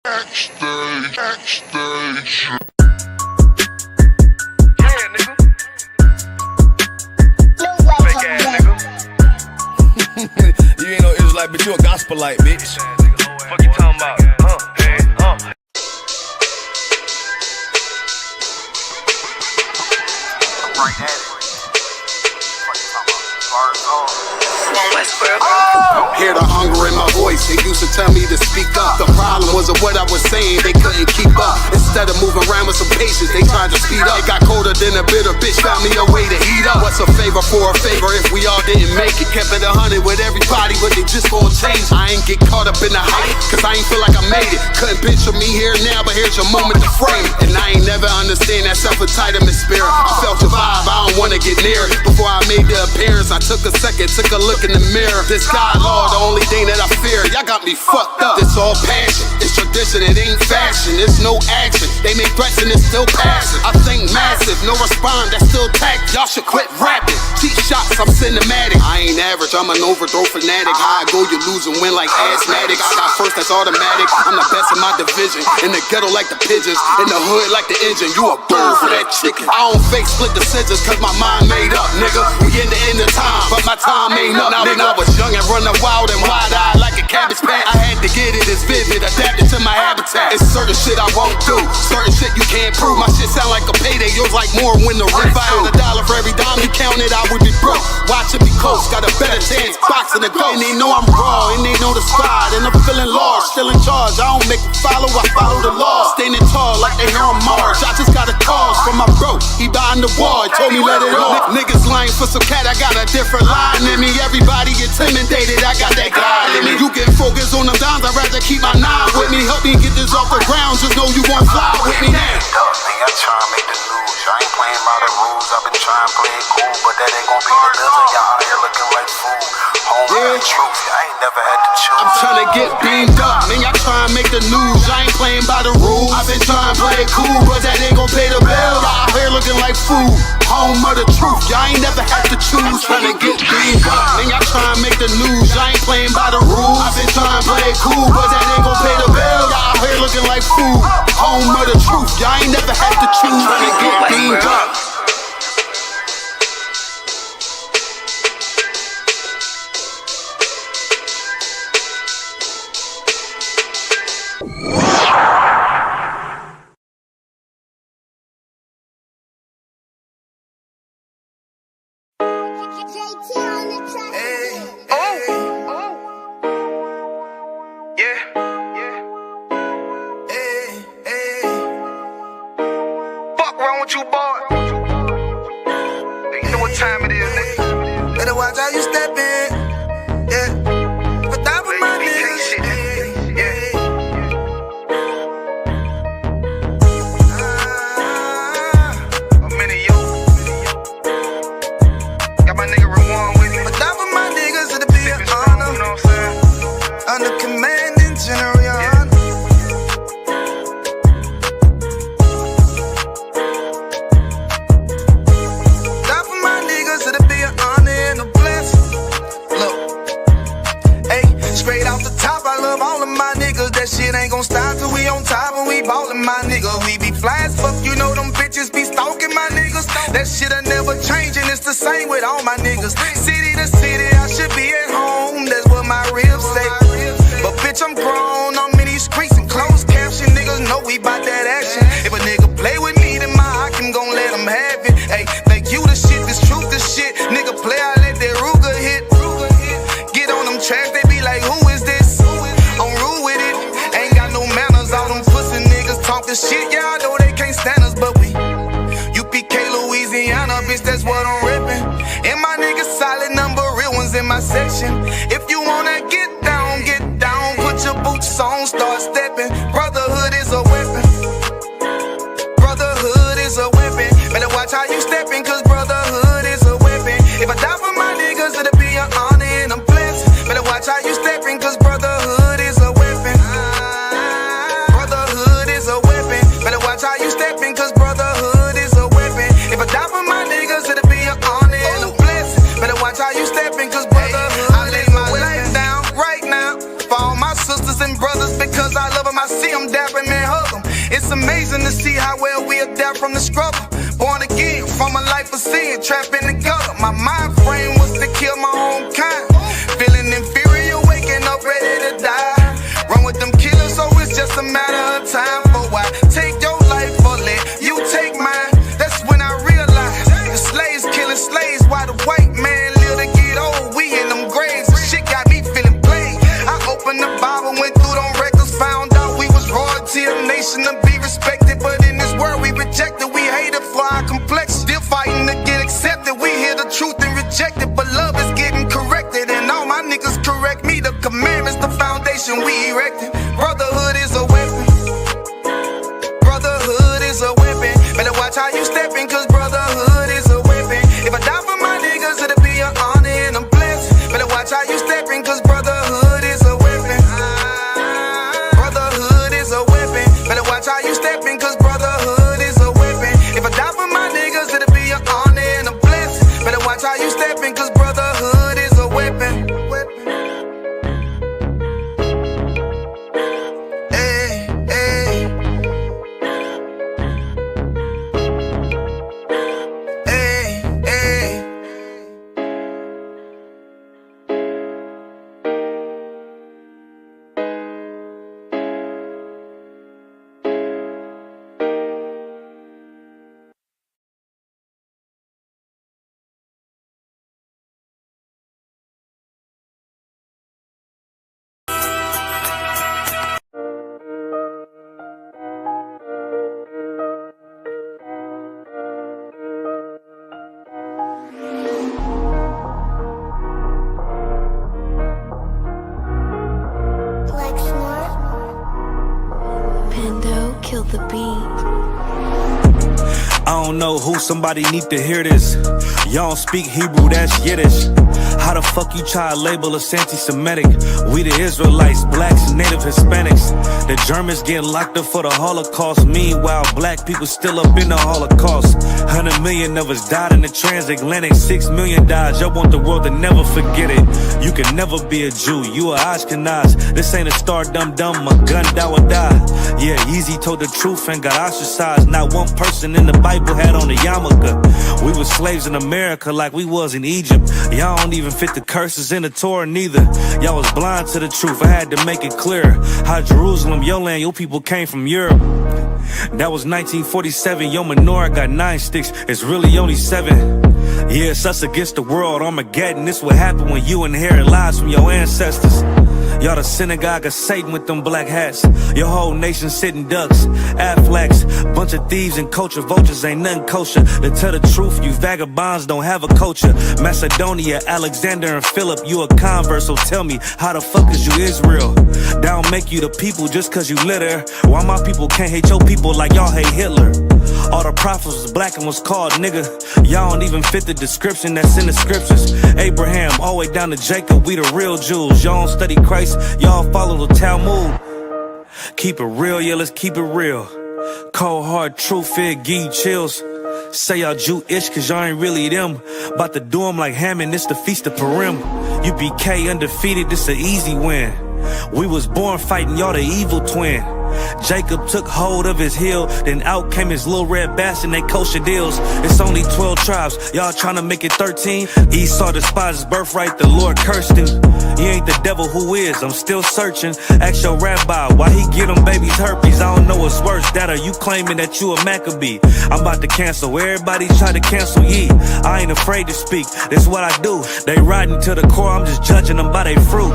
Backstage. Yeah, nigga. Fake ass nigga. You ain't no Israelite, but you a gospelite, bitch. Fuck you talking about? Hey, Right at it. What you talking about? Bars on. Hear the hunger in my voice, they used to tell me to speak up. The problem was of what I was saying, they couldn't keep up. Instead of moving around with some patience, they tried to speed up. It got colder than a bitter bitch, found me a way to heat up. What's a favor for a favor if we all didn't make it? Kept it 100 with everybody, but they just gon' change. I ain't get caught up in the hype, cause I ain't feel like I made it. Couldn't picture me here now, but here's your moment to frame it. And I ain't never understand that self-entitlement spirit. I felt your vibe, I don't wanna get near it. Before I made the appearance, I took a second, took a look in the mirror. This God, Lord, the only thing that I fear. Y'all got me fucked up. It's all passion, it's tradition, it ain't fashion. It's no action, they make threats and it's still passing. I think massive, no respond, that's still tact. Y'all should quit rapping. Cheap shots, I'm cinematic. I ain't average, I'm an overthrow fanatic. How I go, you lose and win like asthmatics. I got first, that's automatic. I'm the best in my division. In the ghetto like the pigeons, in the hood like the engine. You a bird for that chicken. I don't fake split decisions cause my mind made up, nigga. We in the end of time, but my time ain't up. Now when I was young and running wild and wide-eyed like a cabbage patch, I had to get it as vivid, adapted to my habitat. It's certain shit I won't do, certain shit you can't prove. My shit sound like a payday, yours like more when the rent. If I had $1 for every dime you counted, I would be broke. Watch it be close, got a better chance, boxing the goal. And they know I'm raw, and they know the spot, and I'm feeling large, still in charge. I don't make it follow, I follow the law. Standing tall like they here on Mars. I just got a call from my bro, he behind the wall, he told me let it off. Niggas lying for some cat, I got a different line in me. Everybody intimidated, I got that guy in me. You get focused on them dimes, I'd rather keep my nine with me. Help me get this off the ground, just know you won't fly with me now. I try to make the news. I ain't playing by the rules. I've been trying to play it cool, but that ain't gon' be the deal. Y'all out here looking like fool. Home the truth. I ain't never had to choose. I'm trying to get beamed up, man. Y'all try to make the news. I ain't playing by the rules. I've been trying to play it cool, but that ain't gon' pay the bill. Y'all out here looking like fool. Home of the truth. Y'all ain't never had to choose. Trying to get beamed up, man. Y'all try to make the news. I ain't playing by the rules. I've been trying to play it cool, but that ain't gon' pay the bill. Y'all out here looking like fool. Home of the truth. Y'all ain't never had to choose. Trying to get beamed up. you, boy. You know what time it is, nigga. Better watch how you step in. Yeah. For top of my niggas. Yeah. I'm in it, yo. Got my nigga Rewan with me. For top of my niggas, it'll be an honor. You know what I'm saying? Under commanding general, your honor. Straight off the top, I love all of my niggas. That shit ain't gon' stop till we on top and we ballin', my nigga. We be fly as fuck, you know them bitches be stalking my niggas. That shit'll never change and it's the same with all my niggas. City to city, I should be at home, that's what my ribs say. But bitch, I'm grown, I'm in these streets and closed caption. Niggas know we bout that action. If a nigga play with me, then my Hakim gon' let him have it. Hey, think you the shit, this truth the shit. Nigga play, I let that Ruger hit. Get on them tracks, they be like, who is this? I'm rude with it, ain't got no manners. All them pussy niggas talkin' shit, yeah, I know they can't stand us, but we UPK, Louisiana, bitch, that's what I'm rippin'. And my niggas solid number, real ones in my section. If you wanna get down, put your boots on, start steppin'. Brotherhood is a weapon. Brotherhood is a weapon. Better watch how you steppin', cause brotherhood is a weapon. If I die for my niggas, it'll be an honor and I'm blessed. Better watch how you steppin', cause brotherhood is a weapon. Brotherhood is a weapon. Better watch how you steppin', cause brotherhood is a weapon. If I die for my niggas, it'll be an honor and I'm blessed. Better watch how you steppin', cause brotherhood I lay my sisters and brothers because I love them. I see them dapping and hug them. It's amazing to see how well we adapt from the struggle. Born again from a life of sin, trapped in the gutter. My mind frame was to kill my own kind. Feeling inferior, waking up ready to die. Run with them killers, so it's just a matter of time. For why take your life or let you take mine? That's when I realized the slaves killing slaves while the white man live to get old. We in them graves, the shit got me feeling played. I opened the Bible, went through them records, found out we was royalty, a nation to be respected. But in this world we rejected, we hated for our complexion. Still fighting to get accepted. We hear the truth and reject it, but love is getting corrected. And all my niggas correct me. The commandments, the foundation we erected. Brotherhood is a weapon. Brotherhood is a weapon. Better watch how you stepping, cause brotherhood is a weapon. If I die for my niggas, it'll be an honor and I'm blessed. Better watch how you stepping, cause brotherhood is a weapon. Brotherhood is a weapon. Better watch how you stepping, cause brotherhood is a weapon. If I die for my niggas, it'll be an honor and I'm blessed. Better watch how you stepping, cause brotherhood is a weapon. Killed the beat. I don't know who, somebody need to hear this. Y'all don't speak Hebrew, that's Yiddish. How the fuck you try to label us anti-Semitic? We the Israelites, blacks, native Hispanics. The Germans getting locked up for the Holocaust. Meanwhile, black people still up in the Holocaust. 100 million of us died in the transatlantic. 6 million died, y'all want the world to never forget it. You can never be a Jew, you a Ashkenaz. This ain't a star dum-dum, my gun die or die. Yeah, Yeezy told the truth and got ostracized. Not one person in the Bible had on a yarmulke. We were slaves in America like we was in Egypt. Y'all don't even fit the curses in the Torah neither. Y'all was blind to the truth, I had to make it clear. How Jerusalem, your land, your people came from Europe. That was 1947, your menorah got 9 sticks, it's really only 7. Yeah, it's us against the world, Armageddon. This what happened when you inherit lies from your ancestors. Y'all the synagogue of Satan with them black hats. Your whole nation sitting ducks, Aflacs. Bunch of thieves and culture vultures, ain't nothing kosher. To tell the truth, you vagabonds don't have a culture. Macedonia, Alexander and Philip, you a convert, so tell me, how the fuck is you Israel? That don't make you the people just cause you litter. Why my people can't hate your people like y'all hate Hitler? All the prophets was black and was called nigga. Y'all don't even fit the description that's in the scriptures. Abraham, all the way down to Jacob, we the real Jews. Y'all don't study Christ, y'all follow the Talmud. Keep it real, yeah, let's keep it real. Cold hard truth, it give you chills. Say y'all Jewish cause y'all ain't really them. About to do them like Hammond, this the Feast of Purim. UBK undefeated, this an easy win. We was born fighting, y'all the evil twin. Jacob took hold of his heel, then out came his little red bastard, they kosher deals. It's only 12 tribes, y'all tryna make it 13. Esau despised his birthright, the Lord cursed him. He ain't the devil, who is? I'm still searching. Ask your rabbi, why he get them babies herpes? I don't know what's worse, that or you claiming that you a Maccabee. I'm about to cancel, everybody try to cancel ye. I ain't afraid to speak, that's what I do. They riding to the core, I'm just judging them by their fruit.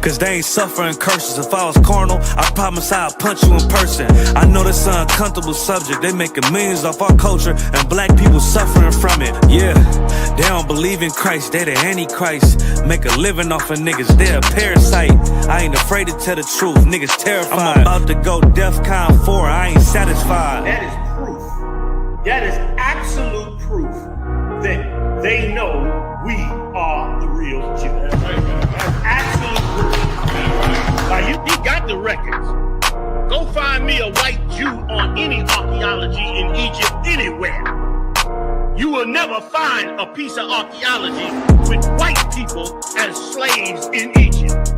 Cause they ain't suffering curses. If I was carnal, I promise I'd punch you in person. I know this an uncomfortable subject. They making millions off our culture and black people suffering from it. Yeah, they don't believe in Christ, they the Antichrist. Make a living off of niggas, they a parasite. I ain't afraid to tell the truth, niggas terrified. I'm about to go DEFCON 4, I ain't satisfied. That is proof. That is absolute proof that they know we are the real Jews. That's absolute proof. Now you got the records. Go find me a white Jew on any archaeology in Egypt anywhere. You will never find a piece of archaeology with white people as slaves in Egypt.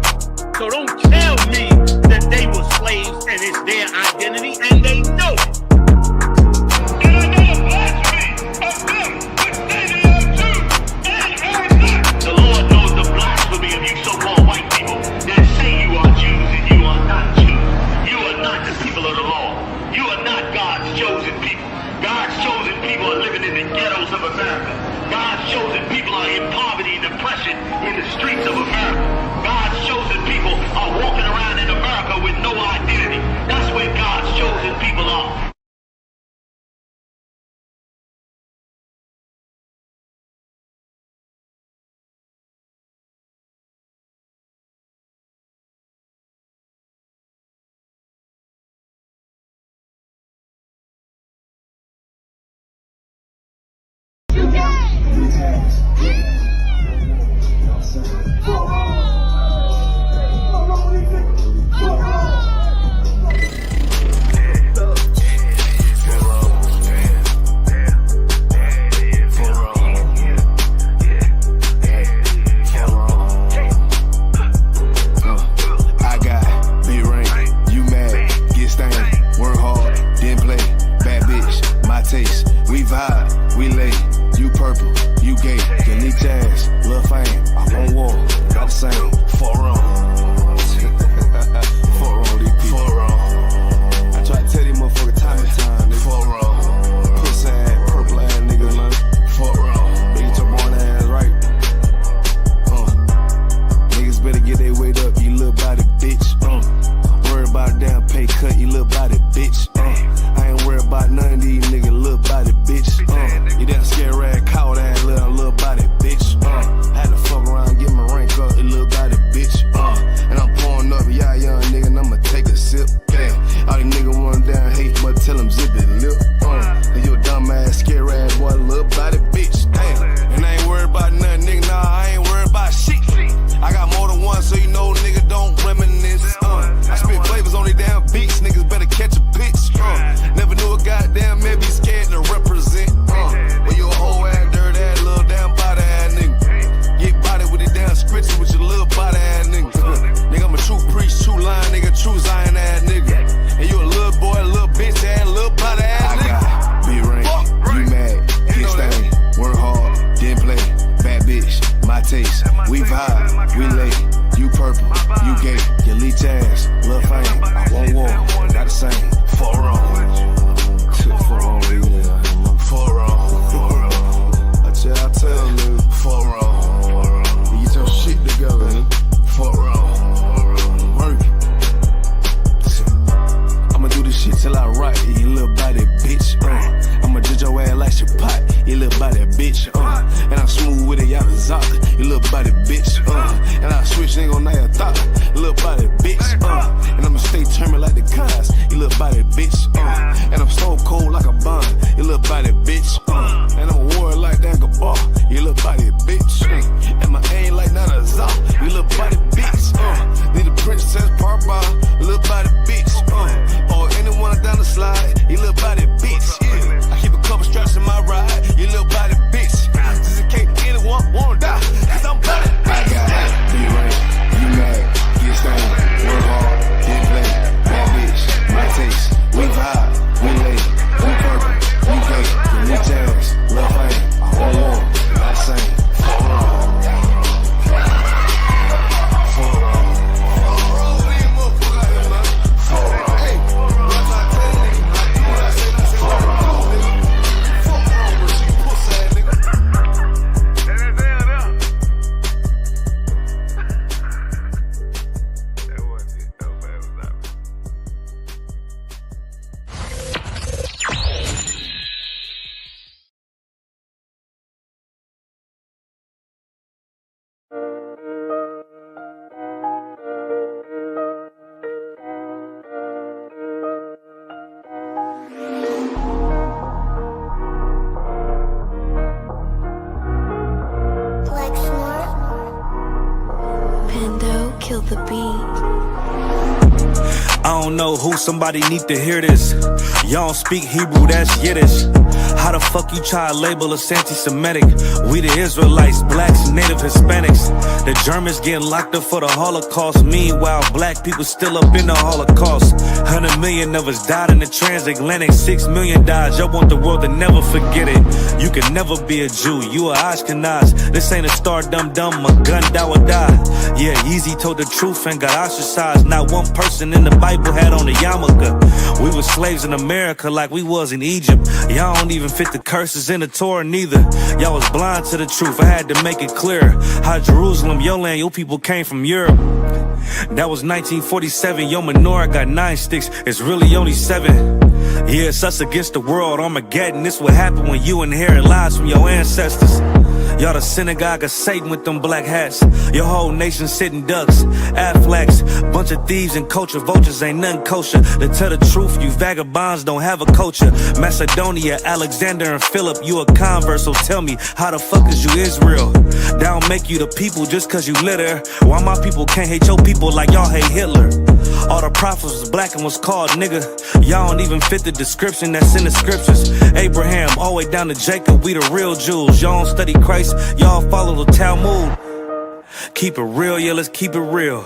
So don't tell me that they were slaves and it's their identity, and they know it. And another blasphemy of them, which they are too. The Lord knows the blasphemy of you so-called white people that say you are Jews and you are not Jews. You are not the people of the law. You are not God's chosen people. God's chosen people are living in the ghettos of America. God's chosen people are in poverty and depression in the streets of America. God's chosen people are walking around in America with no identity. That's where God's chosen people are. don't know who, somebody need to hear this. Y'all don't speak Hebrew, that's Yiddish. How the fuck you try to label us anti-Semitic? We the Israelites, blacks, native Hispanics. The Germans getting locked up for the Holocaust. Meanwhile, black people still up in the Holocaust. 100 million of us died in the transatlantic. 6 million died. Y'all want the world to never forget it. You can never be a Jew, you a Ashkenaz. This ain't a star dum-dum, a gun that would die. Yeah, Yeezy told the truth and got ostracized. Not one person in the Bible had on a yarmulke. We were slaves in America like we was in Egypt. Y'all don't even fit the curses in the Torah neither. Y'all was blind to the truth, I had to make it clear. How Jerusalem, your land, your people came from Europe. That was 1947, your menorah got 9 sticks, it's really only 7. Yeah, it's us against the world, Armageddon. This what happened when you inherit lies from your ancestors. Y'all the synagogue of Satan with them black hats. Your whole nation sitting ducks, Aflacs. Bunch of thieves and culture vultures, ain't nothing kosher. To tell the truth, you vagabonds don't have a culture. Macedonia, Alexander and Philip, you a convert, so tell me, how the fuck is you Israel? That don't make you the people just cause you litter. Why my people can't hate your people like y'all hate Hitler? All the prophets was black and was called nigga. Y'all don't even fit the description that's in the scriptures. Abraham, all the way down to Jacob, we the real Jews. Y'all don't study Christ, y'all follow the Talmud. Keep it real, yeah, let's keep it real.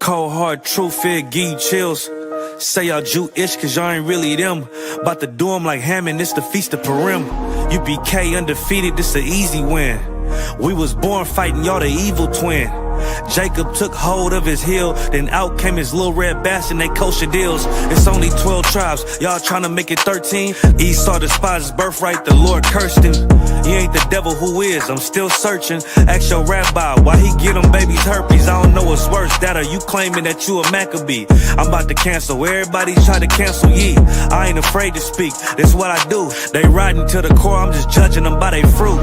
Cold hard truth, it give you chills. Say y'all Jewish cause y'all ain't really them. About to do them like Hammond, it's the Feast of Purim. UBK undefeated, this an easy win. We was born fighting, y'all the evil twin. Jacob took hold of his heel, then out came his little red bastard, they kosher deals. It's only 12 tribes, y'all trying to make it 13. Esau despised his birthright, the Lord cursed him. He ain't the devil, who is? I'm still searching. Ask your rabbi, why he get them babies herpes? I don't know what's worse, that or you claiming that you a Maccabee. I'm about to cancel, everybody try to cancel ye. I ain't afraid to speak, that's what I do. They riding to the core, I'm just judging them by their fruit.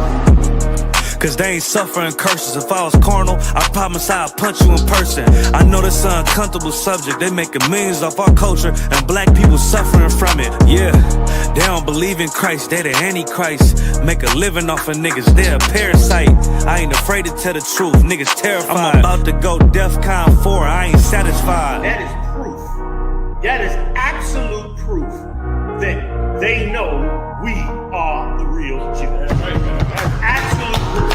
Cause they ain't suffering curses. If I was carnal, I promise I'd punch you in person. I know this an uncomfortable subject. They making millions off our culture and black people suffering from it. Yeah, they don't believe in Christ, they the Antichrist. Make a living off of niggas, they a parasite. I ain't afraid to tell the truth, niggas terrified. I'm about to go DEFCON 4, I ain't satisfied. That is proof. That is absolute proof that they know we are the real Jews. That's absolute proof.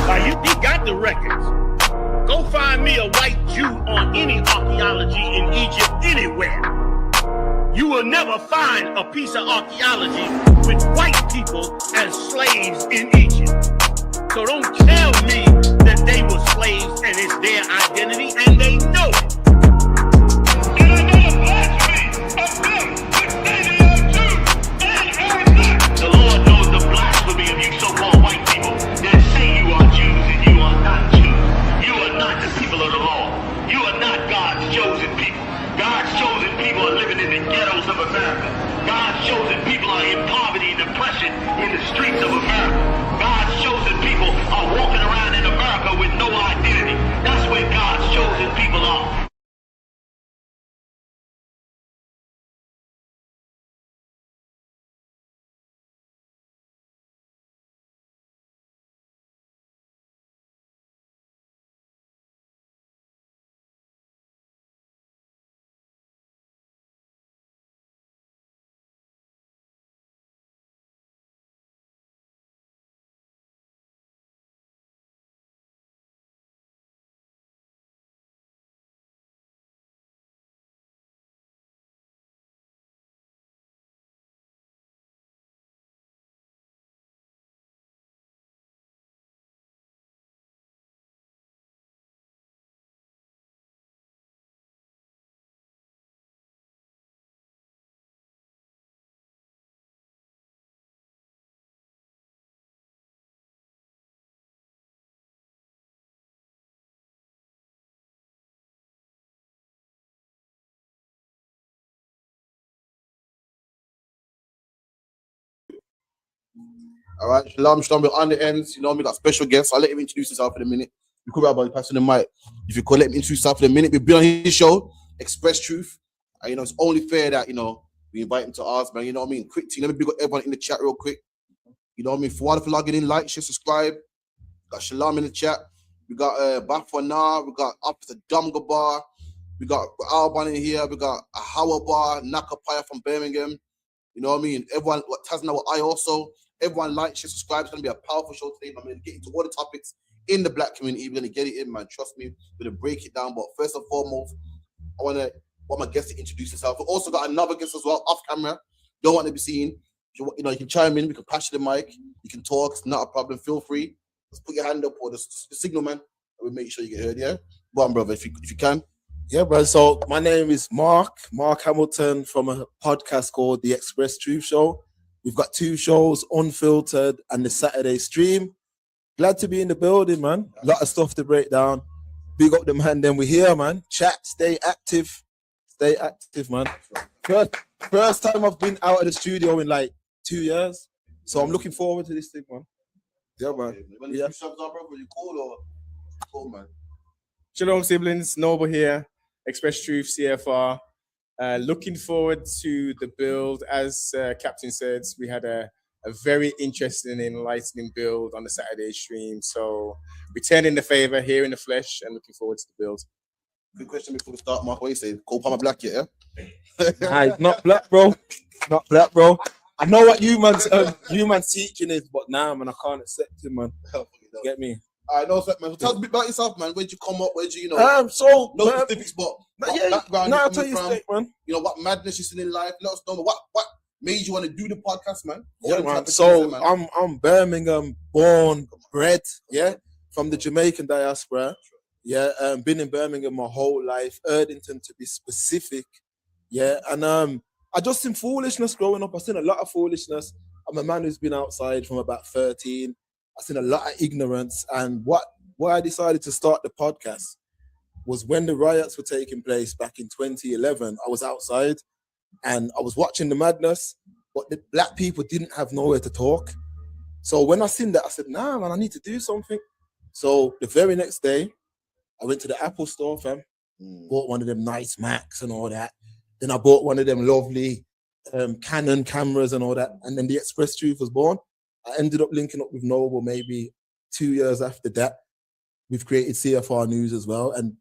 Now you got the records. Go find me a white Jew on any archaeology in Egypt anywhere. You will never find a piece of archaeology with white people as slaves in Egypt. So don't tell me that they were slaves and it's their identity, and they know it. The Lord knows the blasphemy of you so-called white people that say you are Jews and you are not Jews. You are not the people of the law. You are not God's chosen people. God's chosen people are living in the ghettos of America. God's chosen people are in poverty and depression in the streets of America. God's chosen people are walking around in America with no identity. That's where God's chosen people are. All right, Shalom, we're on the ends. You know, we got special guests. I'll let him introduce himself in a minute. You could about passing the mic. If you could let him introduce himself in a minute, we've been on his show, Express Truth. And, you know, it's only fair that, you know, we invite him to ours, man. You know what I mean? Quick team. Let me big up everyone in the chat real quick. You know what I mean? For one, if you're logging in, like, share, subscribe. Got Shalom in the chat. We got Bafana. We got Officer Dumgabar. We got Alban in here. We got a Howard Bar, Nakapaya from Birmingham. You know what I mean? Everyone, Tazna, what I also. Everyone like, share, subscribe. It's going to be a powerful show today. I'm going to get into all the topics in the black community. We're going to get it in, man. Trust me. We're going to break it down. But first and foremost, I want my guest to introduce himself. We've also got another guest as well, off camera. Don't want to be seen. You know, you can chime in. We can pass you the mic. You can talk. It's not a problem. Feel free. Just put your hand up or the signal, man. We'll make sure you get heard, yeah? Go on, brother, if you can. Yeah, bro. So my name is Mark Hamilton from a podcast called The Express Truth Show. We've got 2 shows, Unfiltered and the Saturday Stream. Glad to be in the building, man. A lot of stuff to break down. Big up the man, then we're here, man. Chat, stay active. Stay active, man. First time I've been out of the studio in like 2 years. So I'm looking forward to this thing, man. Yeah, man. When you shoves up, bro, you cool, man. Shalom, siblings. Noble here. Express Truth, CFR. Looking forward to the build. As Captain said, we had a very interesting and enlightening build on the Saturday stream. So returning the favor here in the flesh and looking forward to the build. Good question before we start, Mark. What you say? Cole Palmer black yet, yeah? Nah, he's not black, bro. Not black, bro. I know what you man's teaching is, but nah, man, I can't accept him, man. Get me? I know, man. So tell us a bit about yourself, man. Where'd you come up? Where'd you, no specifics, but background I'll tell you straight, man. You know, what madness you seen in life. Let us know what made you want to do the podcast, man. Yeah, man. So I'm Birmingham born, bred, yeah, from the Jamaican diaspora. Yeah, been in Birmingham my whole life, Erdington to be specific. Yeah, and I just seen foolishness growing up. I seen a lot of foolishness. I'm a man who's been outside from about 13. I seen a lot of ignorance, and why I decided to start the podcast was when the riots were taking place back in 2011. I was outside and I was watching the madness, but the black people didn't have nowhere to talk. So when I seen that, I said, nah, man, I need to do something. So the very next day, I went to the Apple store, fam, bought one of them nice Macs and all that. Then I bought one of them lovely Canon cameras and all that. And then the Express Truth was born. I ended up linking up with Noble maybe 2 years after that. We've created CFR News as well. And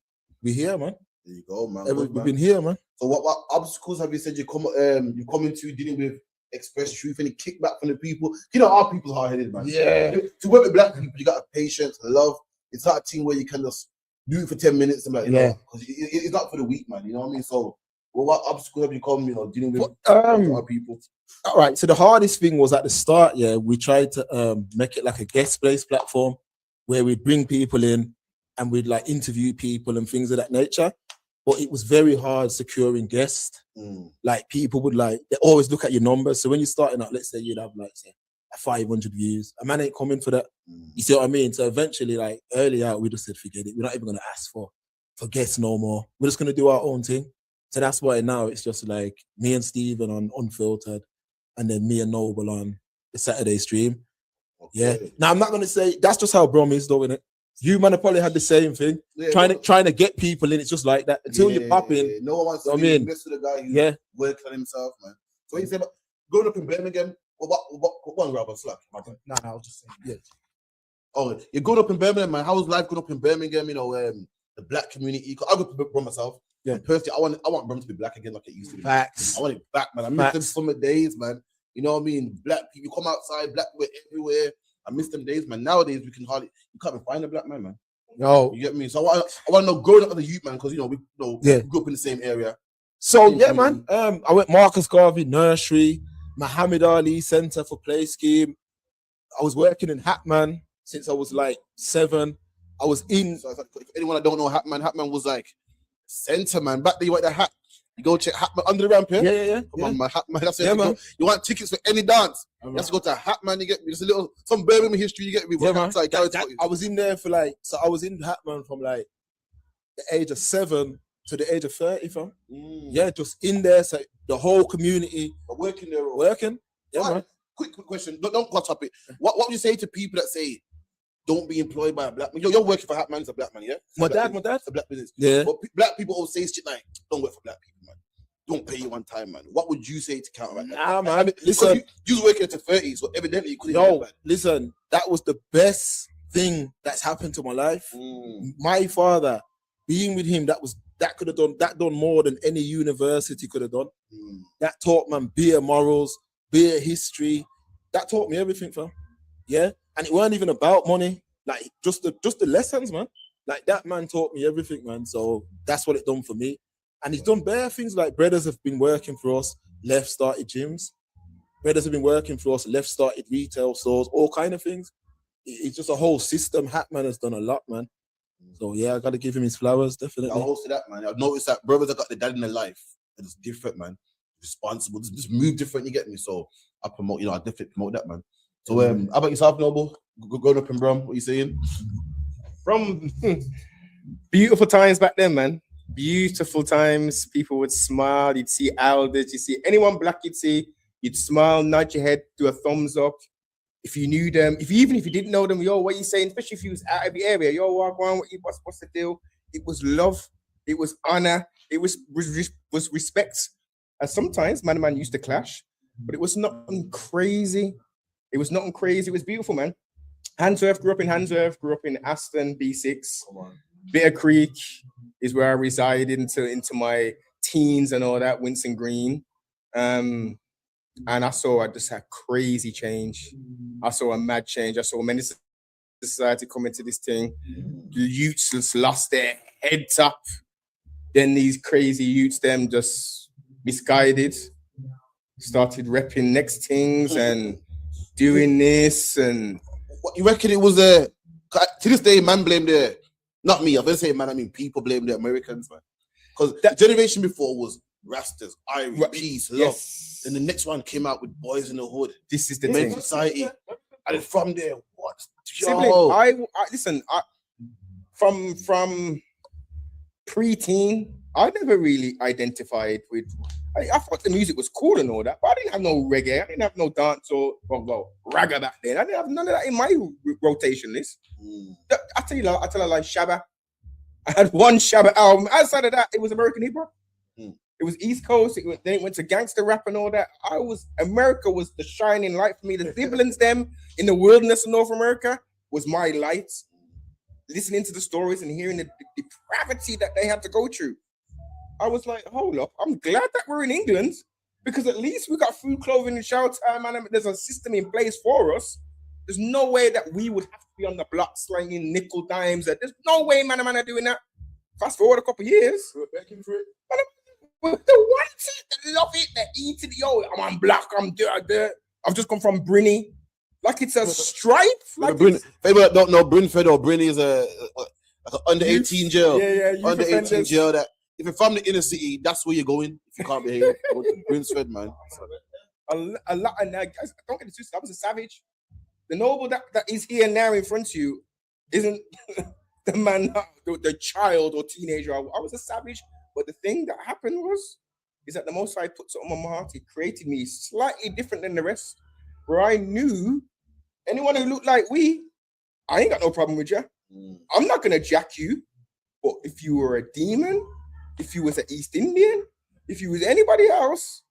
we're here, man. There you go, man. We've been here, man. So what obstacles have you said you come into dealing with Express Truth? Any kickback from the people? You know, our people's hard-headed, man. Yeah. To work with black people, you got patience, love. It's not a thing where you can just do it for 10 minutes and because it's not for the weak, man. You know what I mean? So what obstacles have you come, dealing with our people? All right. So the hardest thing was at the start, yeah, we tried to make it like a guest place platform where we'd bring people in and we'd like interview people and things of that nature. But it was very hard securing guests. Like people would they always look at your numbers. So when you're starting out, let's say you'd have 500 views. A man ain't coming for that. You see what I mean? So eventually, early out, we just said, forget it. We're not even going to ask for guests no more. We're just going to do our own thing. So that's why now it's just like me and Steven on Unfiltered and then me and Noble on the Saturday stream. Okay. Yeah. Now, I'm not going to say that's just how Brom is, though, innit? You, man, have probably had the same thing. Yeah, trying to get people in. It's just like that. Until you pop in. No one wants to be mess with a guy who works on himself, man. So what you say about growing up in Birmingham? What one grab slack? No, I was just saying. Yeah. Oh, you're growing up in Birmingham, man. How was life growing up in Birmingham? The black community. I grew up in Brom myself. Yeah. Personally, I want Brom to be black again like it used to be. Facts. I want it back, man. I miss them summer days, man. You know what I mean? Black people come outside, black people everywhere. I miss them days, man. Nowadays you can't even find a black man. No, you get me. So I want to know growing up as a youth, man, because we grew up in the same area. So man. I went Marcus Garvey Nursery, Muhammad Ali Center for Play Scheme. I was working in Hatman since I was 7. I was in. So if anyone that don't know Hatman was center, man. Back there, you want the hat. You go check Hatman under the ramp here. Yeah. Come on, man. Hatman. That's it. Man. You want tickets for any dance? You have to go to Hatman. You get me. Just some Birmingham history. You get me. Yeah, man. I was in there for I was in Hatman from the age of 7 to the age of 30, fam. Yeah, just in there. So the whole community working there. Working. Yeah, man. Quick question. Don't cut up it. What would you say to people that say don't be employed by a black man? You're working for Hatman. It's a black man, yeah? My dad. It's a black business. Yeah. But black people always say shit like, don't work for black people, man. Don't pay you one time, man. What would you say to counteract that? Nah, man. Listen, you was working at the 30s, so evidently you couldn't. No, listen. That was the best thing that's happened to my life. My father being with him, that could have done more than any university could have done. That taught man beer morals, beer history. That taught me everything, fam. Yeah, and it weren't even about money. Like just the lessons, man. Like that man taught me everything, man. So that's what it done for me. And he's done bare things. Like brothers have been working for us, left started gyms. Brothers have been working for us, left started retail stores, all kind of things. It's just a whole system. Hatman has done a lot, man. So yeah, I gotta give him his flowers, definitely. I'll host that, man. I've noticed that brothers that got the dad in their life, and it's different, man. Responsible, just move different. You get me? So I promote, I definitely promote that, man. So how about yourself, Noble? Growing up in Brum, what you saying? From beautiful times back then, man. Beautiful times. People would smile. You'd see elders. You see anyone black, you'd smile, nod your head, do a thumbs up. If you knew them, even if you didn't know them, yo, what are you saying? Especially if you was out of the area, yo, walk on, what's the deal? It was love, it was honor, it was respect. And sometimes man used to clash, but it was nothing crazy. It was nothing crazy. It was beautiful, man. Handsworth, grew up in Handsworth, grew up in Aston, B6. Bitter Creek is where I resided into my teens and all that, Winston Green. And I saw just a crazy change. I saw a mad change. I saw many society come into this thing. The youths just lost their heads up. Then these crazy youths, them just misguided, started repping next things and doing this. And what you reckon it was to this day, man blame not me, I'm gonna say man, I mean people blame the Americans, man. Because that generation before was Rastas, Irish, peace, love. Yes. And the next one came out with Boys in the Hood. This is the Men thing. Society. And then from there, what? Sibling, I listen, from pre-teen, I never really identified with. I thought the music was cool and all that, but I didn't have no reggae. I didn't have no dance or ragga back then. I didn't have none of that in my rotation list. I tell you like Shabba. I had one Shabba album. Outside of that, it was American hip hop. It was East Coast. Then it went to gangster rap and all that. America was the shining light for me. The siblings, them in the wilderness of North America, was my light. Listening to the stories and hearing the depravity that they had to go through. I was like, hold up, I'm glad that we're in England because at least we got food, clothing, and shelter, man. There's a system in place for us. There's no way that we would have to be on the block slanging nickel dimes. There's no way, man, are doing that. Fast forward a couple of years. We're begging for it. The want it, they love it, they eat it. Yo, I'm on black, I'm there. I've just come from Brinny. Like it's a stripe. Like if anyone don't know, Brynford or Brinny is a under 18 jail. Yeah, under 18 jail. That if you're from the inner city, that's where you're going. If you can't behave, go to Brynford, man. A lot, and guys, don't get it twisted. I was a savage. The Noble that is here now in front of you isn't the man, the child or teenager. I was a savage. But the thing that happened is that the Most High put something on my heart. He created me slightly different than the rest, where I knew anyone who looked like I ain't got no problem with you. I'm not gonna jack you. But if you were a demon, if you was an East Indian, if you was anybody else,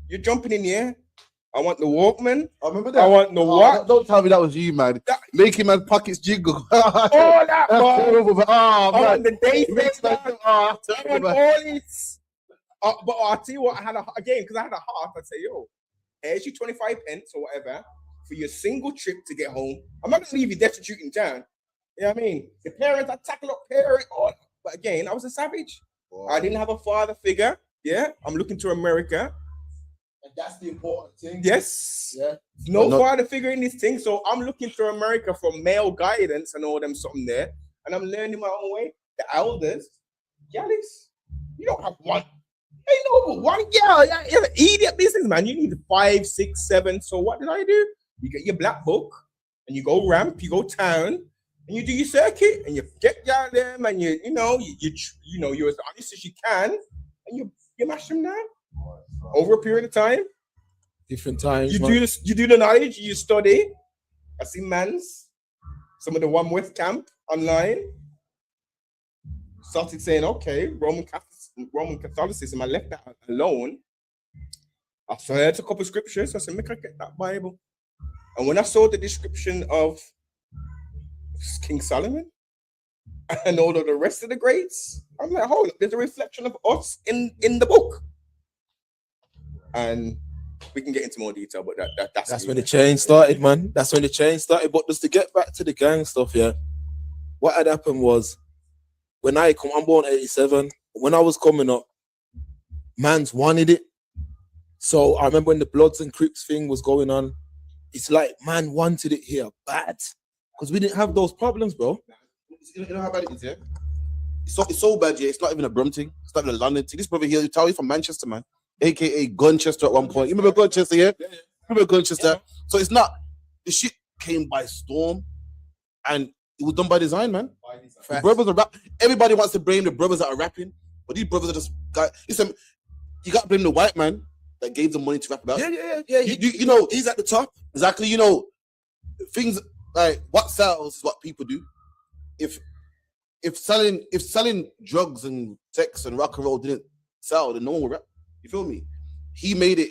you're jumping in here. I want the Walkman. I remember that. I want the what? Don't tell me that was you, man. Making my pockets jiggle. All that, man. I want the day I want all this. But I'll tell you what, because I had a heart, I'd say, yo, here's you 25 pence or whatever for your single trip to get home. I'm not going to leave you destitute in town. You know what I mean? The parents, I tackle up parents. But again, I was a savage. Wow. I didn't have a father figure. Yeah, I'm looking to America. And that's the important thing. Yes. Yeah. No father figure in this thing. So I'm looking to America for male guidance and all them something there. And I'm learning my own way. The elders, Gallis, you don't have one. Ain't no one girl. You're an idiot business, man. You need 5, 6, 7. So what did I do? You get your black book and you go ramp, you go town, and you do your circuit and you get down them and you're as honest as you can and you mash them down. Over a period of time, different times. You do the knowledge, you study. I see some of the One West camp online. Started saying, okay, Roman Catholicism, I left that alone. I heard a couple of scriptures. I said, make I get that Bible. And when I saw the description of King Solomon, and all of the rest of the greats. I'm like, hold up, there's a reflection of us in the book. And we can get into more detail, but that's when the change started, man. That's when the change started. But just to get back to the gang stuff, yeah, what had happened was when I'm born 87, when I was coming up, mans wanted it. So I remember when the Bloods and Crips thing was going on, it's like man wanted it here bad because we didn't have those problems, bro. You know how bad it is, yeah? It's so bad, yeah. It's not even a Brum thing. It's not even a London thing. This brother here, he's from Manchester, man. AKA Gunchester at one point. You remember Gunchester, yeah? Remember Gunchester? Yeah. So it's not, the shit came by storm and it was done by design, man. The brothers are everybody wants to blame the brothers that are rapping, but these brothers are just, listen, you got to blame the white man that gave them money to rap about. Yeah. You know, he's at the top. Exactly. You know, things like what sells is what people do. If selling drugs and sex and rock and roll didn't sell, then no one would rap. You feel me? He made it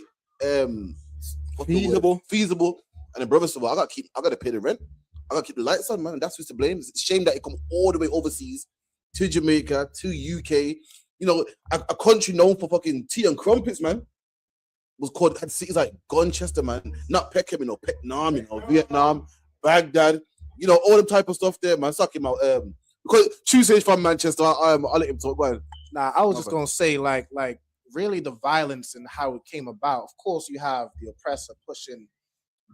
feasible, and the brother said, "Well, I gotta pay the rent. I gotta keep the lights on, man." And that's who's to blame. It's a shame that it come all the way overseas to Jamaica, to UK. You know, a country known for fucking tea and crumpets, man. Had cities like Gunchester, man, not Peckham, you know, Vietnam, you know, Vietnam, Baghdad, you know, all the type of stuff there, man. Suck him out. Because Tuesday's from Manchester, I'll let him talk. Go ahead. Nah, I was just gonna say, like really the violence and how it came about. Of course, you have the oppressor pushing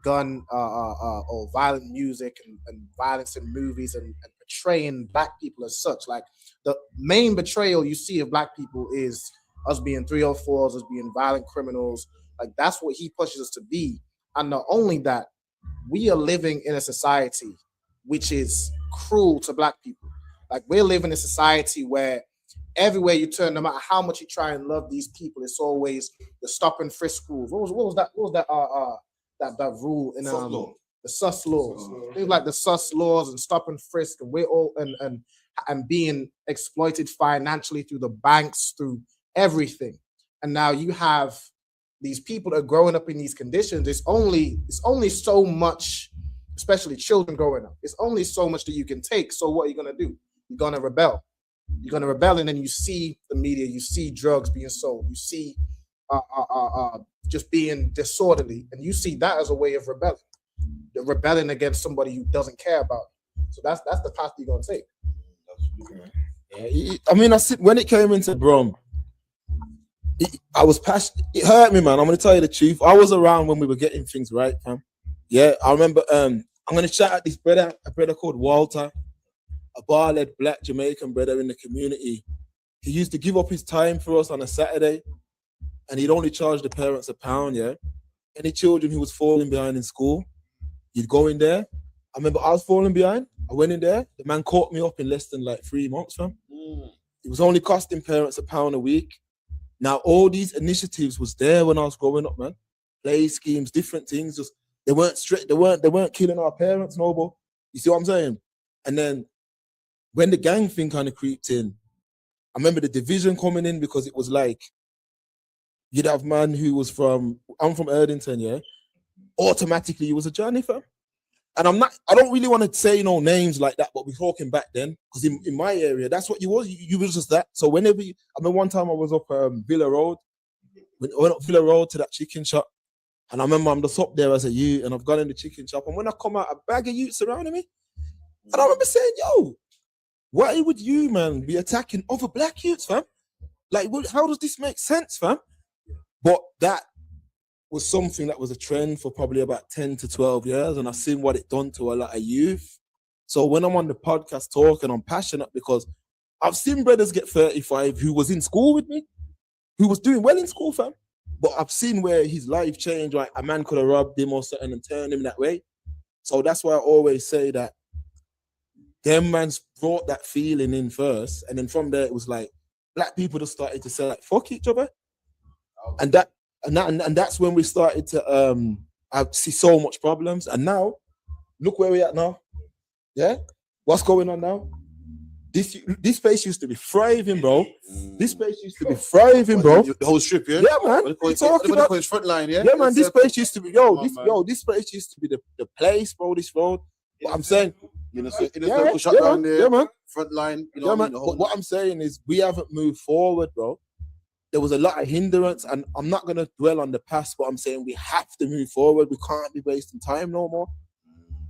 gun or violent music and violence in movies and portraying black people as such. Like the main betrayal you see of black people is us being 304s, us being violent criminals. Like that's what he pushes us to be. And not only that, we are living in a society which is cruel to black people. Like we're living in a society where everywhere you turn, no matter how much you try and love these people, it's always the stop and frisk rules. What was that rule in the sus laws? Things like the sus laws and stop and frisk, and we're all and being exploited financially through the banks, through everything. And now you have these people that are growing up in these conditions. It's only so much, especially children growing up. It's only so much that you can take. So what are you gonna do? You're gonna rebel. You're gonna rebel, and then you see the media, you see drugs being sold, you see just being disorderly, and you see that as a way of rebelling. The rebelling against somebody who doesn't care about you. So that's the path you're gonna take. Yeah, I mean, when it came into Brum, I was passionate. It hurt me, man. I'm gonna tell you the truth. I was around when we were getting things right, fam. Yeah, I remember. I'm gonna shout out this brother, a brother called Walter, a bar-led black Jamaican brother in the community. He used to give up his time for us on a Saturday, and he'd only charge the parents £1. Yeah, any children who was falling behind in school, he'd go in there. I remember I was falling behind. I went in there. The man caught me up in less than like 3 months, fam. It was only costing parents £1 a week. Now all these initiatives was there when I was growing up, man. Play schemes, different things. Just they weren't straight. They weren't killing our parents, no, bro. You see what I'm saying? And then when the gang thing kind of creeped in, I remember the division coming in because it was like you'd have man who was I'm from Erdington, yeah. Automatically, he was a journey fam. And I don't really want to say no names like that, but we're talking back then because in my area, that's what you was. You was just that. So I mean, one time I was up Villa Road, went up Villa Road to that chicken shop, and I remember I'm just up there as a youth, and I've gone in the chicken shop, and when I come out, a bag of youths surrounding me, and I remember saying, "Yo, why would you, man, be attacking other black youths, fam? Like, how does this make sense, fam?" But that was something that was a trend for probably about 10 to 12 years, and I've seen what it done to a lot of youth. So when I'm on the podcast talking, I'm passionate because I've seen brothers get 35 who was in school with me, who was doing well in school, fam. But I've seen where his life changed, like a man could have robbed him or something and turned him that way. So that's why I always say that them mans brought that feeling in first, and then from there it was like black people just started to say like fuck each other, and that's when we started to see so much problems. And now look where we're at now. Yeah, what's going on now? This place used to be thriving, bro. This place used to be thriving, bro. The whole strip, yeah. Yeah, man. Talking about front line, yeah. Yeah, man. This place used to be this place used to be the place, bro. This road. But I'm saying You know, so in the Yeah, circle shut yeah, down man. there, Yeah, man. front line. You know, Yeah, what I man. mean? The But whole what I'm saying is we haven't moved forward, bro. There was a lot of hindrance, and I'm not gonna dwell on the past, but I'm saying we have to move forward. We can't be wasting time no more.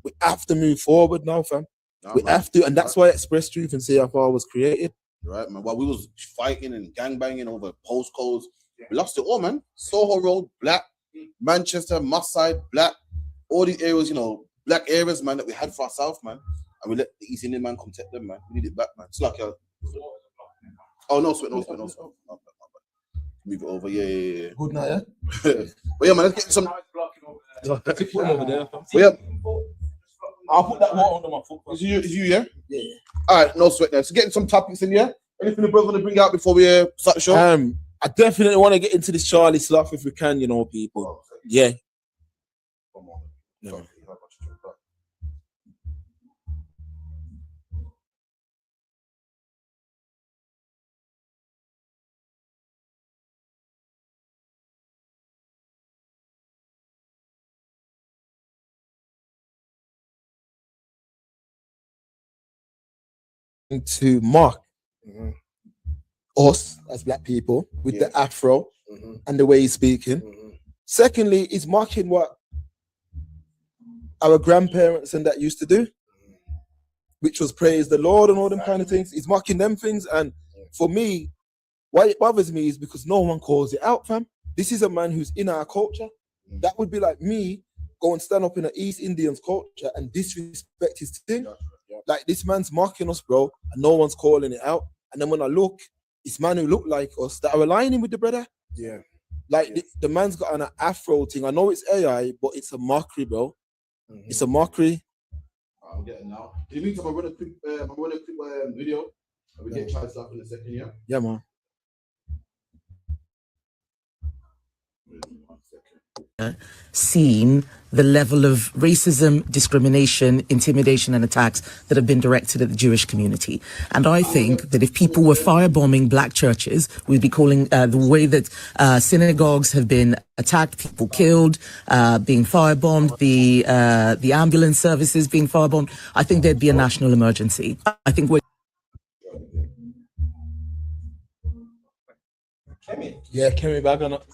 We have to move forward now, fam. Nah, We man. have to, and that's why Express Truth and CFR was created. Right, man. While we was fighting and gangbanging over postcodes, we lost it all, man. Soho Road, black. Manchester, Must-Side, black. All these areas, you know, black areas, man, that we had for ourselves, man. And we let the East Indian man come take them, man. We need it back, man. It's like a... Oh, no sweat, no sweat, no sweat. Move it over, yeah. Good night, yeah? But yeah, man, let's get some... Put him over there, fam. But yeah, I'll put that water under my foot. is you, yeah? Yeah. All right, no sweat then. So getting some topics in, yeah? Anything the brothers want to bring out before we start the show? I definitely want to get into this Charlie stuff if we can, you know, people. Yeah. Yeah. To mock us as black people with the afro and the way he's speaking. Secondly, he's mocking what our grandparents and that used to do, which was praise the Lord and all them kind of things. He's mocking them things, and for me, why it bothers me is because no one calls it out, fam. This is a man who's in our culture. That would be like me go and stand up in an East Indians culture and disrespect his thing. Like, this man's mocking us, bro, and no one's calling it out. And then when I look, it's man who look like us that are aligning with the brother. Yeah. Like, the man's got an afro thing. I know it's AI, but it's a mockery, bro. It's a mockery. I'm getting now. In the meantime, I'm running a quick video. And we get Charlie stuff in a second, yeah? Yeah, man. Seen the level of racism, discrimination, intimidation, and attacks that have been directed at the Jewish community. And I think that if people were firebombing black churches, we'd be calling the way that synagogues have been attacked, people killed, being firebombed, the ambulance services being firebombed. I think there'd be a national emergency. I think we're... Yeah, Kemi back on it.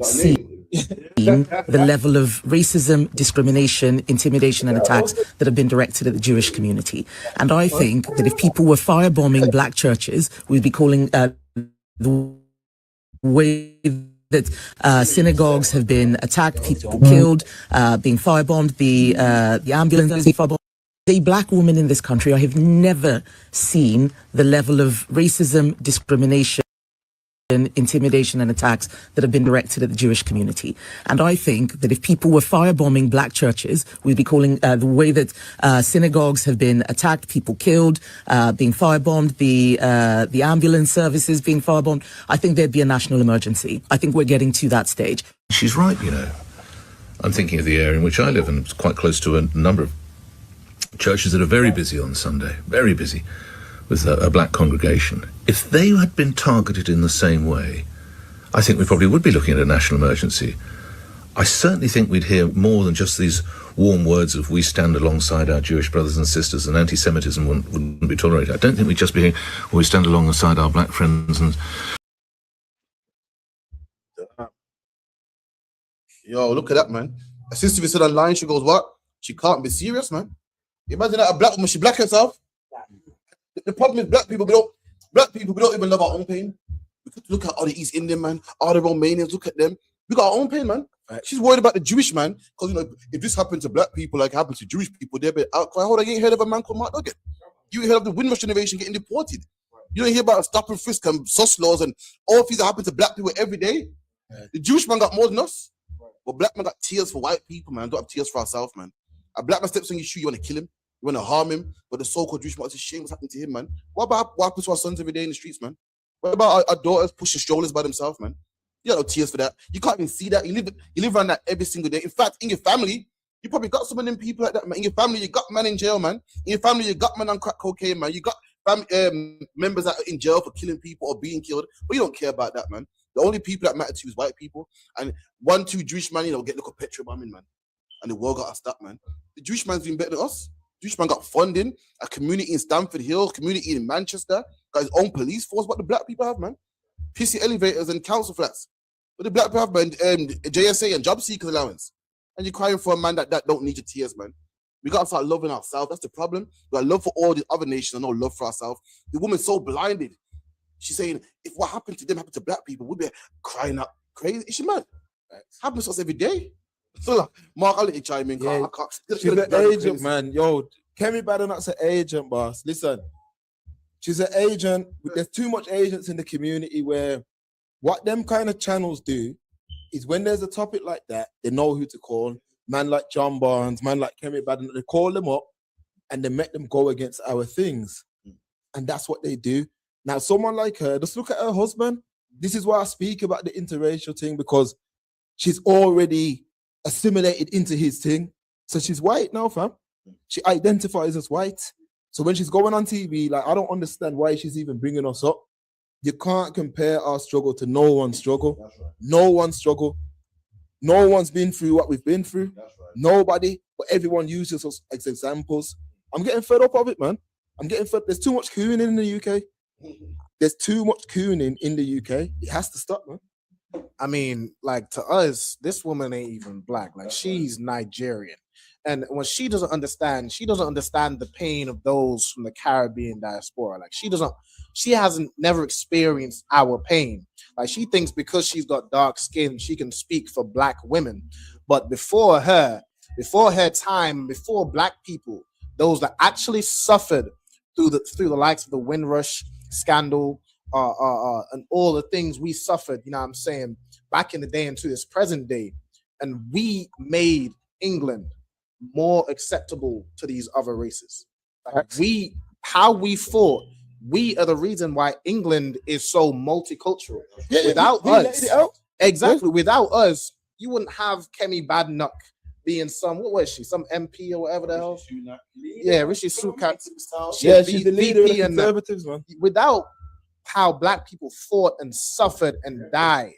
Seen the level of racism, discrimination, intimidation, and attacks that have been directed at the Jewish community. And I think that if people were firebombing black churches, we'd be calling the way that synagogues have been attacked, people killed, being firebombed, the ambulances being firebombed. As a black woman in this country, I have never seen the level of racism, discrimination, intimidation, and attacks that have been directed at the Jewish community. And I think that if people were firebombing black churches, we'd be calling the way that synagogues have been attacked, people killed, being firebombed, the ambulance services being firebombed. I think there'd be a national emergency. I think we're getting to that stage. She's right, you know. I'm thinking of the area in which I live, and it's quite close to a number of churches that are very busy on Sunday, very busy, with a black congregation. If they had been targeted in the same way, I think we probably would be looking at a national emergency. I certainly think we'd hear more than just these warm words of we stand alongside our Jewish brothers and sisters, and anti-Semitism wouldn't be tolerated. I don't think we'd just be hearing, well, we stand alongside our black friends. And Yo, look at that, man. A sister said online, she goes, what? She can't be serious, man. Imagine that a black woman, she black herself. The problem is black people, we don't even love our own pain. We could look at all the East Indian, man, all the Romanians, look at them. We got our own pain, man. Right. She's worried about the Jewish man, because, you know, if this happened to black people like it happened to Jewish people, they'd be outcry. Hold on, you ain't heard of a man called Mark Duggan. You ain't heard of the Windrush generation getting deported. You don't hear about stop and frisk and sus laws and all things that happen to black people every day. The Jewish man got more than us. But black man got tears for white people, man. Don't have tears for ourselves, man. A black man steps on your shoe, you want to kill him. You want to harm him, but the so-called Jewish man, it's a shame what's happening to him, man. What happens to our sons every day in the streets, man? What about our daughters pushing strollers by themselves, man? You got no tears for that. You can't even see that. You live around that every single day. In fact, in your family, you probably got some of them people like that, man. In your family, you got man in jail, man. In your family, you got man on crack cocaine, man. You got members that are in jail for killing people or being killed, but you don't care about that, man. The only people that matter to you is white people. And 1-2 Jewish man, you know, get look at petrol bombing, man. and the world got us that, man. The Jewish man's doing better than us. The Jewish man got funding, a community in Stamford Hill, community in Manchester, got his own police force. What the black people have, man? PC elevators and council flats. But the black people have, man, JSA and job seekers allowance. And you're crying for a man that don't need your tears, man. We got to start loving ourselves. That's the problem. We got love for all the other nations and no love for ourselves. The woman's so blinded. She's saying, if what happened to them happened to black people, we'd be crying out crazy. Is she mad? Happens to us every day. So, like, Mark, I'll let you chime in. Yeah. She's an agent, man. Yo, Kemi Badenoch's an agent, boss. Listen, she's an agent. There's too much agents in the community where what them kind of channels do is when there's a topic like that, they know who to call. Man like John Barnes, man like Kemi Badenoch, they call them up and they make them go against our things. And that's what they do. Now, someone like her, just look at her husband. This is why I speak about the interracial thing, because she's already assimilated into his thing. So she's white now, fam. She identifies as white. So when she's going on TV, like, I don't understand why she's even bringing us up. You can't compare our struggle to no one's struggle. Right. No one's struggle. No one's been through what we've been through. Right. Nobody, but everyone uses us as examples. I'm getting fed up of it, man. I'm getting fed. There's too much cooning in the UK. There's too much cooning in the UK. It has to stop, man. I mean, like, to us, this woman ain't even black. Like, she's Nigerian. And when she doesn't understand the pain of those from the Caribbean diaspora. Like, she hasn't never experienced our pain. Like, she thinks because she's got dark skin, she can speak for black women. But before her time, before black people, those that actually suffered through the likes of the Windrush scandal, and all the things we suffered, you know what I'm saying, back in the day into this present day. And we made England more acceptable to these other races. Like, how we fought, we are the reason why England is so multicultural. Without us, you wouldn't have Kemi Badenoch being some MP or whatever the hell. Yeah, Rishi Sunak. She's the leader of the Conservatives, man. Without how black people fought and suffered and died,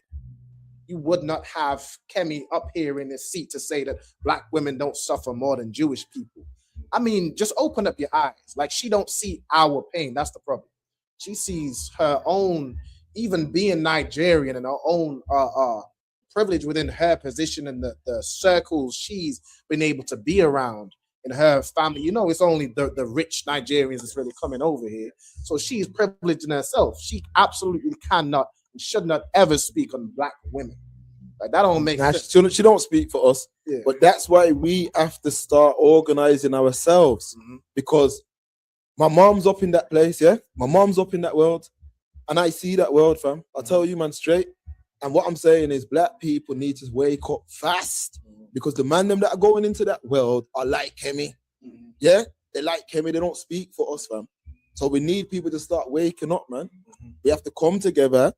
you would not have Kemi up here in his seat to say that black women don't suffer more than Jewish people. I mean, just open up your eyes. Like, she don't see our pain. That's the problem. She sees her own, even being Nigerian, and her own privilege within her position and the circles she's been able to be around in her family. You know, it's only the rich Nigerians that's really coming over here. So she's privileged in herself. She absolutely cannot, should not ever speak on black women. Like, that don't make sense. She don't speak for us. Yeah. But that's why we have to start organizing ourselves. Because my mom's up in that place, yeah? My mom's up in that world. And I see that world, fam. I'll tell you, man, straight. And what I'm saying is black people need to wake up fast. Because the man them that are going into that world are like Kemi. Yeah? They like Kemi. They don't speak for us, fam. So we need people to start waking up, man. We have to come together.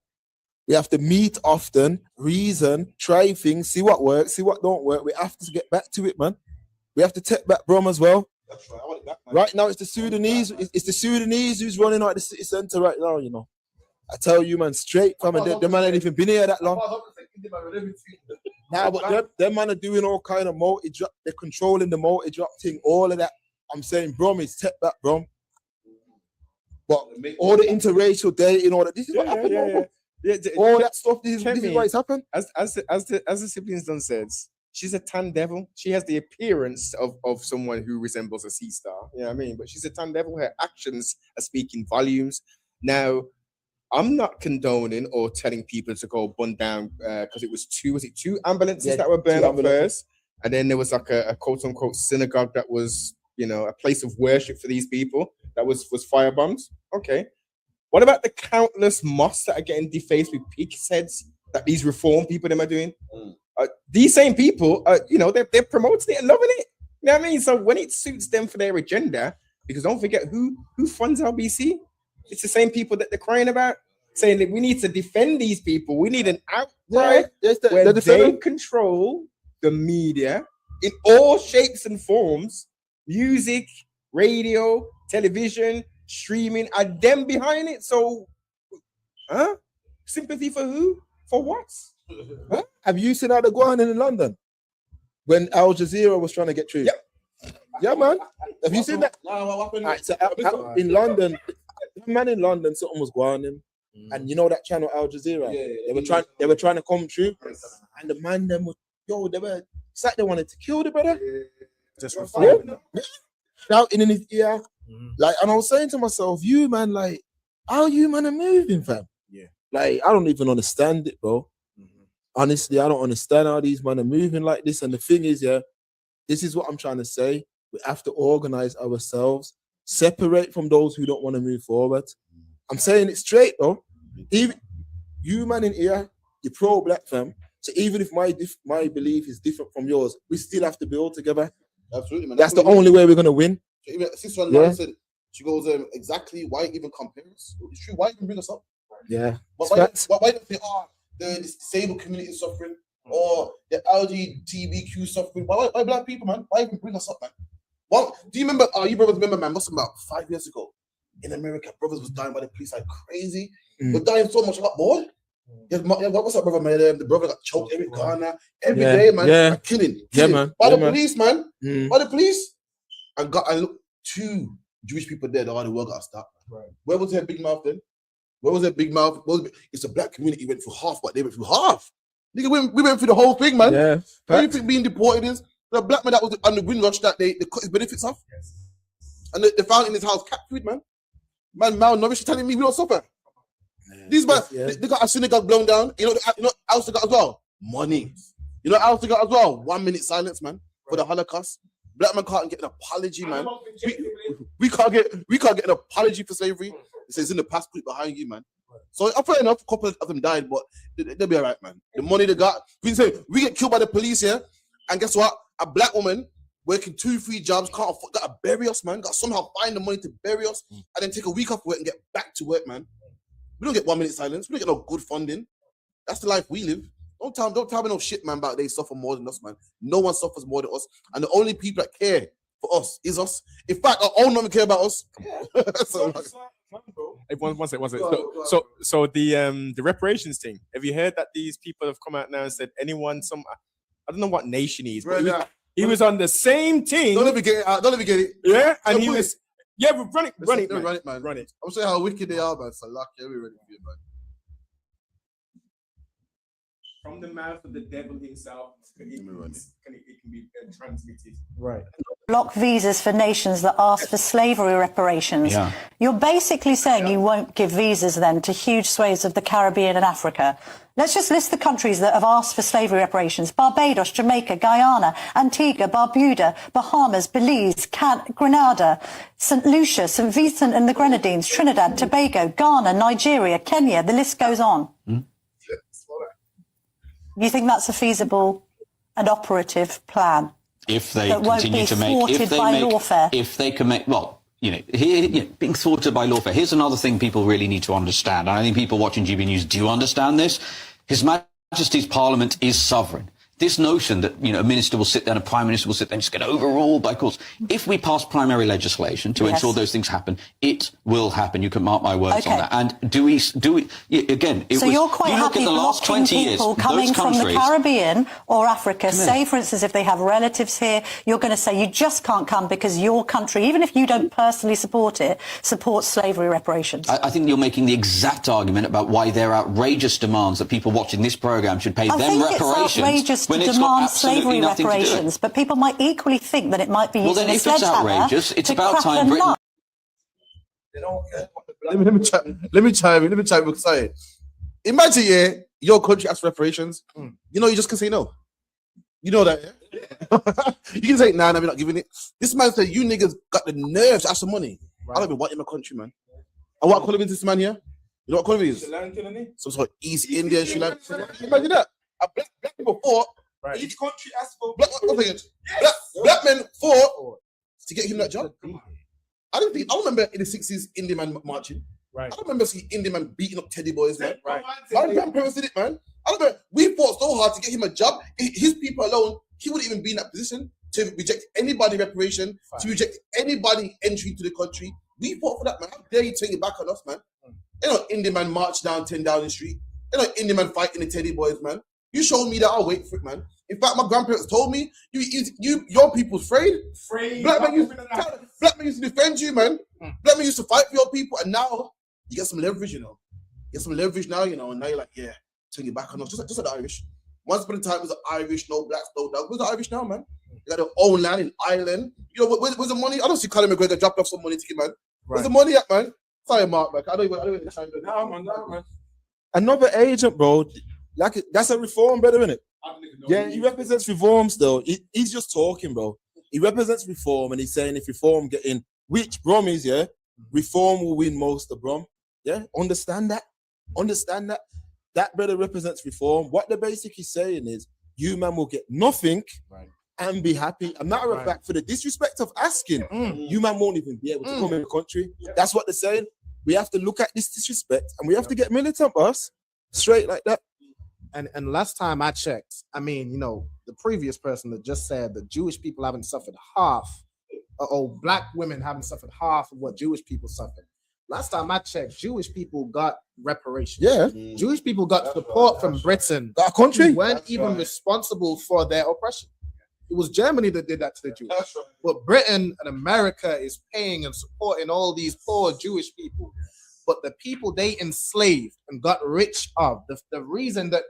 We have to meet often, reason, try things, see what works, see what don't work. We have to get back to it, man. We have to take back Brum as well. That's right. I want it back, man. Right now, it's the Sudanese. It's the Sudanese who's running out of the city centre right now, you know. I tell you, man, straight from it. The man ain't even been here that long. Nah, but them man are doing all kind of multi-drop. They're controlling the multi-drop thing, all of that. I'm saying, Brum, is take back, Brum. But all the interracial dating, all that. This is what happened. All that stuff. This is what it's happened. As the siblings done said, she's a tan devil. She has the appearance of someone who resembles a sea star. You know what I mean? But she's a tan devil. Her actions are speaking volumes. Now, I'm not condoning or telling people to go burn down because it was two ambulances that were burned up first, and then there was like a quote unquote synagogue that was, you know, a place of worship for these people that was firebombed. Okay. What about the countless mosques that are getting defaced with pig's heads that these reform people them are doing? These same people, you know, they're promoting it and loving it. You know what I mean? So when it suits them for their agenda, because don't forget who funds LBC? It's the same people that they're crying about, saying that we need to defend these people. We need an outcry where they control the media in all shapes and forms, music, radio, television, streaming, are them behind it. So, sympathy for who? For what? Have you seen how they're going in London? when Al Jazeera was trying to get through. Yeah, man. Have you seen that? No, what happened? Alright, so in London, the man in London, something was going on him. And you know that channel Al Jazeera? They were trying to come through. And the man them was, it's like they wanted to kill the brother. Just shouting in his ear. Like, and I was saying to myself, you man, like, how you man are moving, fam? Yeah. Like, I don't even understand it, bro. Honestly, I don't understand how these men are moving like this. And the thing is, this is what I'm trying to say. We have to organize ourselves, separate from those who don't want to move forward. I'm saying it straight, though. Even you man in here, you're pro-black, fam. So even if my belief is different from yours, we still have to build together. Absolutely, man. That's the only way we're gonna win. So even Sister Online said, she goes, exactly why even compare us? It's true. Why even bring us up? Yeah. Why don't they say, the disabled community is suffering or the LGBTQ suffering? Why black people, man? Why even bring us up, man? Well, do you remember? You brothers remember, man? Must have been about 5 years ago in America. Brothers was dying by the police like crazy. They're dying so much, a lot more. Yeah, what's up, brother? Man, the brother got choked every corner, every day, man. Like, killing. Man. By the police, man. By the police. And look, 2 Jewish people dead. All the world got stopped. Right. Where was their big mouth then? Where was their big mouth? It's a black community went through half, but they went through half. Nigga, we went through the whole thing, man. Yeah. What do you think being deported is? The black man that was on the Windrush that they cut his benefits off. Yes. And they found in his house cat food, man. Man, malnourished, telling me we don't suffer. These man, they got a synagogue blown down. You know what else they got as well? Money. You know what else they got as well? 1 minute silence, man, for the Holocaust. Black man can't get an apology, man. We can't get an apology for slavery. It says in the past, put it behind you, man. So fair enough, a couple of them died, but they'll be all right, man. The money they got. We get killed by the police here, and guess what? A black woman working 2-3 jobs, can't afford, got to bury us, man. Got to somehow find the money to bury us, and then take a week off work and get back to work, man. We don't get 1 minute silence. We don't get no good funding. That's the life we live. Don't tell me no shit, man, about they suffer more than us, man. No one suffers more than us. And the only people that care for us is us. In fact, our own women care about us. So, hey, one second. So the reparations thing. Have you heard that these people have come out now and said I don't know what nation he is, but he was on the same team. Don't let me get it out. Don't let me get it. Yeah, and he was. Yeah, but run it, man. Run it. I'm saying how wicked they are, man. So lucky, we're ready for you, man. From the mouth of the devil himself, it can be transmitted. Right. Block visas for nations that ask for slavery reparations. Yeah. You're basically saying you won't give visas then to huge swathes of the Caribbean and Africa. Let's just list the countries that have asked for slavery reparations: Barbados, Jamaica, Guyana, Antigua, Barbuda, Bahamas, Belize, Grenada, St. Lucia, St. Vincent and the Grenadines, Trinidad, Tobago, Ghana, Nigeria, Kenya. The list goes on. You think that's a feasible and operative plan? If they continue to make, if they can make, well, being thwarted by lawfare. Here's another thing people really need to understand. And I think people watching GB News do understand this. His Majesty's Parliament is sovereign. This notion that, a minister will sit there and a prime minister will sit there and just get overruled by courts. If we pass primary legislation to ensure those things happen, it will happen. You can mark my words on that. And do we again, it so was, you're quite happy blocking people coming from the Caribbean or Africa, say, for instance, if they have relatives here, you're going to say you just can't come because your country, even if you don't personally support it, supports slavery reparations. I think you're making the exact argument about why their outrageous demands that people watching this programme should pay them reparations. It's outrageous to demand slavery reparations, but people might equally think that it might be used as a sledgehammer. Well, then, if it's outrageous, it's about time Britain. Let me chime in because imagine, your country asks reparations. You just can say no. You know that, yeah? You can say, nah, we're not giving it. This man said, you niggas got the nerve to ask for money. Right. I don't even want in my country, man. And what color is this man here? You know what color is? Some sort of East Indian, Sri Lanka. Imagine that. Black people fought. Right. Each country asked for black men fought to get him that job. I remember in the 60s Indian man marching. Right. I don't remember seeing Indian man beating up teddy boys, man. Right. My grandparents did it, man. I remember we fought so hard to get him a job. His people alone, he wouldn't even be in that position to reject anybody reparation, to reject anybody entry to the country. We fought for that, man. How dare you turn it back on us, man? Indian man march down 10 Downing Street. Indian man fighting the teddy boys, man. You showed me that, I'll wait for it, man. In fact, my grandparents told me, your people's afraid. Black men used to defend you, man. Black men used to fight for your people, and now you get some leverage, you know. You get some leverage now, you know, and now you're like, yeah, turn your back on us. Just like the Irish. Once upon a time, it was the Irish, no blacks, no dogs. Where's the Irish now, man? They got their own land in Ireland. You know, where's the money? I don't see Conor McGregor dropped off some money to you, man. Where's the money at, man? Sorry, Mark, man. I don't even try to man. Another agent, bro. Like that's a reform, brother, isn't it? Yeah, he represents reform still. He's just talking, bro. He represents reform, and he's saying if reform get in, which Brom is, yeah, reform will win most of Brom. Yeah, understand that. Understand that. That brother represents reform. What they're basically saying is, you man will get nothing and be happy. A matter of fact, for the disrespect of asking, you man won't even be able to come in the country. That's what they're saying. We have to look at this disrespect and we have to get militant, boss. Straight like that. And last time I checked, I mean, you know, the previous person that just said that Jewish people haven't suffered half, or black women haven't suffered half of what Jewish people suffered. Last time I checked, Jewish people got reparations. Yeah. Jewish people got support from Britain. Our country. Who weren't even responsible for their oppression. It was Germany that did that to the Jews. But Britain and America is paying and supporting all these poor Jewish people. But the people they enslaved and got rich of, the reason that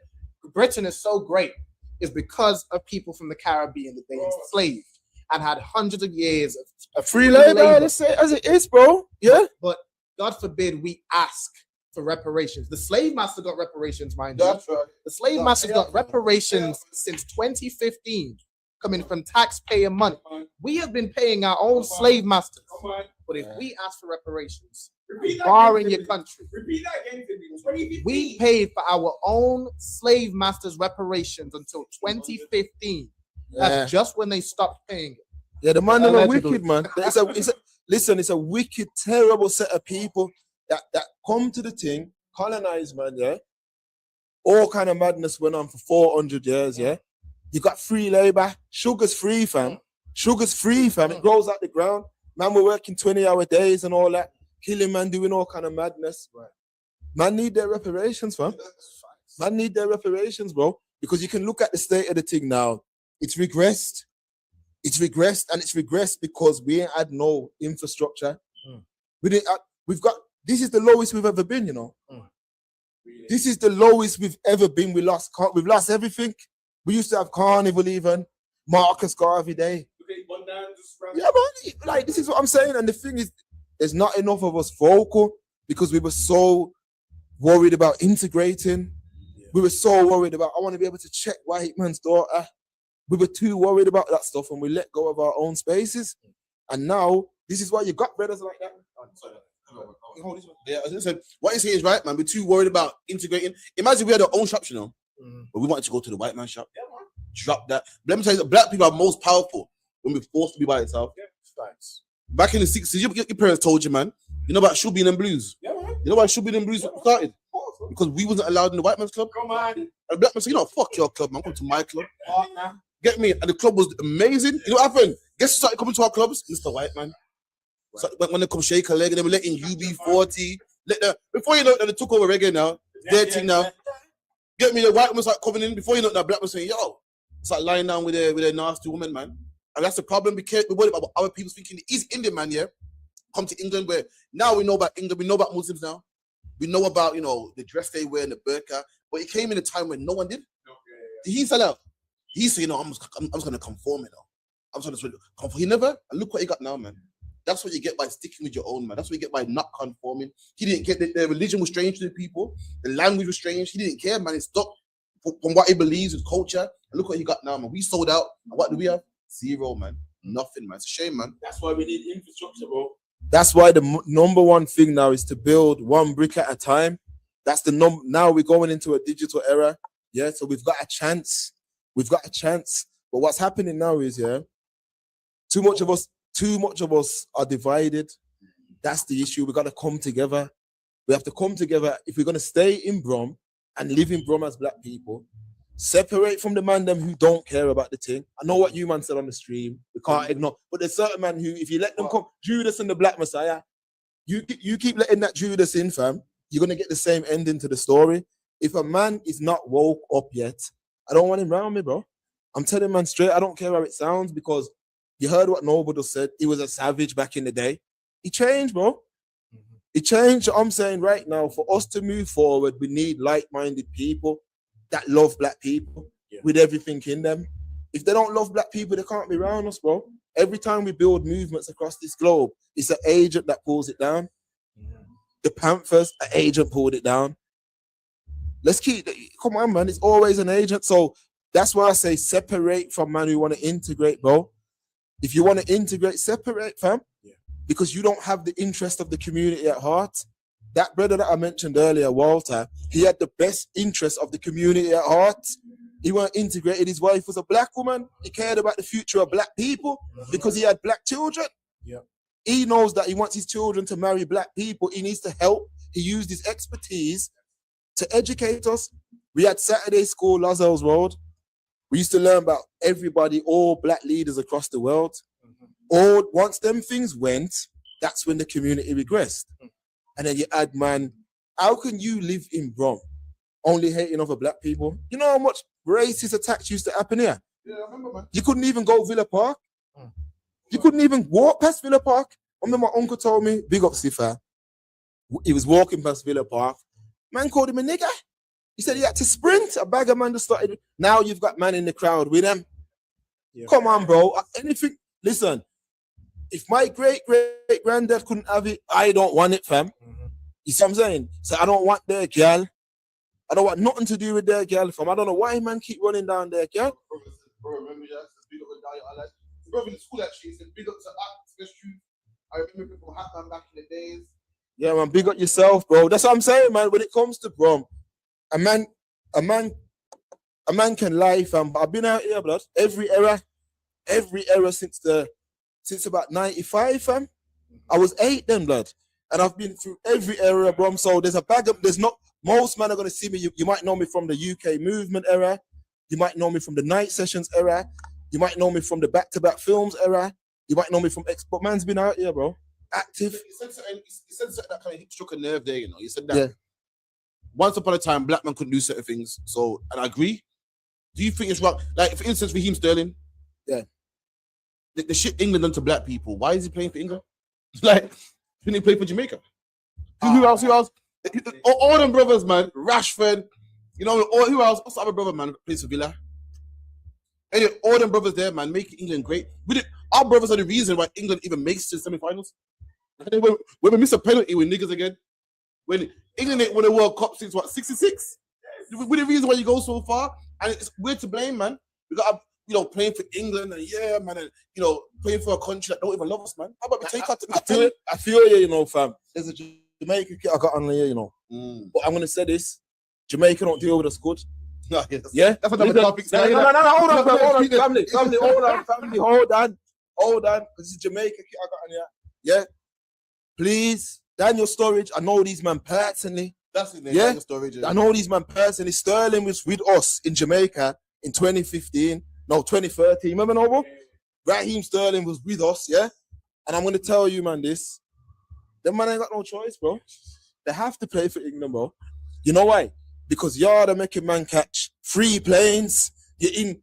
Britain is so great is because of people from the Caribbean that they enslaved and had hundreds of years of free labor. Let's say as it is, bro. Yeah. But God forbid we ask for reparations. The slave master got reparations, mind you. That's right. The slave master got reparations since 2015, coming from taxpayer money. We have been paying our own slave masters. But if we ask for reparations, barring your country, we paid for our own slave masters' reparations until 2015. That's just when they stopped paying it. Yeah, the man are wicked, man. Listen, it's a wicked, terrible set of people that come to the thing, colonize, man, yeah? All kind of madness went on for 400 years, yeah? You got free labor. Sugar's free, fam. Sugar's free, fam. It grows out the ground. Man, we're working 20-hour days and all that. Killing man, doing all kind of madness. Right. Man need their reparations, fam. Man need their reparations, bro. Because you can look at the state of the thing now. It's regressed. It's regressed, and it's regressed because we ain't had no infrastructure. This is the lowest we've ever been, you know. This is the lowest we've ever been. We've lost everything. We used to have Carnival even, Marcus Garvey Day. Yeah, man, like this is what I'm saying. And the thing is, there's not enough of us vocal because we were so worried about integrating. We were so worried about, I want to be able to check white man's daughter. We were too worried about that stuff and we let go of our own spaces. And now, this is why you got brothers like that. Yeah, as I said, what you say is right, man. We're too worried about integrating. Imagine we had our own shops, you know, but we wanted to go to the white man's shop. Drop that. But let me tell you, black people are most powerful when we're forced to be by itself. Back in the 60s, your parents told you, man, you know about Shubin and Blues? Yeah, man. You know why Shubin and Blues started? Because we wasn't allowed in the white man's club. Come on. And the black man said, you know, fuck your club, man. Come to my club. Get me? And the club was amazing. You know what happened? Guess who started coming to our clubs? Mr. White Man. Right. So when they come shake a leg and they were letting UB40. Before you know it, they took over reggae now. Their thing now. Get me? The white man start coming in. Before you know it, the black man saying, yo, start lying down with a nasty woman, man. And that's the problem. We're worried about our people thinking the East Indian man, yeah, come to England where now we know about England. We know about Muslims now. We know about, you know, the dress they wear and the burqa. But it came in a time when no one did. Did he sell out? He said, you know, I'm just going to conform, you know. I'm just going to conform. He never. And look what he got now, man. That's what you get by sticking with your own, man. That's what you get by not conforming. He didn't care. The religion was strange to the people. The language was strange. He didn't care, man. He stopped from what he believes, his culture. And look what he got now, man. We sold out. And what do we have? Zero, man. Nothing, man. It's a shame, man. That's why we need infrastructure, bro. That's why the number one thing now is to build one brick at a time. That's the now we're going into a digital era. Yeah, so we've got a chance. We've got a chance. But what's happening now is, yeah, too much of us are divided. That's the issue. We got to come together. We have to come together if we're going to stay in Brom and live in Brom as black people. Separate from the man them who don't care about the thing. I know what you man said on the stream. We can't ignore. But there's certain man who, if you let them come, Judas and the Black Messiah, you keep letting that Judas in, fam, you're going to get the same ending to the story. If a man is not woke up yet, I don't want him around me, bro. I'm telling man straight, I don't care how it sounds, because you heard what Noble just said. He was a savage back in the day. He changed, bro. He changed. I'm saying right now, for us to move forward, we need like-minded people that love black people with everything in them. If they don't love black people, they can't be around us, bro. Every time we build movements across this globe, it's an agent that pulls it down. The Panthers, an agent pulled it down. Let's come on, man. It's always an agent. So that's why I say separate from man who want to integrate, bro. If you want to integrate, separate, fam. Because you don't have the interest of the community at heart. That brother that I mentioned earlier, Walter, he had the best interest of the community at heart. He weren't integrated. His wife was a black woman. He cared about the future of black people because he had black children. He knows that he wants his children to marry black people. He needs to help. He used his expertise to educate us. We had Saturday school, Lascelles Road. We used to learn about everybody, all black leaders across the world. Once them things went, that's when the community regressed. And then you add, man, how can you live in Brom only hating over black people? You know how much racist attacks used to happen here? Yeah, I remember, man. You couldn't even go Villa Park. You couldn't even walk past Villa Park. I remember my uncle told me, big up Sifa. He was walking past Villa Park. Man called him a nigger. He said he had to sprint. A bag of man just started. Now you've got man in the crowd with them. Come on, bro. Anything. Listen, if my great-great-granddad couldn't have it, I don't want it, fam. You see what I'm saying? So I don't want their girl. I don't want nothing to do with their girl, fam. I don't know why man keep running down their girl. Bro, remember that? Big up with Dayo. I like. Bro, in the school actually, he said big up to Access Truth. I remember people Hatman back in the days. Yeah, man, big up yourself, bro. That's what I'm saying, man. When it comes to Brom, a man can lie, fam. But I've been out here, blood. Every era since about 95, fam. I was 8 then, blood. And I've been through every era, Brom. So there's most men are gonna see me. You might know me from the UK movement era. You might know me from the night sessions era. You might know me from the back-to-back films era. You might know me from but man's been out here, bro. Active. He said something that kind of struck a nerve there, you know. He said that once upon a time, black men couldn't do certain things. So, and I agree. Do you think it's wrong? Like, for instance, Raheem Sterling. Yeah. The shit England done to black people. Why is he playing for England? Like, didn't he play for Jamaica? Who else? All them brothers, man. Rashford. You know, who else? What's the other brother, man, that plays for Villa? Anyway, all them brothers there, man, making England great. Our brothers are the reason why England even makes it to the semi-finals. When we miss a penalty with niggas again, when England ain't won a World Cup since what, 66? We're the reason why you go so far, and we're to blame, man. We got, playing for England, and man, and playing for a country that don't even love us, man. How about we take out the I feel you, fam. There's a Jamaican kid I got on here, But I'm gonna say this: Jamaica don't deal with us good. No, yes. Yeah, that's what topics. No, hold on, family, hold on. This is Jamaica kid I got on here. Yeah, please, Daniel Sturridge. I know these man personally. That's it, yeah. Daniel Sturridge. I know these man personally. Sterling was with us in Jamaica in 2015. No, 2013. Remember, Noble? Raheem Sterling was with us. Yeah, and I'm gonna tell you, man, this. Them man ain't got no choice, bro. They have to play for England, bro. You know why? Because you're the making man catch free planes. You're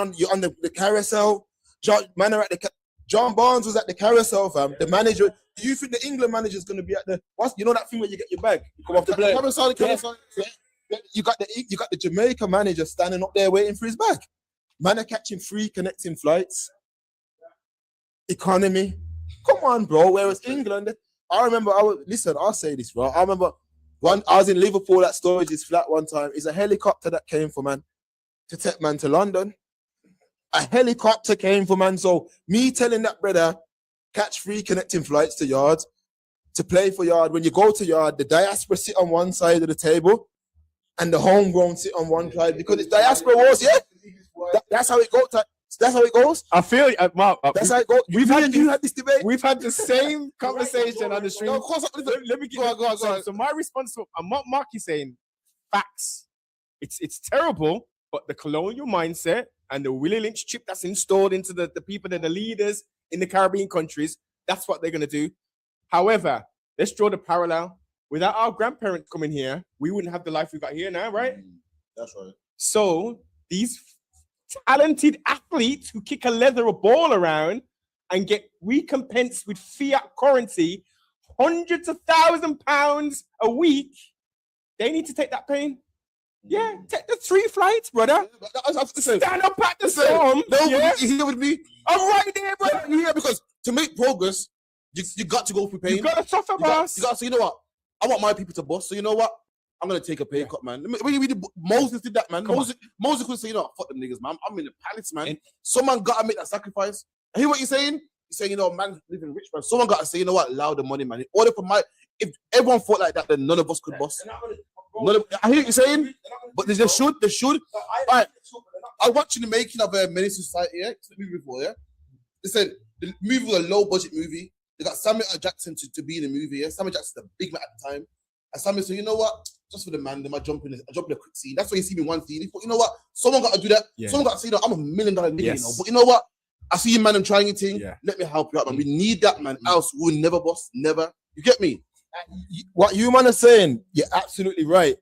on the carousel. John Barnes was at the carousel, fam. The manager. Do you think the England manager is going to be at the? You know that thing where you get your bag, you come off the plane. Carousel. Yeah. You got the Jamaica manager standing up there waiting for his bag. Man are catching free connecting flights. Economy. Come on, bro. Whereas England, I remember. I'll say this, bro. I remember. I was in Liverpool at Sturridge's flat one time. It's a helicopter that came for man to take man to London. A helicopter came for man. So me telling that brother, catch free connecting flights to Yard, to play for Yard. When you go to Yard, the diaspora sit on one side of the table and the homegrown sit on one side because it's diaspora wars, yeah? That's how it goes. That's how it goes. I feel Mark. That's how it goes. You had this debate. We've had the same conversation on the stream. No, of course. Let me get go on. So my response to Mark is saying facts. It's terrible, but the colonial mindset and the Willie Lynch chip that's installed into the people that are the leaders in the Caribbean countries, that's what they're gonna do. However, let's draw the parallel. Without our grandparents coming here, we wouldn't have the life we got here now, right? That's right. So these talented athletes who kick a leather ball around and get recompensed with fiat currency, hundreds of £1,000s a week, they need to take that pain. Yeah, take the 3 flights, brother. Stand up at the storm. You here with me? I'm right there, brother. You here because to make progress, you got to go through pain. You got to suffer, boss. You got to say, you know what? I want my people to boss. So you know what? I'm gonna take a pay cut, man. Moses did that, man. Moses could say, you know, fuck them niggas, man. I'm in the palace, man. Someone gotta make that sacrifice. And hear what you're saying? You're saying, you know, man, living rich, man. Someone gotta say, you know what? Allow the money, man. In order for if everyone thought like that, then none of us could boss. I hear what you're saying, but they should. All right. I watched the making of Menace Society, yeah? It's the movie before, yeah? They said the movie was a low budget movie. They got Samuel L. Jackson to be in the movie, yeah? Samuel Jackson's a big man at the time. And Samuel said, you know what? Just for the man, I jump in a quick scene. That's why you see me in one scene. He thought, you know what? Someone got to do that. Yeah. Someone got to say, I'm $1 million nigga, you know? But you know what? I see you, man, I'm trying your thing. Yeah. Let me help you out, man. We need that, man. Else we'll never boss. Never. You get me? What you man are saying, you're absolutely right.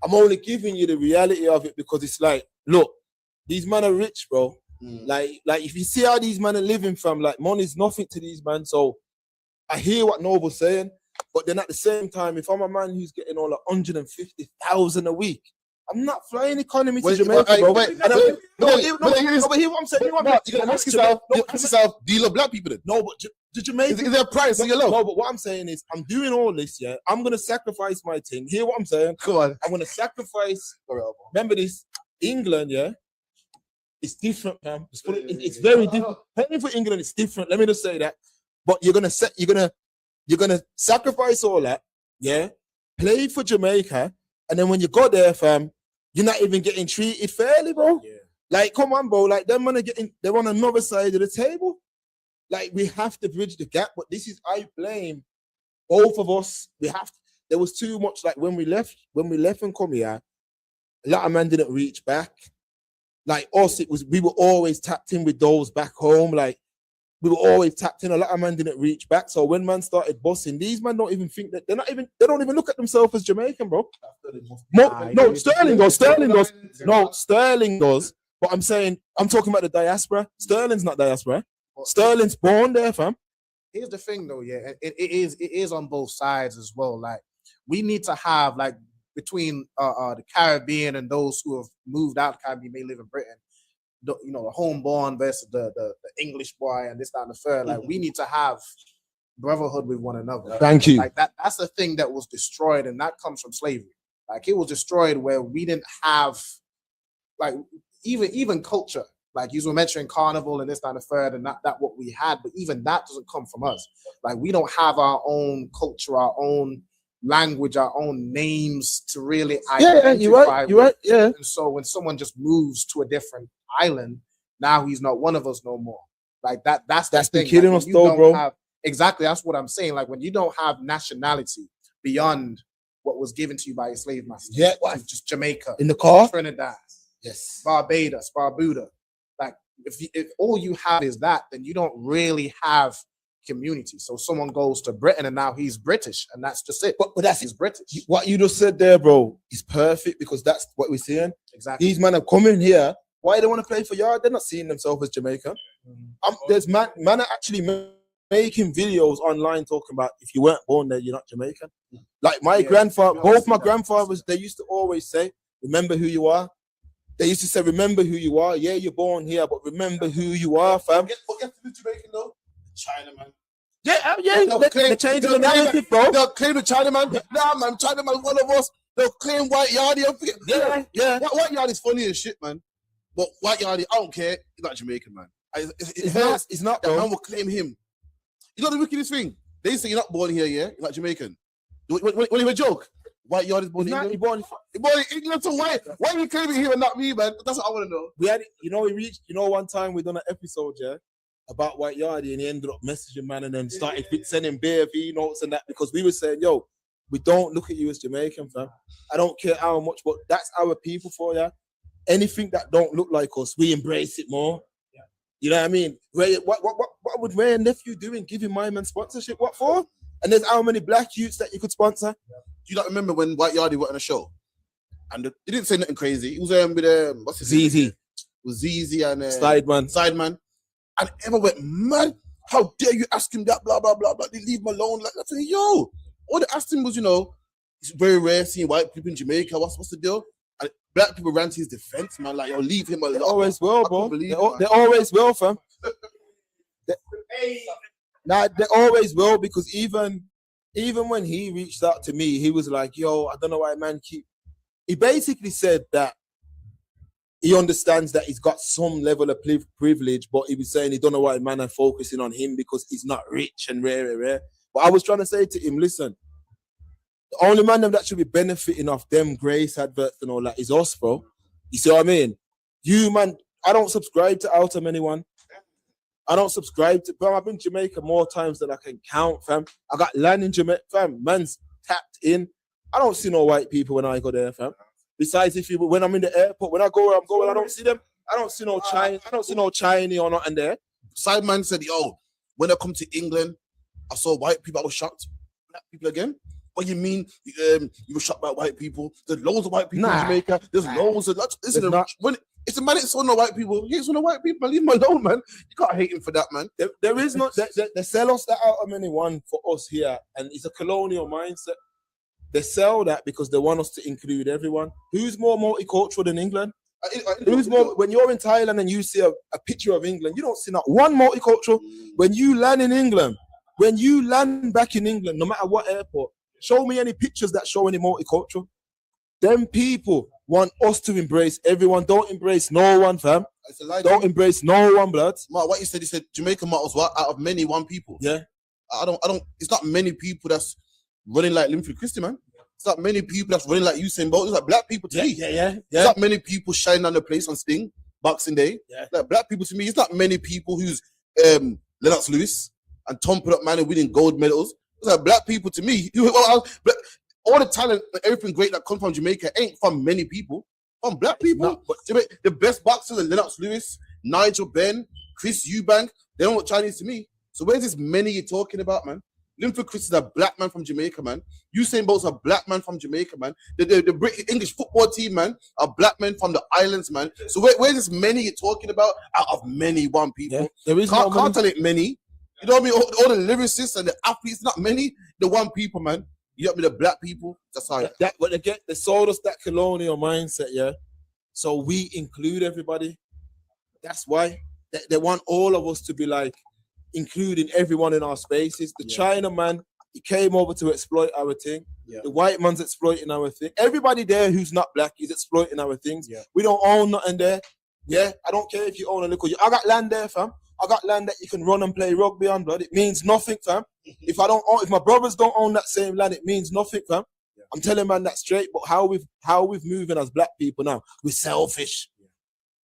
I'm only giving you the reality of it because it's like, look, these men are rich, bro. Like if you see how these men are living from, like, money's nothing to these men. So I hear what Noble's saying, but then at the same time, if I'm a man who's getting all 150,000 a week, I'm not flying economy to Jamaica, bro. But hear what I'm saying. You gotta ask yourself, do you love black people then? No, but the Jamaican, is there a price in your love? No, but what I'm saying is, I'm doing all this, yeah. I'm gonna sacrifice my thing. Hear what I'm saying? Come on. I'm gonna sacrifice. Remember this, England, yeah. It's different, man. It's very different. Paying for England is different. Let me just say that. But you're gonna sacrifice all that, yeah. Play for Jamaica, and then when you go there, fam, you're not even getting treated fairly, bro. Yeah. Like, come on, bro. Like, them man they're on another side of the table. Like, we have to bridge the gap. But this is, I blame both of us. There was too much, like, when we left and come here, a lot of men didn't reach back. Like us, we were always tapped in with those back home. Like, we were always tapped in. A lot of men didn't reach back. So when man started bossing, these men don't even think that they don't even look at themselves as Jamaican, bro. No, Sterling does. No, Sterling does. But I'm talking about the diaspora. Sterling's not diaspora. Sterling's born there, fam. Here's the thing, though, yeah. It is on both sides as well. Like, we need to have, like, between the Caribbean and those who have moved out of the Caribbean, may live in Britain, the homeborn versus the English boy and this, that, and the third. Like, we need to have brotherhood with one another. Thank you. Like, that's the thing that was destroyed, and that comes from slavery. Like, it was destroyed where we didn't have, like, even culture. Like, you were mentioning carnival and this, that, and the third, and that what we had, but even that doesn't come from us. Like, we don't have our own culture, our own language, our own names to really identify. You're right. Yeah. And so when someone just moves to a different island, now he's not one of us no more. Like, that's the thing. Killing us though, bro. Exactly, that's what I'm saying. Like, when you don't have nationality beyond what was given to you by your slave master, just Jamaica, in the car, Trinidad, yes, Barbados, Barbuda. Like, if all you have is that, then you don't really have community. So someone goes to Britain and now he's British, and that's just it. But that's he's British. What you just said there, bro, is perfect, because that's what we're seeing. Exactly. These men are coming here. Why they want to play for yard? They're not seeing themselves as Jamaican. There's man are actually making videos online talking about, if you weren't born there, you're not Jamaican. Like, my grandfather, both my grandfathers, they used to always say, remember who you are. They used to say, remember who you are. Yeah, you're born here, but remember who you are, fam. Forget to be Jamaican, though. China, man. Yeah. They're changing the narrative, bro. They'll claim the China man. Nah, man, China man, one of us. They'll claim White Yardie. Yeah. White Yardie's funny as shit, man. But White Yardie, I don't care. He's not Jamaican, man. It's not, bro. That man will claim him. You know the wickedest thing? They say you're not born here, yeah? You're not Jamaican. When you a joke, White Yardie's born in England. He's born in England, so why are you claiming him and not me, man? That's what I want to know. We had, one time we done an episode, yeah, about White Yardie, and he ended up messaging man and then started sending BFE notes and that, because we were saying, yo, we don't look at you as Jamaican, fam. I don't care how much, but that's our people for you. Anything that don't look like us, we embrace it more. Yeah. You know what I mean? What would Ray and nephew doing, giving my man sponsorship? What for? And there's how many black youths that you could sponsor? Yeah. Do you not remember when White Yardie went on a show? And he didn't say nothing crazy. He was with what's his ZZ. name? with ZZ and Sideman. And everyone went, man, how dare you ask him that, blah, blah, blah, blah. They leave him alone. Like, I said, yo, all they asked him was, you know, it's very rare seeing white people in Jamaica. What's the deal? And black people ran to his defense, man. Like, yo, leave him alone. They always will, bro. They always will, fam. They always will, because even when he reached out to me, he was like, yo, I don't know why man he basically said that he understands that he's got some level of privilege, but he was saying he don't know why man are focusing on him because he's not rich and rare. But I was trying to say to him, listen, the only man that should be benefiting off them grace adverts and all that is us, bro. You see what I mean? You, man, I don't subscribe to Out of Anyone. I don't subscribe to, bro. I've been in Jamaica more times than I can count, fam. I got land in Jamaica, fam. Man's tapped in. I don't see no white people when I go there, fam. Besides, when I'm in the airport, when I go where I'm going, I don't see them. I don't see no Chinese. I don't see no Chinese or nothing there. Sideman said, yo, when I come to England, I saw white people. I was shocked. Black people again? What do you mean? You were shocked by white people? There's loads of white people in Jamaica. There's loads of. When it's a man that saw no white people. He hates no white people. Leave him alone, man. You can't hate him for that, man. There is not. They sell us that Out of Anyone for us here, and it's a colonial mindset. They sell that because they want us to include everyone. Who's more multicultural than England? Who's more? When you're in Thailand and you see a picture of England, you don't see not one multicultural. When you land in England, when you land back in England, no matter what airport, show me any pictures that show any multicultural. Them people want us to embrace everyone. Don't embrace no one, fam. It's a lie. Don't embrace no one, blood. Mark, what you said, Jamaica models what out of many one people. Yeah. I don't. It's not many people that's running like Linford Christie, man. It's not many people that's running like Usain Bolt. It's like black people to me. Yeah. It's not many people shining on the place on Sting, Boxing Day. Yeah. Like black people to me, it's not many people who's Lennox Lewis and Tom Put Up Man and winning gold medals. It's like black people to me. All the talent, everything great that comes from Jamaica ain't from many people. From black people. No, but the best boxers are Lennox Lewis, Nigel Benn, Chris Eubank. They don't look Chinese to me. So where's this many you're talking about, man? Linford Christie is a black man from Jamaica, man. Usain Bolt's a black man from Jamaica, man. The British English football team, man, are black men from the islands, man. So where's this many you're talking about out of many one people? Yeah, there is can't tell it many. You know what I mean? All the lyricists and the athletes, not many. The one people, man. You know what I mean? The black people. That's how. But they sold us that colonial mindset, yeah. So we include everybody. That's why they want all of us to be like, including everyone in our spaces. The China man, he came over to exploit our thing. Yeah. The white man's exploiting our thing. Everybody there who's not black is exploiting our things. Yeah. We don't own nothing there. Yeah, I don't care if you own a little. I got land there, fam. I got land that you can run and play rugby on, blood. It means nothing, fam. If my brothers don't own that same land, it means nothing, fam. Yeah. I'm telling man that straight. But how we've moving as black people now, we're selfish. Yeah.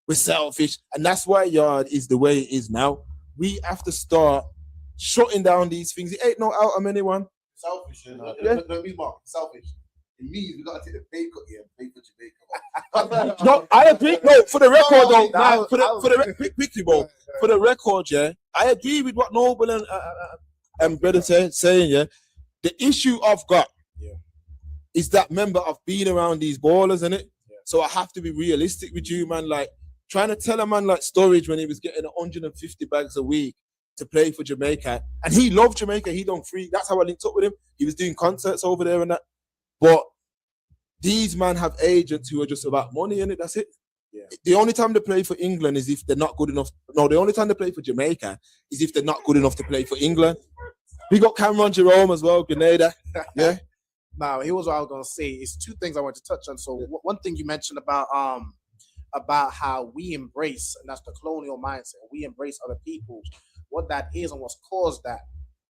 We're selfish, and that's why yard is the way it is now. We have to start shutting down these things. It ain't no Out of Anyone. Selfish, don't be Mark. Selfish. It means we gotta take the pay cut here and pay for Jamaica. No, I agree. No, for the record, though. Quickly, bro. For the record, yeah, I agree with what Noble and Brother saying. Yeah, the issue I've got is that member of being around these ballers, innit? Yeah. So I have to be realistic with you, man. Like trying to tell a man like Storage when he was getting 150 bags a week to play for Jamaica, and he loved Jamaica. He done free. That's how I linked up with him. He was doing concerts over there and that. But these men have agents who are just about money, innit? That's it. Yeah. The only time they play for England is if they're not good enough. No, the only time they play for Jamaica is if they're not good enough to play for England. We got Cameron Jerome as well, Grenada. Yeah. Now, here's what I was gonna say. It's two things I want to touch on. So one thing you mentioned about how we embrace, and that's the colonial mindset. We embrace other people. What that is and what's caused that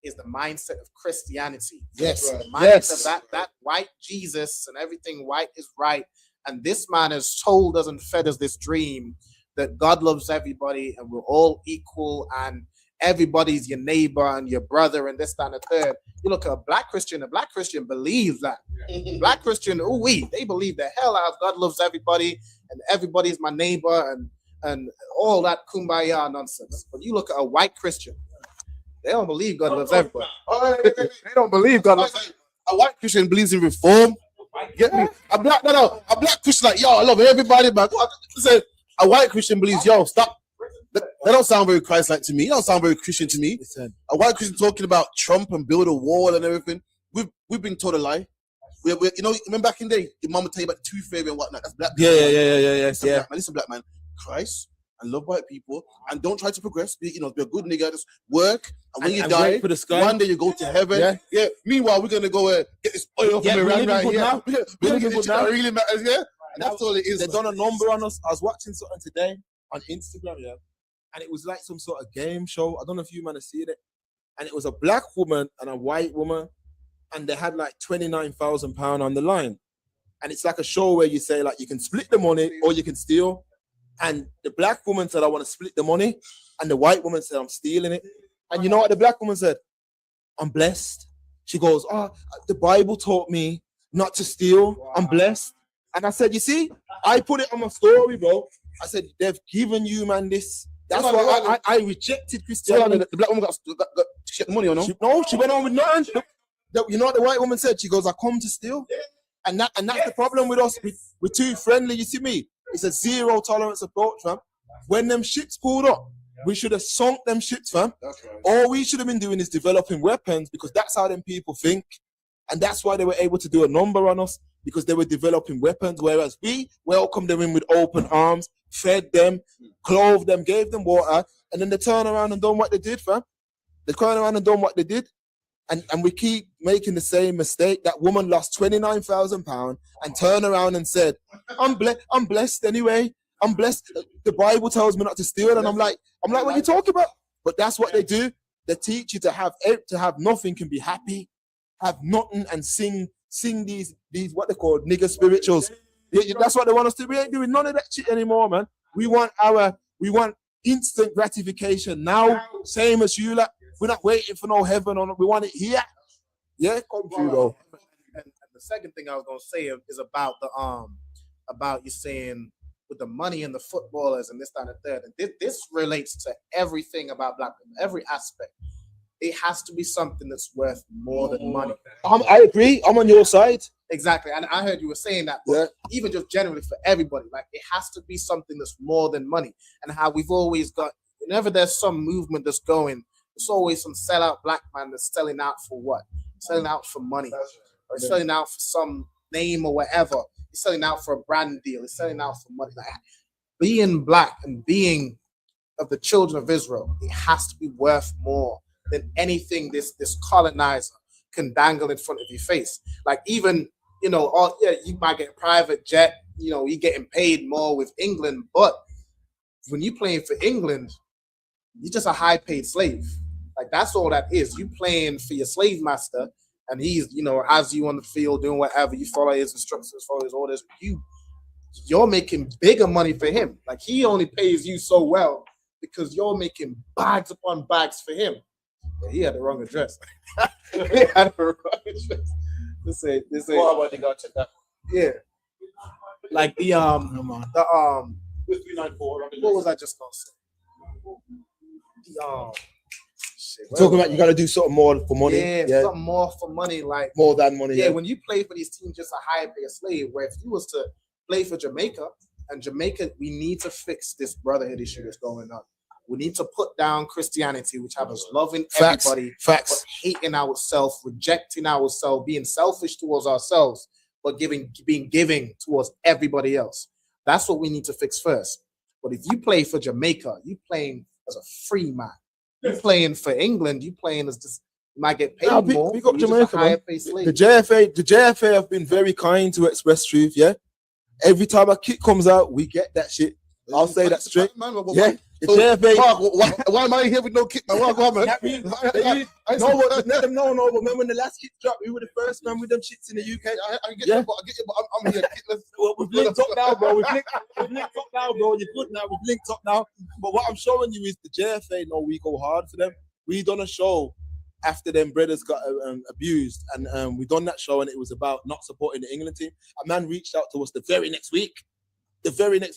is the mindset of Christianity. Yes. The mindset of that white Jesus and everything white is right. And this man has told us and fed us this dream that God loves everybody and we're all equal and everybody's your neighbor and your brother and this, that, and the third. You look at a black Christian believes that. Black Christian, they believe the hell out of God loves everybody and everybody's my neighbor and all that kumbaya nonsense. But you look at a white Christian, they don't believe God loves everybody. They don't believe God loves everybody. A white Christian believes in reform. Get me? A black Christian like, yo, I love everybody, man. A white Christian believes, yo, stop. They don't sound very Christ-like to me. They don't sound very Christian to me. A white Christian talking about Trump and build a wall and everything. We've been told a lie. You know, remember back in the day, your mom would tell you about the tooth fairy and whatnot. That's black. Yeah. Listen, black man. Christ and love white people and don't try to progress. Be a good nigga. Just work. And when you die, for the sky. One day you go to heaven. Yeah. Meanwhile, we're gonna go get this oil from Iran right here. We're gonna get this shit that really matters. Yeah. And that's all it is. They done a number on us. I was watching something today on Instagram, yeah, and it was like some sort of game show. I don't know if you man have seen it. And it was a black woman and a white woman, and they had like £29,000 on the line. And it's like a show where you say like you can split the money or you can steal. And the black woman said, I want to split the money. And the white woman said, I'm stealing it. And you know what the black woman said? I'm blessed. She goes, the Bible taught me not to steal. I'm blessed. And I said, you see, I put it on my story, bro. I said, they've given you, man, this. That's why I rejected Christianity. The black woman got she got the money or no? She went on with nothing. You know what the white woman said? She goes, I come to steal. Yeah. And that's the problem with us. We're too friendly. You see me? It's a zero tolerance approach, fam. When them ships pulled up, we should have sunk them ships, fam. That's right. All we should have been doing is developing weapons because that's how them people think. And that's why they were able to do a number on us because they were developing weapons, whereas we welcomed them in with open arms, fed them, clothed them, gave them water, and then they turn around and done what they did, fam. They turn around and done what they did. And we keep making the same mistake. That woman lost £29,000 and turned around and said, I'm blessed anyway. I'm blessed. The Bible tells me not to steal. And I'm like, what are you talking about? But that's what they do. They teach you to have nothing and be happy, have nothing and sing these what they call nigger spirituals. That's what they want us to. We ain't doing none of that shit anymore, man. We want instant gratification now, same as you like. We're not waiting for no heaven on it. We want it here. Yeah, come through, bro. And the second thing I was gonna say is about you saying with the money and the footballers and this, that, and the third. And this relates to everything about black people, every aspect. It has to be something that's worth more than money. I agree. I'm on your side. Exactly. And I heard you were saying that, but even just generally for everybody, like it has to be something that's more than money. And how we've always got, whenever there's some movement that's going, there's always some sellout black man that's selling out for what? Selling out for money. Or selling out for some name or whatever. He's selling out for a brand deal. He's selling out for money. Like, being black and being of the children of Israel, it has to be worth more than anything this colonizer can dangle in front of your face. Like even, you might get a private jet, you're getting paid more with England, but when you're playing for England, you're just a high-paid slave. Like that's all that is. You playing for your slave master, and he's, has you on the field doing whatever. You follow his instructions, follow his orders. You're making bigger money for him. Like he only pays you so well because you're making bags upon bags for him. Yeah, he had the wrong address. He had the wrong address. This say. What about the guy check that? Yeah. Like the 394. What was I just gonna say? Talking about you got to do something more for money. Yeah, something more for money, like more than money. Yeah, when you play for these teams, just a higher pay slave. Where if you was to play for Jamaica, we need to fix this brotherhood issue that's going on. We need to put down Christianity, which have us loving everybody, but hating ourselves, rejecting ourselves, being selfish towards ourselves, but being giving towards everybody else. That's what we need to fix first. But if you play for Jamaica, you playing as a free man. You're playing for England, you playing as just, you might get paid more. Pick up Jamaica, man. The JFA have been very kind to Express Truth, yeah? Every time a kick comes out, we get that shit. I'll say that straight. Yeah. The JFA. Why am I here with no kick, man? What, man? Let them know. But remember when the last kick dropped, we were the first man with them shits in the UK. I get you, but I'm here. We've linked up now, bro. We've linked up now, bro. You're good now. We've linked up now. But what I'm showing you is the JFA know we go hard for them. We done a show after them brothers got abused, and we done that show, and it was about not supporting the England team. A man reached out to us the very next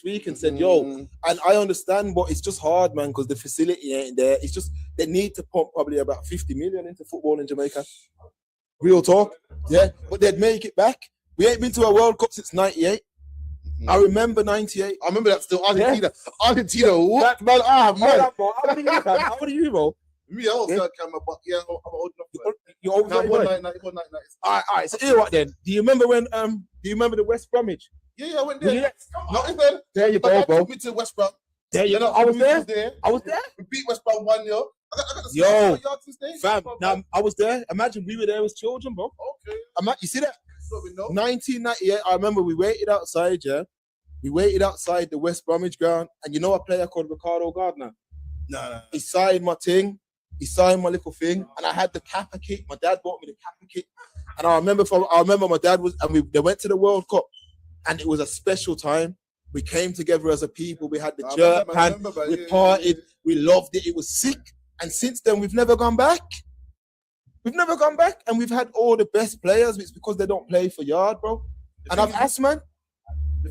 week and said, yo, and I understand, but it's just hard, man, because the facility ain't there. It's just, they need to pump probably about 50 million into football in Jamaica. Real talk. Yeah, but they'd make it back. We ain't been to a World Cup since 98. I remember 98. I remember that still. Argentina. What? Man, man. How old are you, bro? Me, I was camera, but yeah, I'm old enough. You're old enough. All right. So here what then? Do you remember when? Do you remember the West Bromwich? Yeah, I went there. Yeah. Not even. There you go, bro. Took me to West Brom. There you go. I was there. We beat West Brom 1-0. Yo, fam. Now I was there. Imagine we were there as children, bro. Okay. You see that? 1998. I remember we waited outside. Yeah, we waited outside the West Bromwich ground, and you know a player called Ricardo Gardner. No. He signed my thing. He signed my little thing, and I had the Kappa kit. My dad bought me the Kappa kit, and I remember my dad was, and they went to the World Cup, and it was a special time. We came together as a people. We had the jerk pan. We partied. We loved it. It was sick. And since then, we've never gone back. We've never gone back, and we've had all the best players. It's because they don't play for yard, bro. And I've asked, man.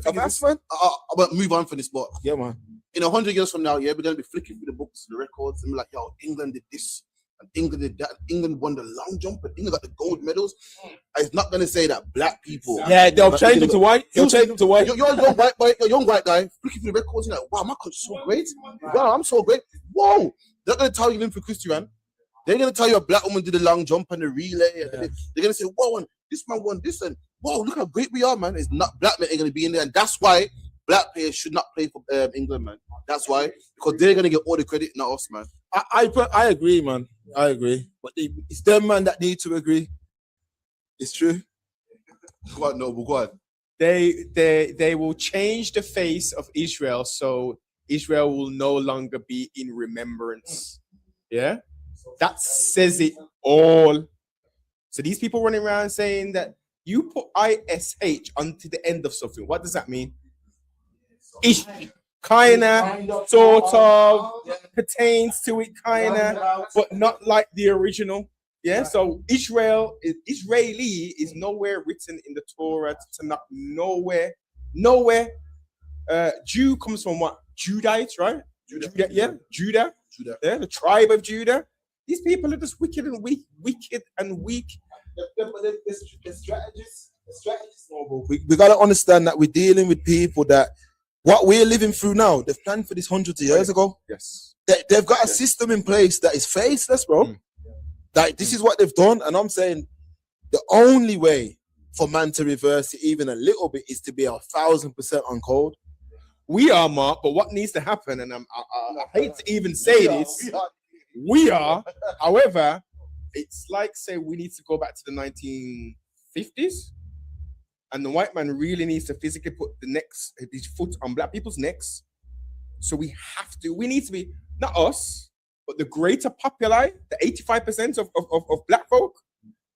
But move on from this, but yeah, man. In 100 years from now, yeah, we're gonna be flicking through the books, the records, and be like, yo, England did this, and England did that. England won the long jump, and England got the gold medals. It's not gonna say that black people. Yeah, they'll change them to white. They'll change them to white. You're a young white boy, you're a young white guy, flicking through the records, you're like, wow, my country's so great. Wow, I'm so great. Whoa! They're gonna tell you Linford Christian. They're gonna tell you a black woman did the long jump and the relay. And they're gonna say, whoa, and this man won this, and whoa, look how great we are, man. It's not black men ain't gonna be in there, and that's why black players should not play for England, man. That's why, because they're gonna get all the credit, not us, man. I agree, man. I agree, but it's them, man, that need to agree. It's true. Go on, Noble, go on. They will change the face of Israel, so Israel will no longer be in remembrance. Yeah, that says it all. So these people running around saying that you put ISH onto the end of something. What does that mean? Ish, kinda, sort of, pertains to it, kinda, but not like the original. Yeah. So Israeli is nowhere written in the Torah. Tanakh, nowhere. Jew comes from what? Judites, right? Judah. Judah. Yeah, the tribe of Judah. These people are just wicked and weak. The strategists, Noble. We gotta understand that we're dealing with people that what we're living through now, they've planned for this hundreds of years ago. Yes. They've got a system in place that is faceless, bro. Like, this is what they've done, and I'm saying the only way for man to reverse it even a little bit is to be 1,000% on code. We are, Mark, but what needs to happen, and I hate to even say this, we are. However, it's like, say, we need to go back to the 1950s, and the white man really needs to physically put his foot on black people's necks. So we need to be, not us, but the greater populi, the 85% of black folk,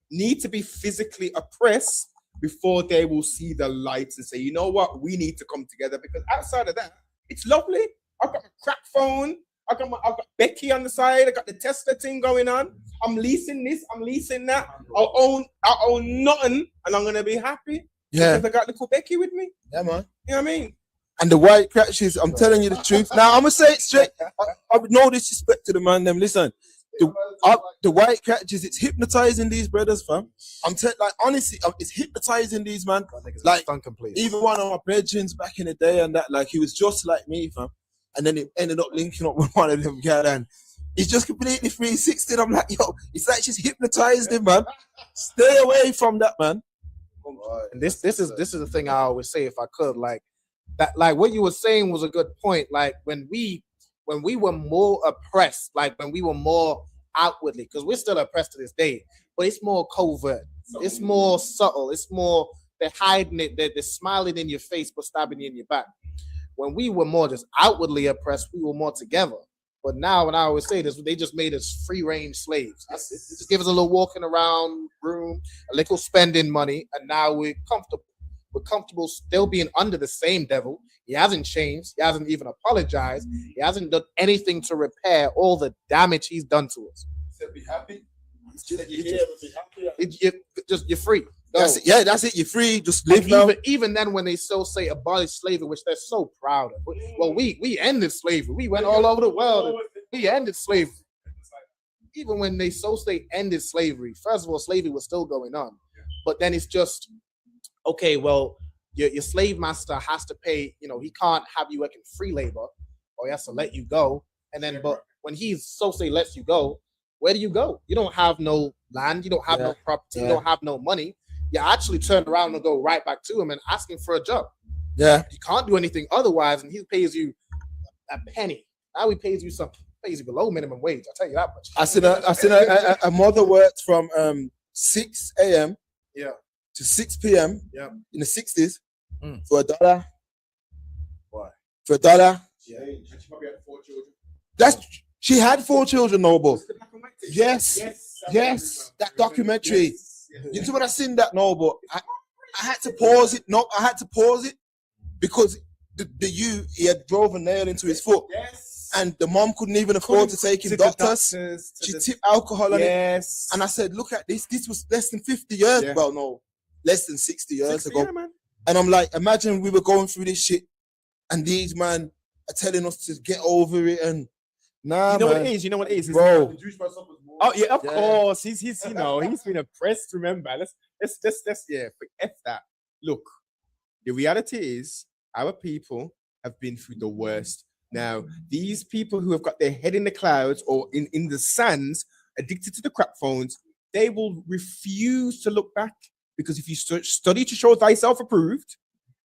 need to be physically oppressed before they will see the lights and say, you know what, we need to come together. Because outside of that, it's lovely. I've got my crack phone. I've got Becky on the side. I got the Tesla thing going on. I'm leasing this. I'm leasing that. I'll own nothing, and I'm gonna be happy. Yeah. Because I got little Becky with me. Yeah, man. You know what I mean? And the white crashes, I'm telling you the truth. Now, I'm gonna say it straight. I have no disrespect to the man. Them listen. The white catches, it's hypnotizing these brothers, fam. Like, honestly, it's hypnotizing these man. Like, even one of my brethrens back in the day and that, like, he was just like me, fam. And then it ended up linking up with one of them guys, and he's just completely 360. I'm like, yo, it's like she's hypnotized him, man. Stay away from that, man. And this is the thing I always say, if I could, like that, like what you were saying was a good point. Like when we were more oppressed, like when we were more outwardly, because we're still oppressed to this day, but it's more covert, it's more subtle, it's more, they're hiding it, they're smiling in your face but stabbing you in your back. When we were more just outwardly oppressed, we were more together. But now, when I always say this, they just made us free-range slaves. That's it. Just give us a little walking around room, a little spending money, and now we're comfortable. We're comfortable still being under the same devil. He hasn't changed. He hasn't even apologized. He hasn't done anything to repair all the damage he's done to us. He said, be happy. You're free. That's it. Yeah, that's it. You're free. Just live now. Even then, when they still say abolish slavery, which they're so proud of. Well, we ended slavery. We went all over the world. And we ended slavery. Even when they so say ended slavery, first of all, slavery was still going on. But then it's just, okay, well, your slave master has to pay. You know, he can't have you working free labor, or he has to let you go. And then, but when he's so say lets you go, where do you go? You don't have no land, you don't have no property, you don't have no money. You actually turn around and go right back to him and ask him for a job. Yeah, you can't do anything otherwise, and he pays you a penny. Now he pays you something. Pays you below minimum wage. I'll tell you that much. I seen a mother worked from 6 a.m. to 6 p.m. in the 60s for $1. Why? For $1. Yeah. She probably had 4 children. She had 4 children, Noble. Yes, that documentary. You see what I seen that, Noble? I had to pause it. No, I had to pause it because he had drove a nail into his foot. And the mom couldn't even afford to take him doctors. She tipped alcohol on it. And I said, look at this. This was less than 50 years ago. Well, no, less than 60 years ago. And I'm like, imagine we were going through this shit and these man are telling us to get over it. And nah, you know man. what it is? You know what it is? Bro. Oh yeah, of course. He's you know, he's been oppressed. Remember, let's F that. Look, the reality is our people have been through the worst. Now, these people who have got their head in the clouds or in the sands, addicted to the crap phones, they will refuse to look back. Because if you study to show thyself approved,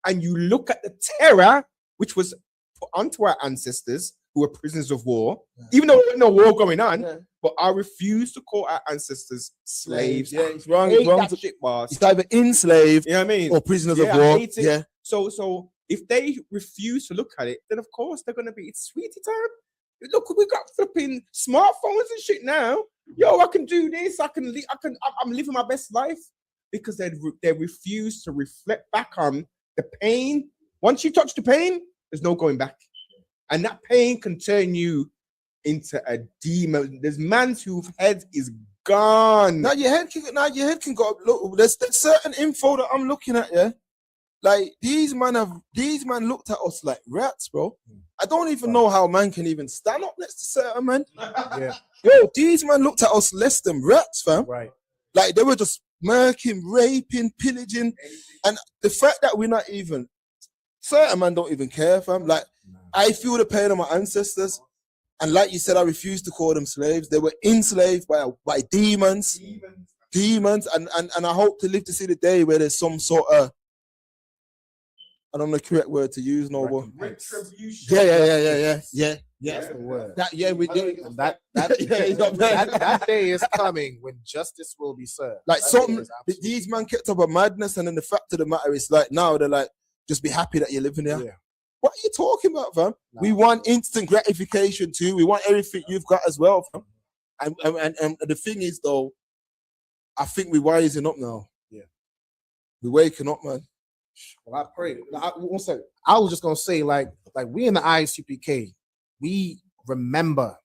and you look at the terror which was put onto our ancestors who were prisoners of war, even though there was no war going on, but I refuse to call our ancestors slaves. Yeah, it's wrong. It's wrong. It's either enslaved, you know what I mean, or prisoners of war. Yeah. So if they refuse to look at it, then of course they're gonna be. It's sweetie time. Look, we got flipping smartphones and shit now. Yo, I can do this. I'm living my best life because they refuse to reflect back on the pain. Once you touch the pain, there's no going back, and that pain can turn you into a demon. There's man whose head is gone. Now your head can go. Look, there's certain info that I'm looking at. Yeah. Like these man looked at us like rats, bro. I don't even know how man can even stand up next to certain man. Yo, these man looked at us less than rats, fam. Right. Like they were just murking, raping, pillaging, and the fact that we're not even certain man don't even care, fam. Like I feel the pain of my ancestors, and like you said, I refuse to call them slaves. They were enslaved by demons, and I hope to live to see the day where there's some sort of, I don't know the correct word to use, Noble. Retribution. Yeah. That's the word. We do. And that day is coming when justice will be served. Like something, these men kept up a madness, and then the fact of the matter is, like now they're like, just be happy that you're living there. Yeah. What are you talking about, fam? No. We want instant gratification too. We want everything you've got as well, fam. And the thing is, though, I think we're wising up now. Yeah, we're waking up, man. Well, I pray. I was just gonna say, like we in the ISUPK, we remember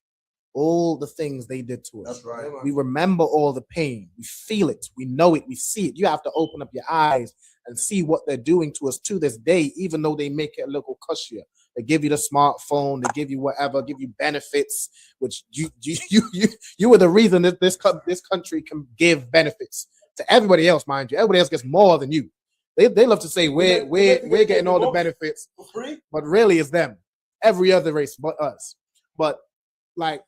all the things they did to us. That's right. We remember all the pain. We feel it. We know it. We see it. You have to open up your eyes and see what they're doing to us to this day, even though they make it a little cushier. They give you the smartphone, they give you whatever, give you benefits, which you were the reason that this country can give benefits to everybody else, mind you. Everybody else gets more than you. They love to say we're getting all the benefits for free, but really it's them. Every other race but us. But like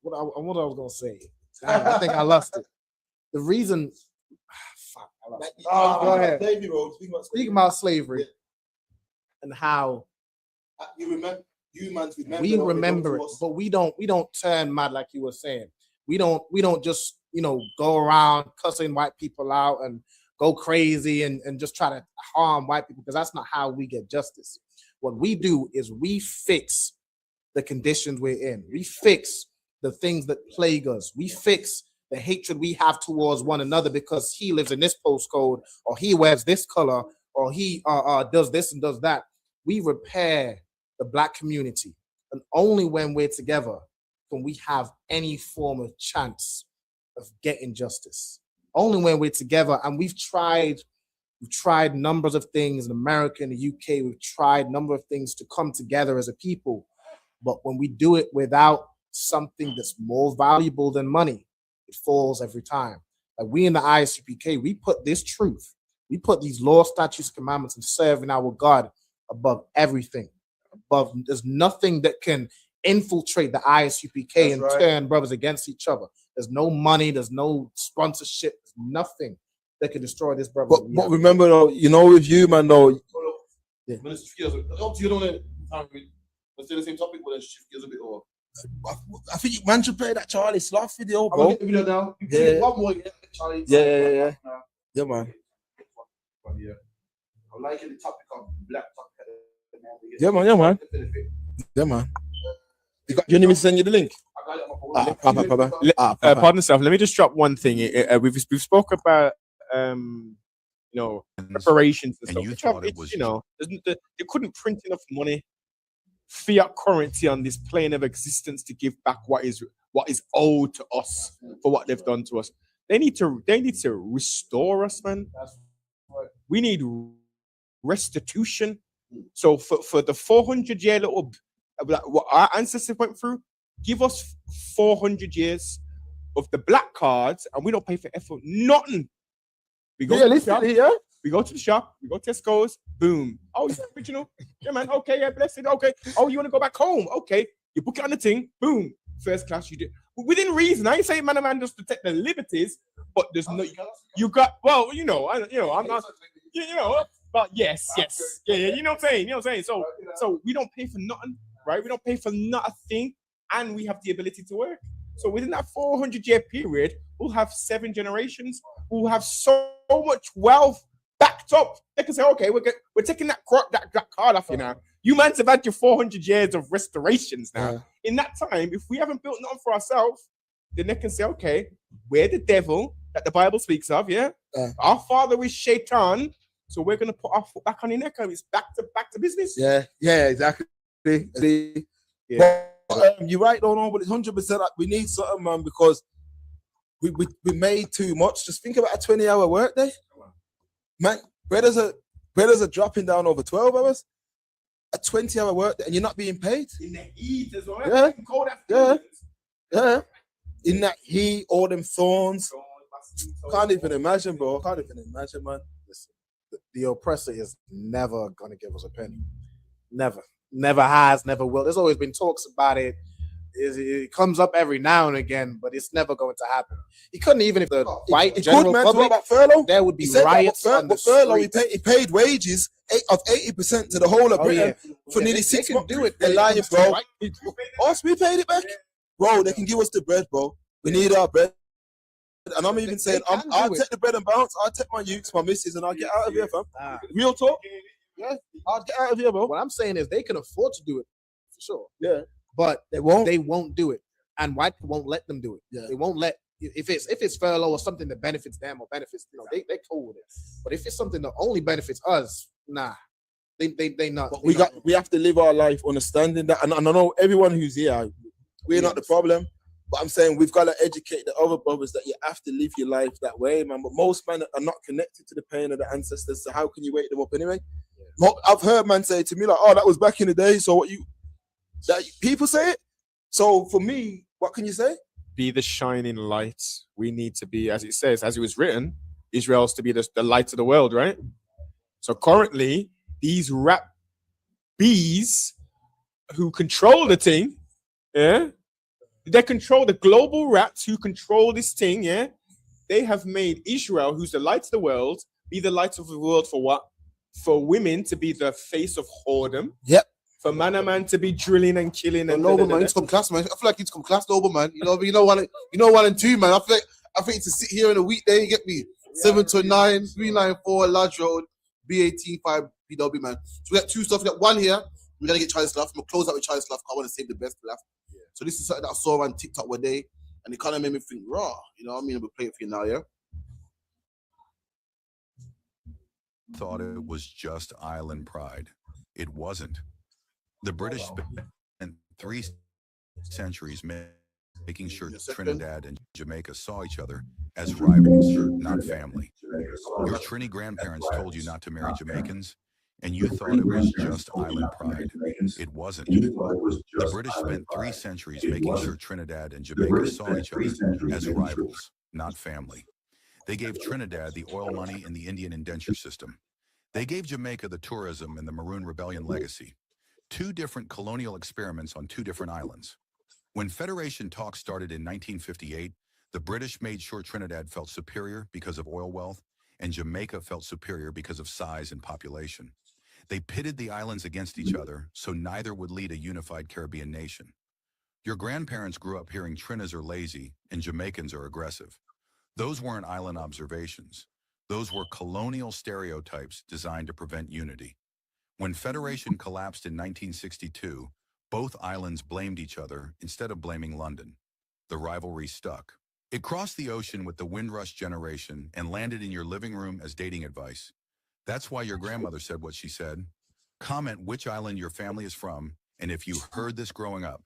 what I was gonna say, I think I lost it. The reason, I lost it. Go ahead. Speaking about slavery and how we remember it, but we don't turn mad like you were saying. We don't just go around cussing white people out and go crazy and just try to harm white people, because that's not how we get justice. What we do is we fix the conditions we're in. We fix the things that plague us. We fix the hatred we have towards one another because he lives in this postcode, or he wears this color, or he does this and does that. We repair the Black community, and only when we're together can we have any form of chance of getting justice. Only when we're together. And we've tried numbers of things in America, in the UK. We've tried a number of things to come together as a people. But when we do it without something that's more valuable than money, it falls every time. Like we in the ISUPK, we put this truth, We put these law, statutes, commandments, and serving our God above everything. There's nothing that can infiltrate the ISUPK and turn brothers against each other. There's no money, there's no sponsorship, there's nothing that can destroy this brother. But remember though, you know, with you, man, though. Yeah. Up to you, don't let's do the same topic, but let's shift gears a bit or. I think man should play that Charlie Sloth video, I'm bro. gonna get the video now. Yeah. One more, Charlie. Yeah. Yeah, man. Yeah. I'm liking the topic of black topic. Yeah, man. Yeah, man. You need me to send you the link? Pardon yourself. Let me just drop one thing. We've spoke about reparations and stuff. You thought it was, they couldn't print enough money, fiat currency on this plane of existence to give back what is owed to us for what they've done to us. They need to restore us, man. We need restitution. So for the 400-year little what our ancestors went through, give us 400 years of the black cards, and we don't pay for effort. Nothing. We go to the shop. We go to the shop. We go to Tesco's. Boom. Oh, it's original. Yeah, man. Okay. Yeah, blessed. Okay. Oh, you want to go back home? Okay. You book it on the thing. Boom. First class. You do within reason. I ain't saying man just protect the liberties, but there's no. You got. Well, I'm not. But yes. Yeah. You know what I'm saying. So we don't pay for nothing, right? We don't pay for nothing, and we have the ability to work. So within that 400-year period, we'll have 7 generations. We'll have so much wealth backed up. They can say, okay, we're taking that card off you now. You mans have had your 400 years of restorations now. Yeah. In that time, if we haven't built nothing for ourselves, then they can say, okay, we're the devil that the Bible speaks of, yeah? Our father is Shaitan, so we're going to put our foot back on the neck and it's back to business. Yeah, exactly. Yeah. But, you're right, though, but it's 100% like we need something, man, because we made too much. Just think about a 20-hour workday. Man, brothers are dropping down over 12 hours. A 20-hour workday, and you're not being paid. In the heat as well. Yeah. In that heat, all them thorns. Can't even imagine, bro. Can't even imagine, man. Listen, the oppressor is never gonna give us a penny. Never has, never will. There's always been talks about it. It comes up every now and again, but it's never going to happen. He couldn't even if the white general public. About furlough? There would be riots on the furlough. street. He paid wages of 80% to the whole of Britain for nearly 6 months. Do it. They're lying, bro. Us, we paid it back, bro. They can give us the bread, bro. We need our bread. And I'm even saying, I'll take the bread and bounce. I'll take my youths, my missus, and I'll get out of here, fam. Real talk. Yeah, I'll get out of here, bro. What I'm saying is they can afford to do it, for sure. Yeah. But they won't do it. And white people won't let them do it. Yeah. They won't let if it's furlough or something that benefits them or benefits, they're cool with it. But if it's something that only benefits us, nah. They not. But we have to live our life understanding that. And I know everyone who's here, we're not the problem. But I'm saying we've got to educate the other brothers that you have to live your life that way, man. But most men are not connected to the pain of the ancestors. So how can you wake them up anyway? Yeah. I've heard man say to me like, "Oh, that was back in the day." So people say it. So for me, what can you say? Be the shining light. We need to be, as it says, as it was written, Israel's to be the light of the world, right? So currently, these rap bees who control the thing, yeah, they control the global rats who control this thing, yeah. They have made Israel, who's the light of the world, be the light of the world for what? For women to be the face of whoredom. Yep. For man to be drilling and killing and noble man, it's come class, man. I feel like it's come class, noble man. You know, 1 and 2, man. I think to sit here in a weekday, you get me 7 to 9, 394 Lodge Road, B185 BW, man. So we got 2 stuff. We got 1 here. We're gonna get Charlie Sloth. I'm gonna close out with Charlie Sloth. I want to save the best for last. Yeah. So this is something that I saw on TikTok one day, and it kind of made me think raw. You know what I mean? We'll play it for you now, yeah. Thought it was just island pride. It wasn't. The British spent 3 centuries making sure Trinidad and Jamaica saw each other as rivals, not family. Your Trini grandparents told you not to marry Jamaicans, and you thought it was just island pride. It wasn't. The British spent 3 centuries making sure Trinidad and Jamaica saw each other as rivals, not family. They gave Trinidad the oil money and the Indian indenture system. They gave Jamaica the tourism and the Maroon Rebellion legacy. 2 different colonial experiments on 2 different islands. When Federation talks started in 1958, the British made sure Trinidad felt superior because of oil wealth, and Jamaica felt superior because of size and population. They pitted the islands against each other, so neither would lead a unified Caribbean nation. Your grandparents grew up hearing Trinas are lazy and Jamaicans are aggressive. Those weren't island observations. Those were colonial stereotypes designed to prevent unity. When Federation collapsed in 1962, both islands blamed each other instead of blaming London. The rivalry stuck. It crossed the ocean with the Windrush generation and landed in your living room as dating advice. That's why your grandmother said what she said. Comment which island your family is from, and if you heard this growing up.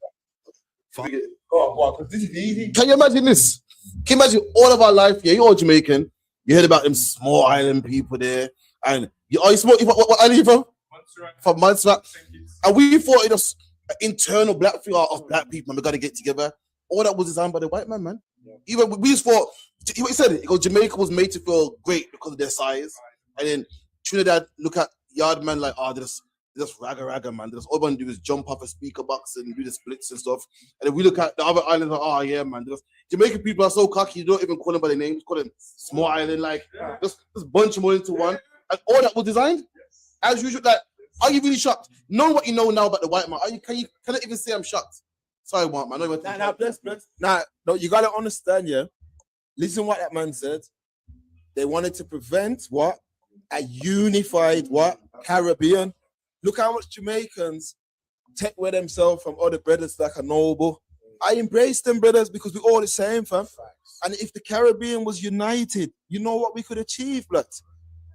Can you imagine this? Can you imagine all of our life? Yeah, you're all Jamaican. You heard about them small island people there. And you what island are you from? Montserrat. From Montserrat. And we thought it was an internal black thing of black people, and we got to get together. All that was designed by the white man. Yeah. Even we just thought, he said it, because Jamaica was made to feel great because of their size. And then Trinidad, look at Yardman like, oh, they're just ragga, man. All they want to do is jump off a speaker box and do the splits and stuff. And then we look at the other islands like, oh, yeah, man. Jamaican people are so cocky, you don't even call them by their names. Call them small island, like, just bunch them all into one. And all that was designed, as usual. Like, are you really shocked? Know what you know now about the white man. Can you even say I'm shocked? Sorry, white man. No, you gotta understand, yeah. Listen what that man said. They wanted to prevent what? A unified what? Caribbean. Look how much Jamaicans take with themselves from other brothers like a Noble. I embrace them brothers because we're all the same, fam. And if the Caribbean was united, you know what we could achieve, blood.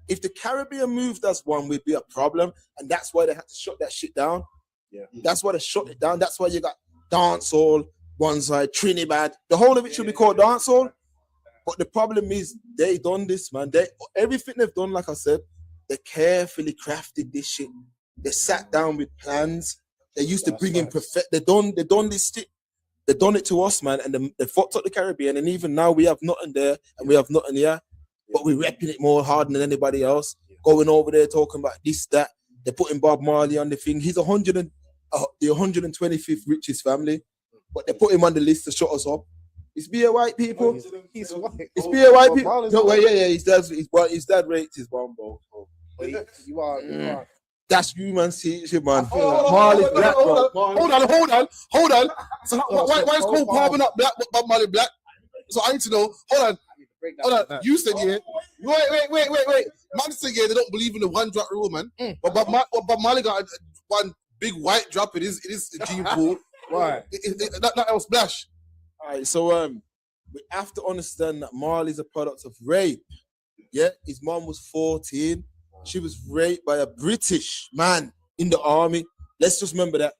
If the Caribbean moved as one, we'd be a problem. And that's why they had to shut that shit down. Yeah. That's why they shut it down. That's why you got dancehall, one side, Trinidad. The whole of it should be called dancehall. But the problem is they done this, man. Everything they've done, like I said, they carefully crafted this shit. They sat down with plans. They used to bring in They done this shit. They done it to us, man. And they fucked up the Caribbean. And even now we have nothing there and we have nothing here. But we're repping it more hard than anybody else. Going over there talking about this, that. They're putting Bob Marley on the thing. He's the 125th richest family, but they put him on the list to shut us up. It's be a white people. He's white. It's be a white people. No way, yeah. His dad raped his mom, bro. You are. That's human teaching, man. Marley black, bro. Hold on. So why is Cole Palmer not black, but Bob Marley black? So I need to know. Hold on. You said yeah. Wait. Man said yeah. They don't believe in the one drop rule, man. But Bob Marley got one big white drop in his gene pool. Why? That was splash. All right. So we have to understand that Marley's a product of rape. Yeah, his mom was 14. She was raped by a British man in the army. Let's just remember that.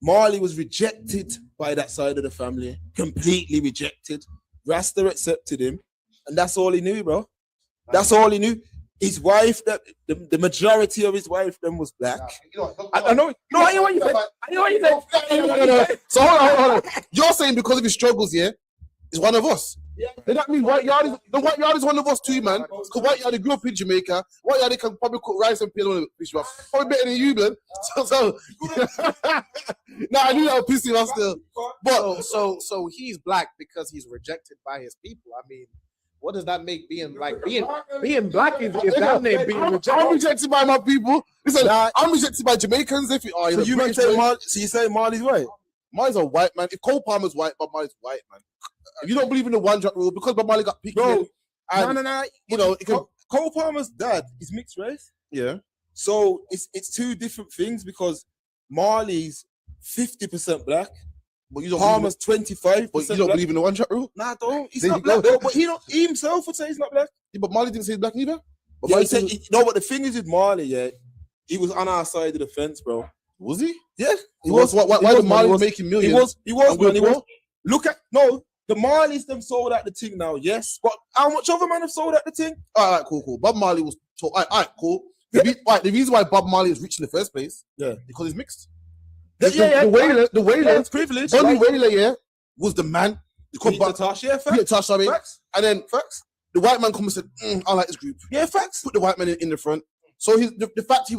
Marley was rejected by that side of the family. Completely rejected. Rasta accepted him. And that's all he knew, bro. That's all he knew. His wife, the majority of his wife then was black. I know. No, I know what you said. No. So hold on. You're saying because of his struggles, yeah, he's one of us. Yeah. Then that means White Yard is one of us too, man. Because White Yard grew up in Jamaica. White Yard can probably cook rice and peel on the fish rough. Probably better than you, man. So nah, I knew that would piss him off still. But so he's black because he's rejected by his people. I mean, what does that make being black is that name being rejected? I'm rejected by my people. Listen, I'm rejected by Jamaicans. If you are, so you might say Marley. So you say Marley's white? Marley's a white man. If Cole Palmer's white, Bob Marley's white, man. If you don't believe in the one drop rule, because Bob Marley got picked, no. You know, Cole Palmer's dad is mixed race. Yeah. So it's two different things because Marley's 50% black. But you don't Palmer's 25%. But you don't believe in the one drop rule? Nah, don't. He's not black. No, but he himself would say he's not black. Yeah, but Marley didn't say he's black either. But yeah, but the thing is with Marley, yeah, he was on our side of the fence, bro. Was he? Yeah, he was. Why did Marley making millions? He was. Look at the Marleys them sold out the thing now, yes. But how much other man have sold out the thing? All right, cool. Bob Marley was all right, cool. The reason why Bob Marley is rich in the first place, because he's mixed. The Wailers, privilege. Only Wailer, was the man. Peter Tosh, Peter Tosh, I mean. Facts. And then the white man come and said, I like this group. Yeah, facts. Put the white man in the front. So the fact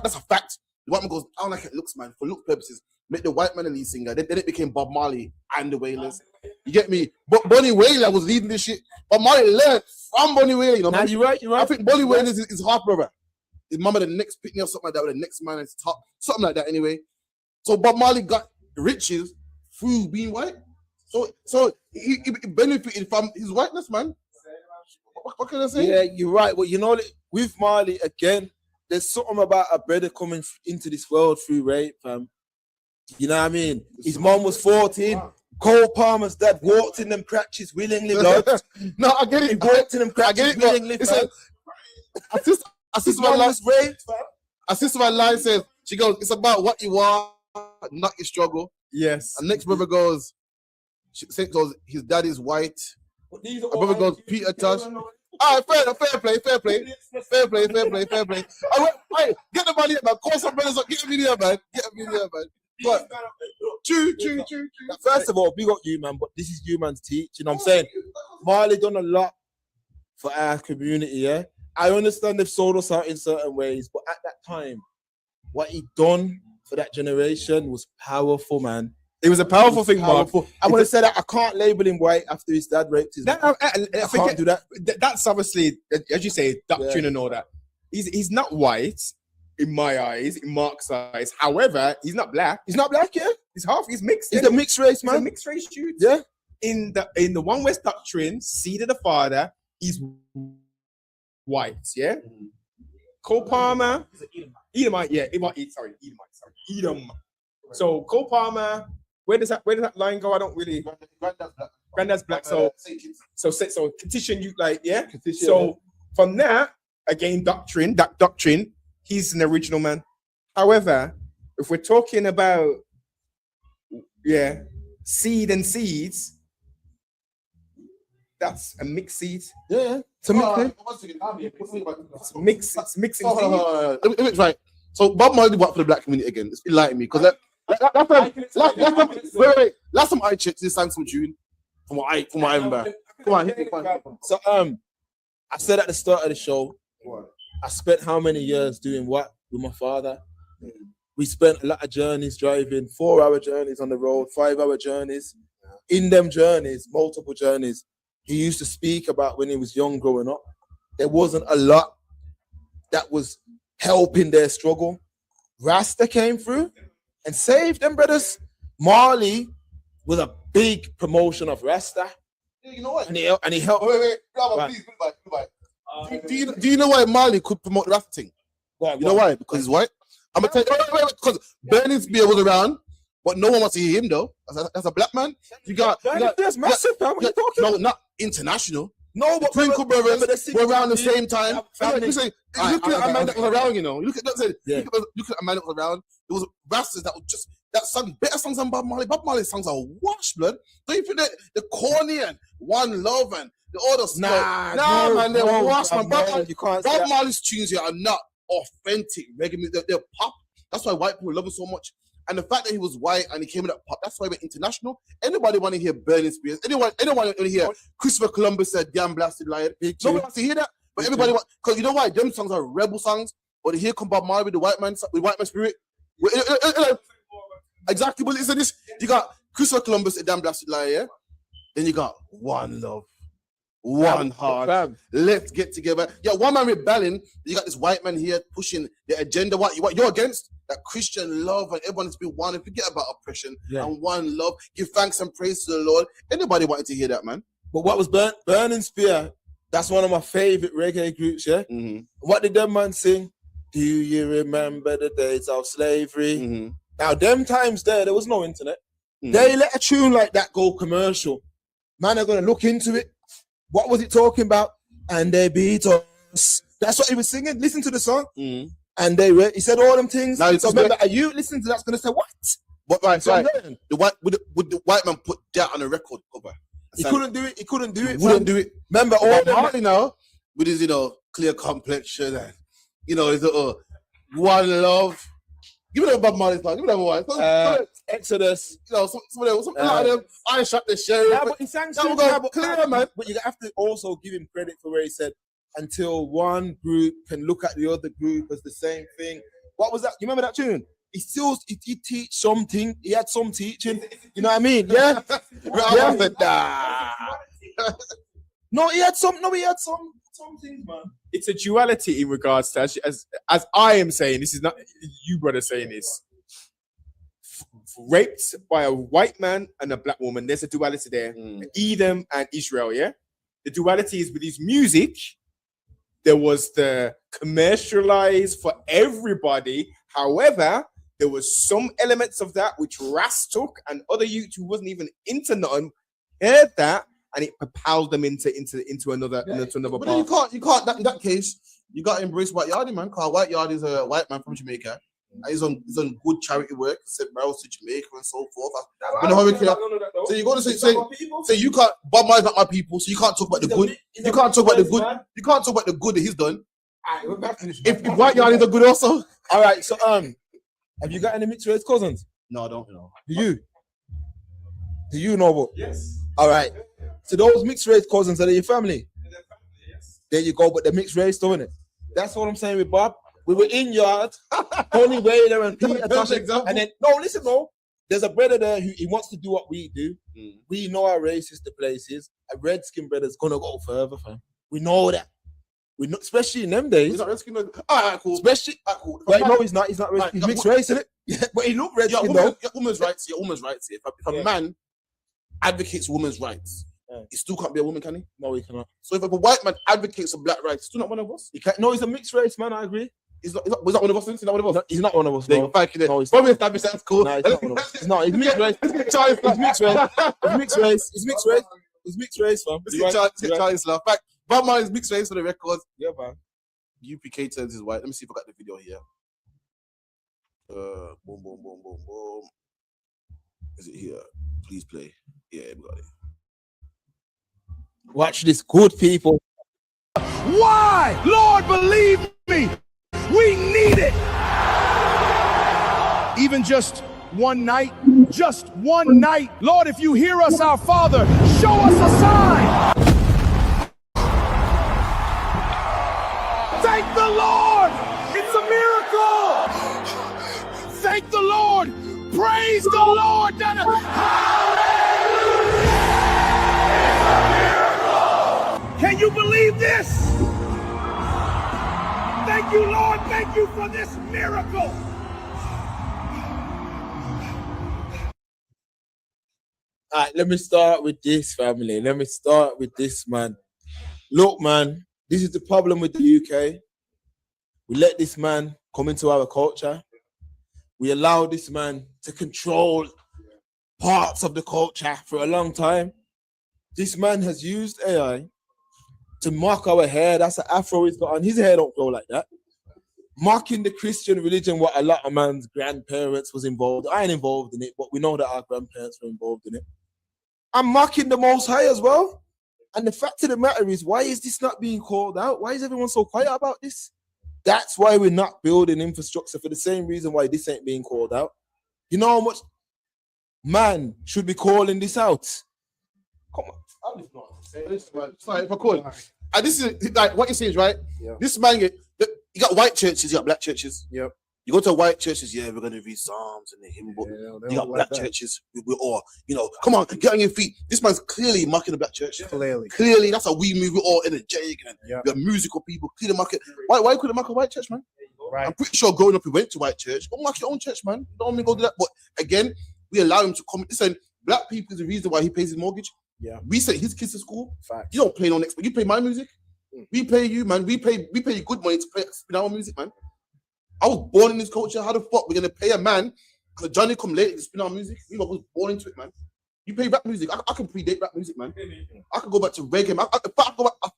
that's a fact. The white man goes, I don't like it looks, man. For look purposes, make the white man the lead singer. Then it became Bob Marley and the Wailers. You get me? But Bonnie Wailer was leading this shit. Bob Marley learned from Bonnie Wailer. You know, nah, you're right. I think Bonnie Wailer is his half brother. His mama the next pick me up something like that with the next man at the top, something like that. Anyway, so Bob Marley got riches through being white. So he benefited from his whiteness, man. What can I say? Yeah, you're right. Well, you know, with Marley again, there's something about a brother coming into this world through rape, fam. You know what I mean? His mom was 14. Cole Palmer's dad walked in them crutches willingly, blood. No, I get it. He walked in them crutches willingly, fam. Sister man line says, she goes, it's about what you are, not your struggle. Yes. And next brother goes, his dad is white. My brother goes, Peter Tosh. All right, fair play. Hey, get the money, man. Call some brothers up. Get me there, man. But, true. First of all, big up you, man. But this is you, man's teach. You know what I'm saying? Marley done a lot for our community, yeah? I understand they've sold us out in certain ways, but at that time, what he done for that generation was powerful, man. It was a powerful thing, Mark. I want to say that I can't label him white after his dad raped his mom. I can't do that. That's obviously, as you say, doctrine and all that. He's not white in my eyes, in Mark's eyes. However, he's not black. He's not black, yeah. He's half. He's mixed. He's a mixed race, man. He's a mixed race dude. Yeah. In the One West doctrine, seed of the father, he's white. Yeah. Cole Palmer, Edomite. Yeah, Edomite. Edom. So Cole Palmer. Where does that line go? I don't really. Granddad's black. So petition you like, yeah. Petition, so from that, again, that doctrine, he's an original man. However, if we're talking about seed and seeds, that's a mixed seed. Yeah. It's a mixing seed. Right. So Bob Marley worked for the black community again. It's enlightening me because last time I checked, this sang some tune from what I remember. Come on, hit me. So I said at the start of the show, I spent how many years doing what with my father? We spent a lot of journeys driving, 4-hour journeys on the road, 5-hour journeys. In them journeys, multiple journeys, he used to speak about when he was young growing up. There wasn't a lot that was helping their struggle. Rasta came through and saved them, brothers. Marley was a big promotion of Rasta. Yeah, you know what? And he helped. Wait. Please. Do you know why Marley could promote the Rasta thing? You know why? Because he's white. I'm gonna tell you. Wait. Because Burning Spear was around, but no one wants to hear him though. As a black man, that's massive. What are you talking about? No, not international. No, but Twinkle Brothers were around the same time. Look at a man that was around, you know. Look at a man that was around. It was Rastas that sung better songs than Bob Marley. Bob Marley's songs are wash, blood. Don't you think that the corny and One Love and the other stuff? Nah, man, they're wash, man. Bob Marley's tunes here are not authentic reggae music. They're pop. That's why white people love it so much. And the fact that he was white and he came in that pop, that's why he went international. Anybody want to hear Burning Spears? Anyone want to hear Christopher Columbus said Damn Blasted Lion? Nobody wants to hear that. But everybody wants, because you know why? Them songs are rebel songs. But here come Bob Marley with the white man spirit. Exactly. But listen, this you got Christopher Columbus and Damn Blasted Lion, yeah? Then you got One Love. One heart. Let's get together. Yeah, one man rebelling. You got this white man here pushing the agenda. What you're against? That Christian love and everyone is be one and forget about oppression and one love. Give thanks and praise to the Lord. Anybody wanted to hear that, man? But what was Burning Spear? That's one of my favorite reggae groups. Yeah. Mm-hmm. What did them man sing? Do you remember the days of slavery? Mm-hmm. Now, them times there was no internet. Mm-hmm. They let a tune like that go commercial. Man, are gonna look into it. What was it talking about? And they beat us. That's what he was singing. Listen to the song. Mm-hmm. And he said all them things. Now, so remember, are you listening to that's going to say what? But right. The white man put that on a record cover. He couldn't do it. He couldn't do it. Wouldn't do it. Remember all Marley now with his clear complexion and his one love. Give me that Bob Marley song. Give me that one. Exodus. You know, something like them. I shot the sheriff. Yeah, but he sang Now we're going clear, man. But you have to also give him credit for where he said, until one group can look at the other group as the same thing. What was that? You remember that tune? He teach something. He had some teaching. You know what I mean? Yeah. No, he had some things, man. It's a duality in regards to as I am saying. This is not you, brother, saying this. Raped by a white man and a black woman. There's a duality there. Edom and Israel. Yeah. The duality is with his music. There was the commercialized for everybody. However, there was some elements of that which Ras took, and other youth who wasn't even into nothing heard that, and it propelled them into another But path. you can't. In that case, you got to embrace White Yardie, man. Because White Yardie is a white man from Jamaica. And he's on good charity work, sent barrels to Jamaica and so forth. So you're going to say you can't. Bob Marley's not my people, so you can't talk about the good. You can't talk about the good. You can't talk about the good that he's done. If White Yardie is good also. All right. So have you got any mixed race cousins? No, I don't know. Do you know what? Yes. All right. So those mixed race cousins are your family. There you go. But the mixed race, don't it? That's what I'm saying with Bob. We were in yard, Tony Whaler and Peter Tosh, and then listen, there's a brother there who he wants to do what we do. We know how racist the place is. A redskin brother's gonna go further, fam. We know that. We know, especially in them days. He's not redskin. All right, cool. Especially, cool. Right, no, he's not. He's not redskin. He's mixed race, isn't it? Yeah, but he looked redskin though. Women's rights. Yeah, women's rights. If a man advocates women's rights, he still can't be a woman, can he? No, he cannot. So if a white man advocates for black rights, he's still not one of us. He can't. No, he's a mixed race man. I agree. He's not one of us. He's not one of us. No, he's not one of us. No. Thank you. No, he's probably established that's cool. No, he's not one of us. No, he's mixed race. He's mixed race. He's mixed race. He's mixed race. He's mixed race, fam. Let's get Charlie's laugh. Back. Batman is mixed race for the records. Yeah, man. UPK turns his white. Let me see if I got the video here. Boom, boom, boom, boom, boom. Is it here? Please play. Yeah, we got it. Watch this, good people. Why? Lord, believe me, we need it. Even just one night, Lord, if you hear us, our Father, show us a sign. Thank the Lord. It's a miracle. Thank the Lord. Praise the Lord. Can you believe this? Thank you, Lord. Thank you for this miracle. All right, let me start with this, family. Let me start with this, man. Look, man, this is the problem with the UK. We let this man come into our culture. We allow this man to control parts of the culture for a long time. This man has used AI to mock our hair. That's an afro he's got on. His hair don't grow like that. Mocking the Christian religion, what a lot of man's grandparents was involved. I ain't involved in it, but we know that our grandparents were involved in it. I'm mocking the Most High as well. And the fact of the matter is, why is this not being called out? Why is everyone so quiet about this? That's why we're not building infrastructure, for the same reason why this ain't being called out. You know how much man should be calling this out? Come on. I'm just not sorry, if I could. And this is like what you're saying is right. Yeah. This man, you got white churches, you got black churches. Yep. You go to white churches, yeah, we're gonna read Psalms and the hymn book. You got black churches, we're all, come on, get on your feet. This man's clearly mocking the black church. Clearly, that's how we move. We're all energetic and we're musical people. Clearly market. Why couldn't mock a white church, man? Right. I'm pretty sure growing up, we went to white church. Go mark your own church, man. Don't mean go do that. But again, we allow him to come. Listen, black people is the reason why he pays his mortgage. Yeah. We send his kids to school. Fact. You don't play no next, but you play my music. We pay you, man. We pay you good money to play our music, man. I was born in this culture. How the fuck we're gonna pay a man because Johnny come late to spin our music? We was born into it, man. You play rap music. I can predate rap music, man. I can go back to reggae, man. I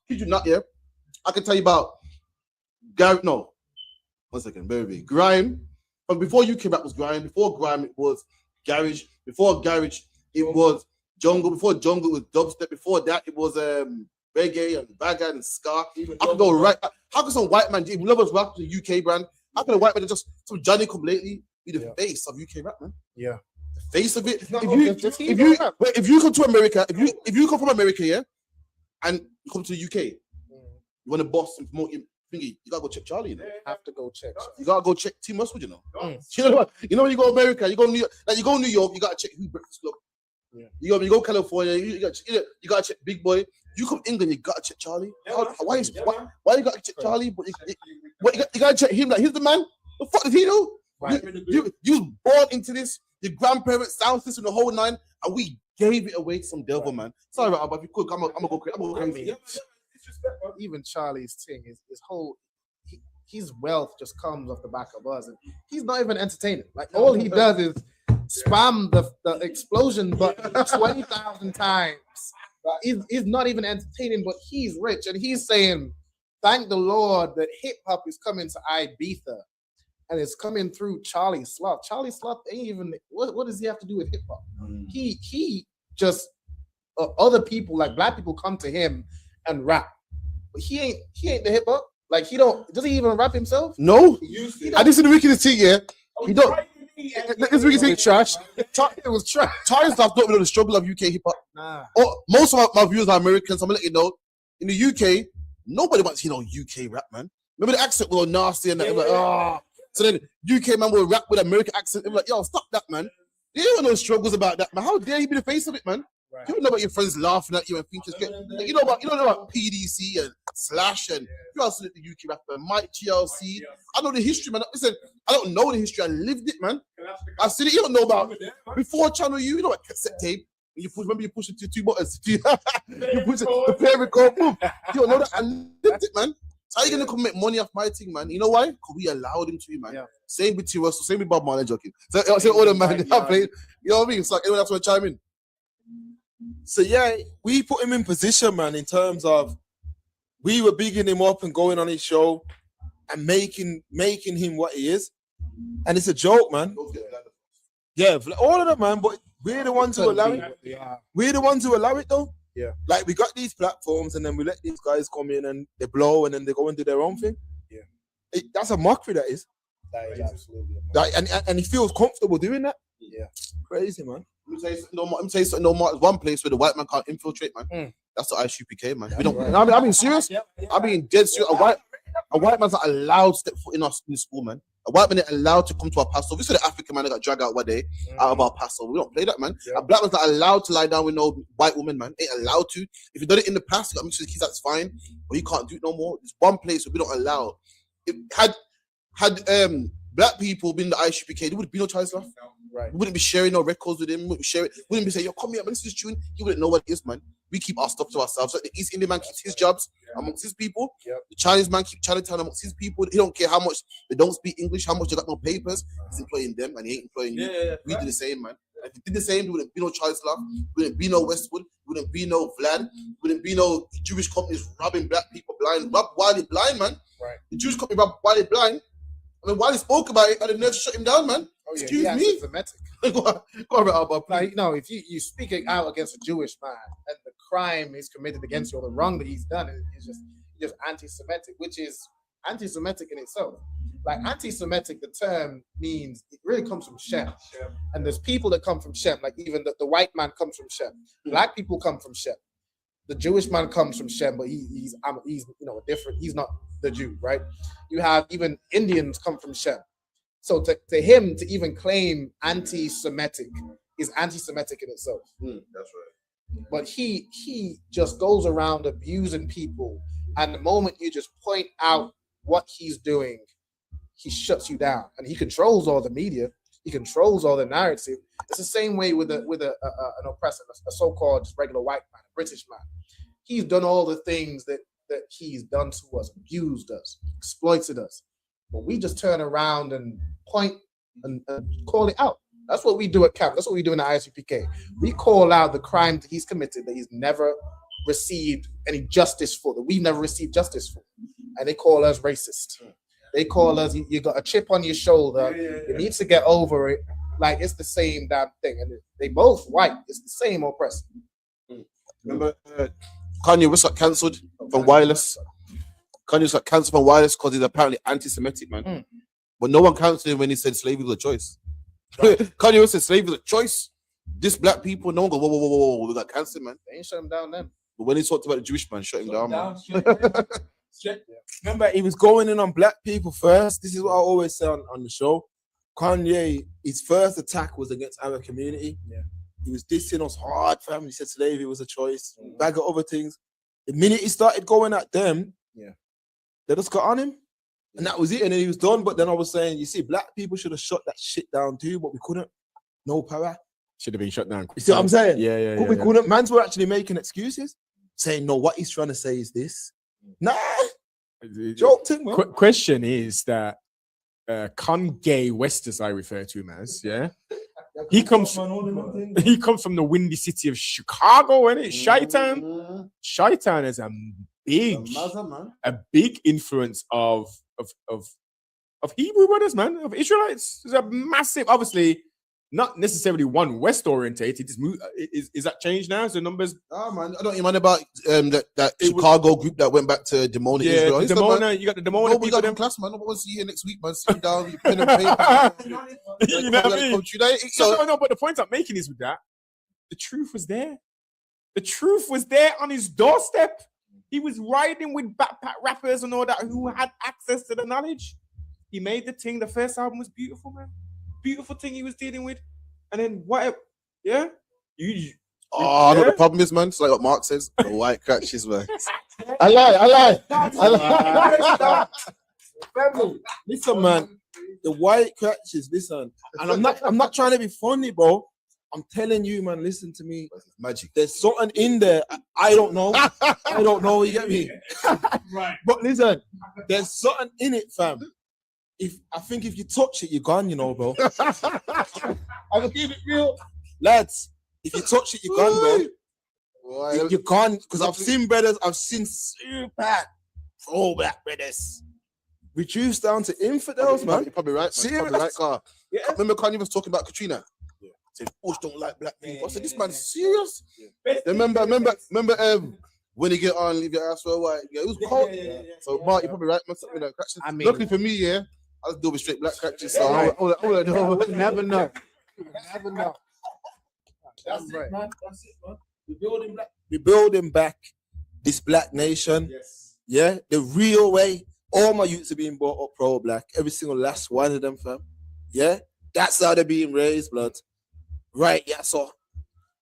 kid you not, yeah. I can tell you about Grime. But before UK rap was grime. Before grime, it was garage. Before garage, it was jungle. Before jungle, it was dubstep. Before that, it was reggae and bagger and ska. I can go right. How can some white man, we love us rap to the UK brand? How can a white man just some Johnny come lately be the face of UK rap, man? Yeah. face of it. If you come to America, if you come from America, yeah, and you come to the UK, you want to boss and promote your thingy, you gotta go check Charlie. You know? Have to go check. You gotta go check Team Westwood. You know. You know what? You know when you go America, you go New York. Like you go New York, you gotta check who Breakfast Club. Yeah. You go California, you gotta check Big Boy. You come England, you gotta check Charlie. Why you gotta check Charlie? But you gotta check him. Like he's the man. The fuck did he do? Right. You was born into this. Your grandparents, sound system, the whole nine, and we gave it away to some devil, man. Sorry, but if you could, I'm gonna go crazy. Even Charlie's thing, his whole his wealth just comes off the back of us, and he's not even entertaining. Like all he does is spam the explosion button 20,000 times. He's not even entertaining, but he's rich, and he's saying, "Thank the Lord that hip hop is coming to Ibiza, and it's coming through Charlie Sloth." Charlie Sloth ain't even. What does he have to do with hip hop? He just other people like black people come to him and rap, but he ain't the hip hop. Like does he even rap himself? No, I didn't see the wickedest thing. Yeah, he don't. This wicked thing trash. It was trash. Charlie Sloth don't know the struggle of UK hip hop. Nah. Most of my viewers are Americans. So I'm gonna let you know. In the UK, nobody wants to hear no UK rap, man. Remember the accent was all nasty and that. Like, oh. So then UK man will rap with American accent. They're like, yo, stop that, man. You don't know no struggles about that, man. How dare you be the face of it, man? Right. You don't know about your friends laughing at you and thinking, like, you don't know about PDC and Slash and who else is the UK rapper? Mike GLC. I know the history, man. Listen, I don't know the history. I lived it, man. I seen it. You don't know about before Channel U. You know what cassette tape? You push it to two buttons. You push it, the pair record, boom. You don't know that. I lived it, man. So how you gonna come make money off my thing, man? You know why? Because we allowed him to, man. Yeah. Same with T. Russell, same with Bob Marley, joking. So I say all the man I played. You know what I mean? It's like anyone else want to chime in. So yeah, we put him in position, man, in terms of we were bigging him up and going on his show and making him what he is. And it's a joke, man. Yeah, all of them, man, but we're the ones who allow it. Yeah. We're the ones who allow it, though. Yeah. Like, we got these platforms and then we let these guys come in and they blow and then they go and do their own thing. Yeah. That's a mockery, that is. That is absolutely. Like, and he feels comfortable doing that. Yeah. Crazy, man. I'm saying something. No, there's one place where the white man can't infiltrate, man. That's the ISUPK, man. We don't. Right. I mean, serious. I mean, dead serious. A white man's not allowed to step foot in the school, man. A white man ain't allowed to come to our pastor. We saw the African man that got dragged out one day out of our pastor. We don't play that, man. A black man's not allowed to lie down with no white woman, man. Ain't allowed to. If you done it in the past, you got to make sure the kids that's fine. But you can't do it no more. There's one place where we don't allow. If had black people been in the ISUPK, there would be no Charlie Sloth. Right. We wouldn't be sharing no records with him. Wouldn't be saying, yo, come here, man, this is tune. He wouldn't know what it is, man. We keep our stuff to ourselves. Like the East Indian man keeps his jobs amongst his people. The Chinese man keeps Chinatown amongst his people. He don't care how much they don't speak English, how much they got no papers. He's employing them and he ain't employing you. We do the same, man. If we did the same, there wouldn't be no Charlie Sloth. Wouldn't be no Westwood. Wouldn't be no Vlad. Wouldn't be no Jewish companies robbing black people blind. Rob Wiley blind, man. Right. The Jewish company robbed Wiley blind. I mean, Wiley spoke about it and the nerve shut him down, man. Oh, yeah, Excuse me. Go on, Albert. Like, no, if you speak out against a Jewish man and the crime is committed against you or the wrong that he's done is just anti-Semitic, which is anti-Semitic in itself. Like anti-Semitic, the term means it really comes from Shem. And there's people that come from Shem, like even the white man comes from Shem. Black people come from Shem. The Jewish man comes from Shem, but he's different. He's not the Jew, right? You have even Indians come from Shem. So to him to even claim anti-Semitic is anti-Semitic in itself. That's right. But he just goes around abusing people, and the moment you just point out what he's doing, he shuts you down, and he controls all the media. He controls all the narrative. It's the same way with an oppressor, a so-called just regular white man, a British man. He's done all the things that he's done to us, abused us, exploited us. But we just turn around and point and call it out. That's what we do at camp. That's what we do in the ISUPK. We call out the crime that he's committed, that he's never received any justice for, that we've never received justice for. And they call us racist. They call us, you got a chip on your shoulder. You need to get over it. Like, it's the same damn thing. And they both white. It's the same oppressor. Remember Kanye West got cancelled from Wireless? Kanye West got cancelled from Wireless because he's apparently anti-Semitic, man. But no one cancelled him when he said slavery was a choice. Kanye West said slavery is a choice. This black people, no one go, whoa, we got cancer, man. They ain't shut him down then. But when he talked about the Jewish man, shut him down, man. Remember, he was going in on black people first. This is what I always say on the show. Kanye, his first attack was against our community. Yeah. He was dissing us hard, fam. He said slavery was a choice, bag of other things. The minute he started going at them, they just got on him. And that was it. And then he was done. But then I was saying, you see, black people should have shut that shit down too, but we couldn't. No power. Should have been shut down. You see what I'm saying? Yeah. But we couldn't. Mans were actually making excuses, saying, no, what he's trying to say is this. Nah. Joke thing, man. Question is that Kanye West, as I refer to him as, he comes from the windy city of Chicago, isn't it? Chi-Town. Chi-Town is a big influence of Hebrew brothers, man, of Israelites. It's a massive, obviously, not necessarily one West orientated. Is that changed now? So numbers. Oh man, I don't even mind about that Chicago group that went back to Dimona, Israel. Dimona, you got the Dimona people. We got them class, man. I want to see you next week, man. Sit down, you pen and paper. You know what I mean? No, but the point I'm making is with that, the truth was there. The truth was there on his doorstep. He was riding with backpack rappers and all that who had access to the knowledge. He made the thing. The first album was beautiful, man. Beautiful thing he was dealing with. And then what? Yeah? I know the problem is, man. It's like what Mark says. The white crutches, man. I lie. Listen, man. The white crutches, listen. And I'm not trying to be funny, bro. I'm telling you, man, listen to me. Magic. There's something in there. I don't know. I don't know, you get me? Right. But listen, there's something in it, fam. I think if you touch it, you're gone, you know, bro. I will keep it real. Lads, if you touch it, you're gone, bro. You're gone. Because I've seen brothers, I've seen super throwback brothers reduced down to infidels, man. You're probably right, man. You're probably right, Carl. Remember Kanye was talking about Katrina? Said, Bush don't like black people. I said, this man's serious? Remember when you get on, leave your ass for a while. Yeah, it was cold. So, Mark, you're probably right, man. Something like crutches. I mean, luckily for me, I was doing straight black crutches. So, never know. Never know. That's right. Man. That's it, man. We're building back this black nation. Yes. Yeah, the real way. All my youths are being brought up pro-black. Every single last one of them, fam. Yeah, that's how they're being raised, blood. Right, yeah, so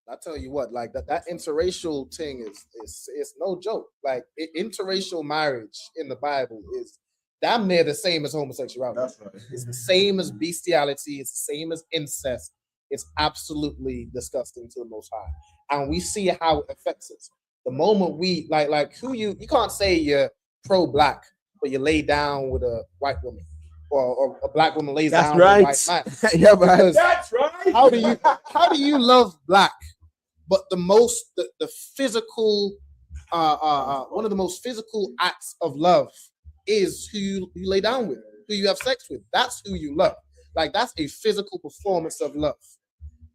I tell you what, like that interracial thing is no joke. Like interracial marriage in the Bible is damn near the same as homosexuality. That's right. It's the same as bestiality. It's the same as incest. It's absolutely disgusting to the Most High, and we see how it affects us. The moment we like who you can't say you're pro-black, but you lay down with a white woman. Or a black woman lays down with a white man. Yeah, but that's right. How do you love black? But the physical one of the most physical acts of love is who you lay down with, who you have sex with. That's who you love. Like that's a physical performance of love.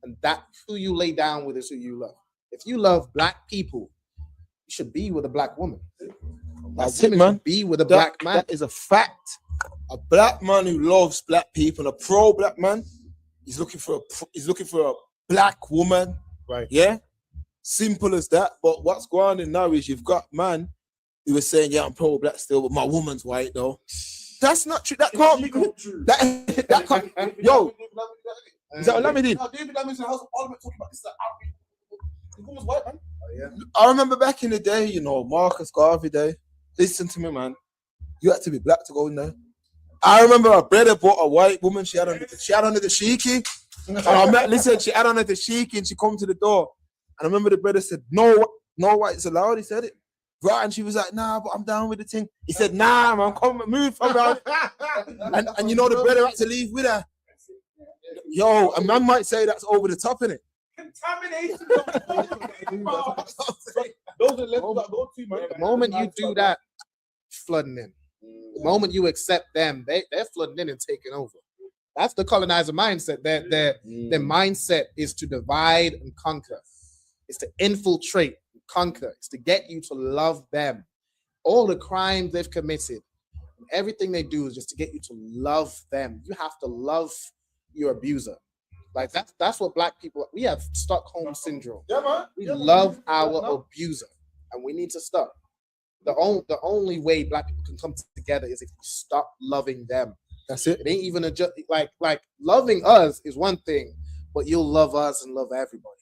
And that who you lay down with is who you love. If you love black people, you should be with a black woman. That's it, man. Be with a black man. That is a fact. A black man who loves black people, a pro-black man, he's looking for a black woman, right? Yeah, simple as that. But what's going on now is you've got man who was saying, "Yeah, I'm pro-black still, but my woman's white though." That's not true. That can't be true. That can't. Yo, is that what Lammy did? David Lammy in the House of Parliament talking about this. The woman's white, man. Oh, yeah. I remember back in the day, you know, Marcus Garvey day. Listen to me, man. You had to be black to go in there. I remember my brother bought a white woman. She had on the dashiki. Listen, she had on the dashiki and she come to the door. And I remember the brother said, no whites allowed. He said it. Right, and she was like, nah, but I'm down with the thing. He said, nah, man, come move from around. and you know the brother had to leave with her. Yo, a man might say that's over the top, innit? Contamination. Those are the levels that go to, man. The moment you do that, flooding in. The moment you accept them, they're flooding in and taking over. That's the colonizer mindset. Their mindset is to divide and conquer. It's to infiltrate and conquer. It's to get you to love them. All the crimes they've committed, everything they do is just to get you to love them. You have to love your abuser. Like that's what black people, we have Stockholm syndrome. Yeah, man. We love our abuser, and we need to stop. The only way black people can come together is if we stop loving them. That's it. It ain't even like loving us is one thing, but you'll love us and love everybody.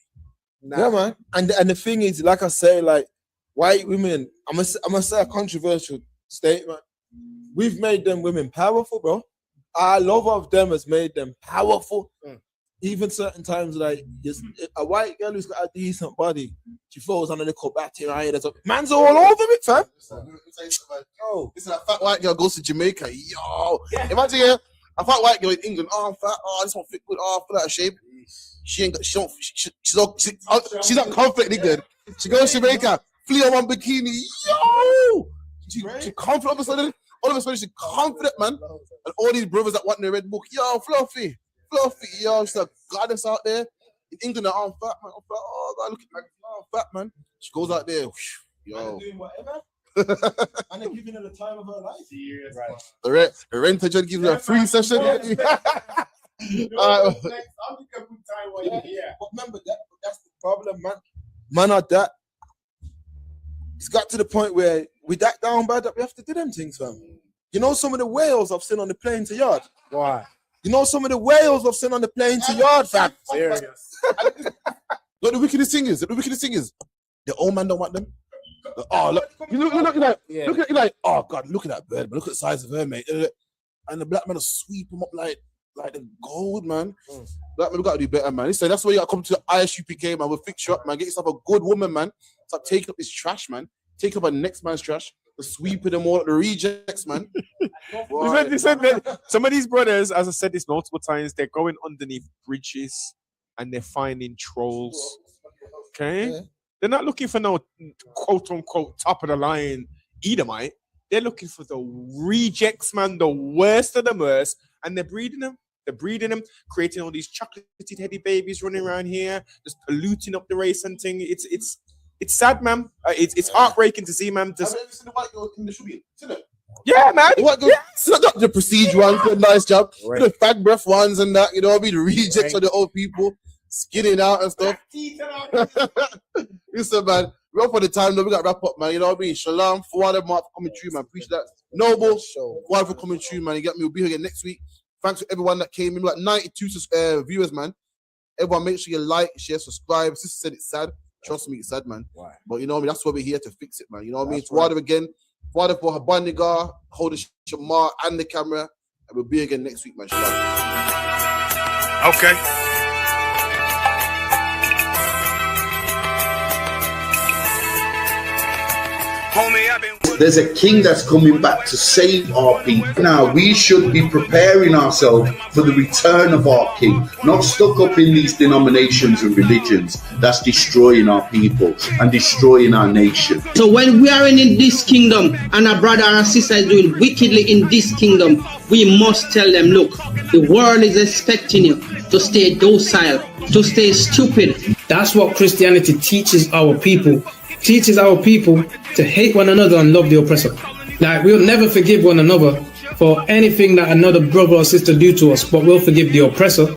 Yeah, man. And the thing is, like I say, like white women, I'm gonna say a controversial statement. We've made them women powerful, bro. Our love of them has made them powerful. Even certain times, like a white girl who's got a decent body, she falls on a little batty right. There's man's all over me, fam. Yo, this is a fat white girl goes to Jamaica. Yo, imagine here, a fat white girl in England. Oh, I'm fat. Oh, this one fit good. Oh, full out of shape. She's not confident in England. She goes to Jamaica, flee on one bikini. Yo, she confident all of a sudden. All of a sudden, she's confident, man. And all these brothers that want the red book. Yo, Fluffy, yo, she's a goddess out there. In England, I'm fat, man. I'm fat. Oh, God, look at me. I'm fat, man. She goes out there. Whoosh, yo. Doing whatever. And they're giving her the time of her life. Right. The renter just gives her a free session. But remember that's the problem, man. Man are that. It's got to the point where we that down bad that we have to do them things, fam. You know some of the whales I've seen on the plane to yard? Why? You know some of the whales I've seen on the plane to yard, fam? Serious. Look, the wickedest thing is, the old man don't want them. Oh, look, you look like, look at you like, oh God, look at that bird, but look at the size of her, mate. And the black man will sweep them up like the gold, man. Black man, we gotta do better, man. Listen, that's why you gotta come to the ISUPK, man. We'll fix you up, man. Get yourself a good woman, man. Stop taking up this trash, man. Take up a next man's trash. The sweeping them all, the rejects, man. Listen, some of these brothers, as I said this multiple times, they're going underneath bridges and they're finding trolls. Okay? Yeah. They're not looking for no quote unquote top of the line Edomite. They're looking for the rejects, man, the worst of the worst, and they're breeding them. They're breeding them, creating all these chocolatey teddy babies running around here, just polluting up the race and thing. It's sad, man. It's heartbreaking to see, man. Have you ever seen the white girl in the Shubin? Yeah, man. The white girl, it's not the prestige ones, do a nice job. Right. The fat breath ones and that, you know what I mean? The rejects of the old people, skinning out and stuff. Listen, man, we're up for the time, though. We got to wrap up, man. You know what I mean? Shalom, Fuad Mark for coming through, man. Appreciate that. Noble, Fuad for coming through, man. You get me? We'll be here again next week. Thanks to everyone that came in. We got 92 viewers, man. Everyone, make sure you like, share, subscribe. Sister said it's sad. Trust me, it's sad, man. Why? But you know what I mean? That's why we're here to fix it, man. You know what I mean? Fuad again. Fuad for Habaniga, hold the Shamar and the camera. And we'll be again next week, man. Shalom. Okay. There's a king that's coming back to save our people. Now we should be preparing ourselves for the return of our king, not stuck up in these denominations and religions that's destroying our people and destroying our nation. So when we are in this kingdom and a brother or a sister is doing wickedly in this kingdom, we must tell them, look, the world is expecting you to stay docile, to stay stupid. That's what Christianity teaches our people. Teaches our people to hate one another and love the oppressor. Like, we'll never forgive one another for anything that another brother or sister do to us, but we'll forgive the oppressor.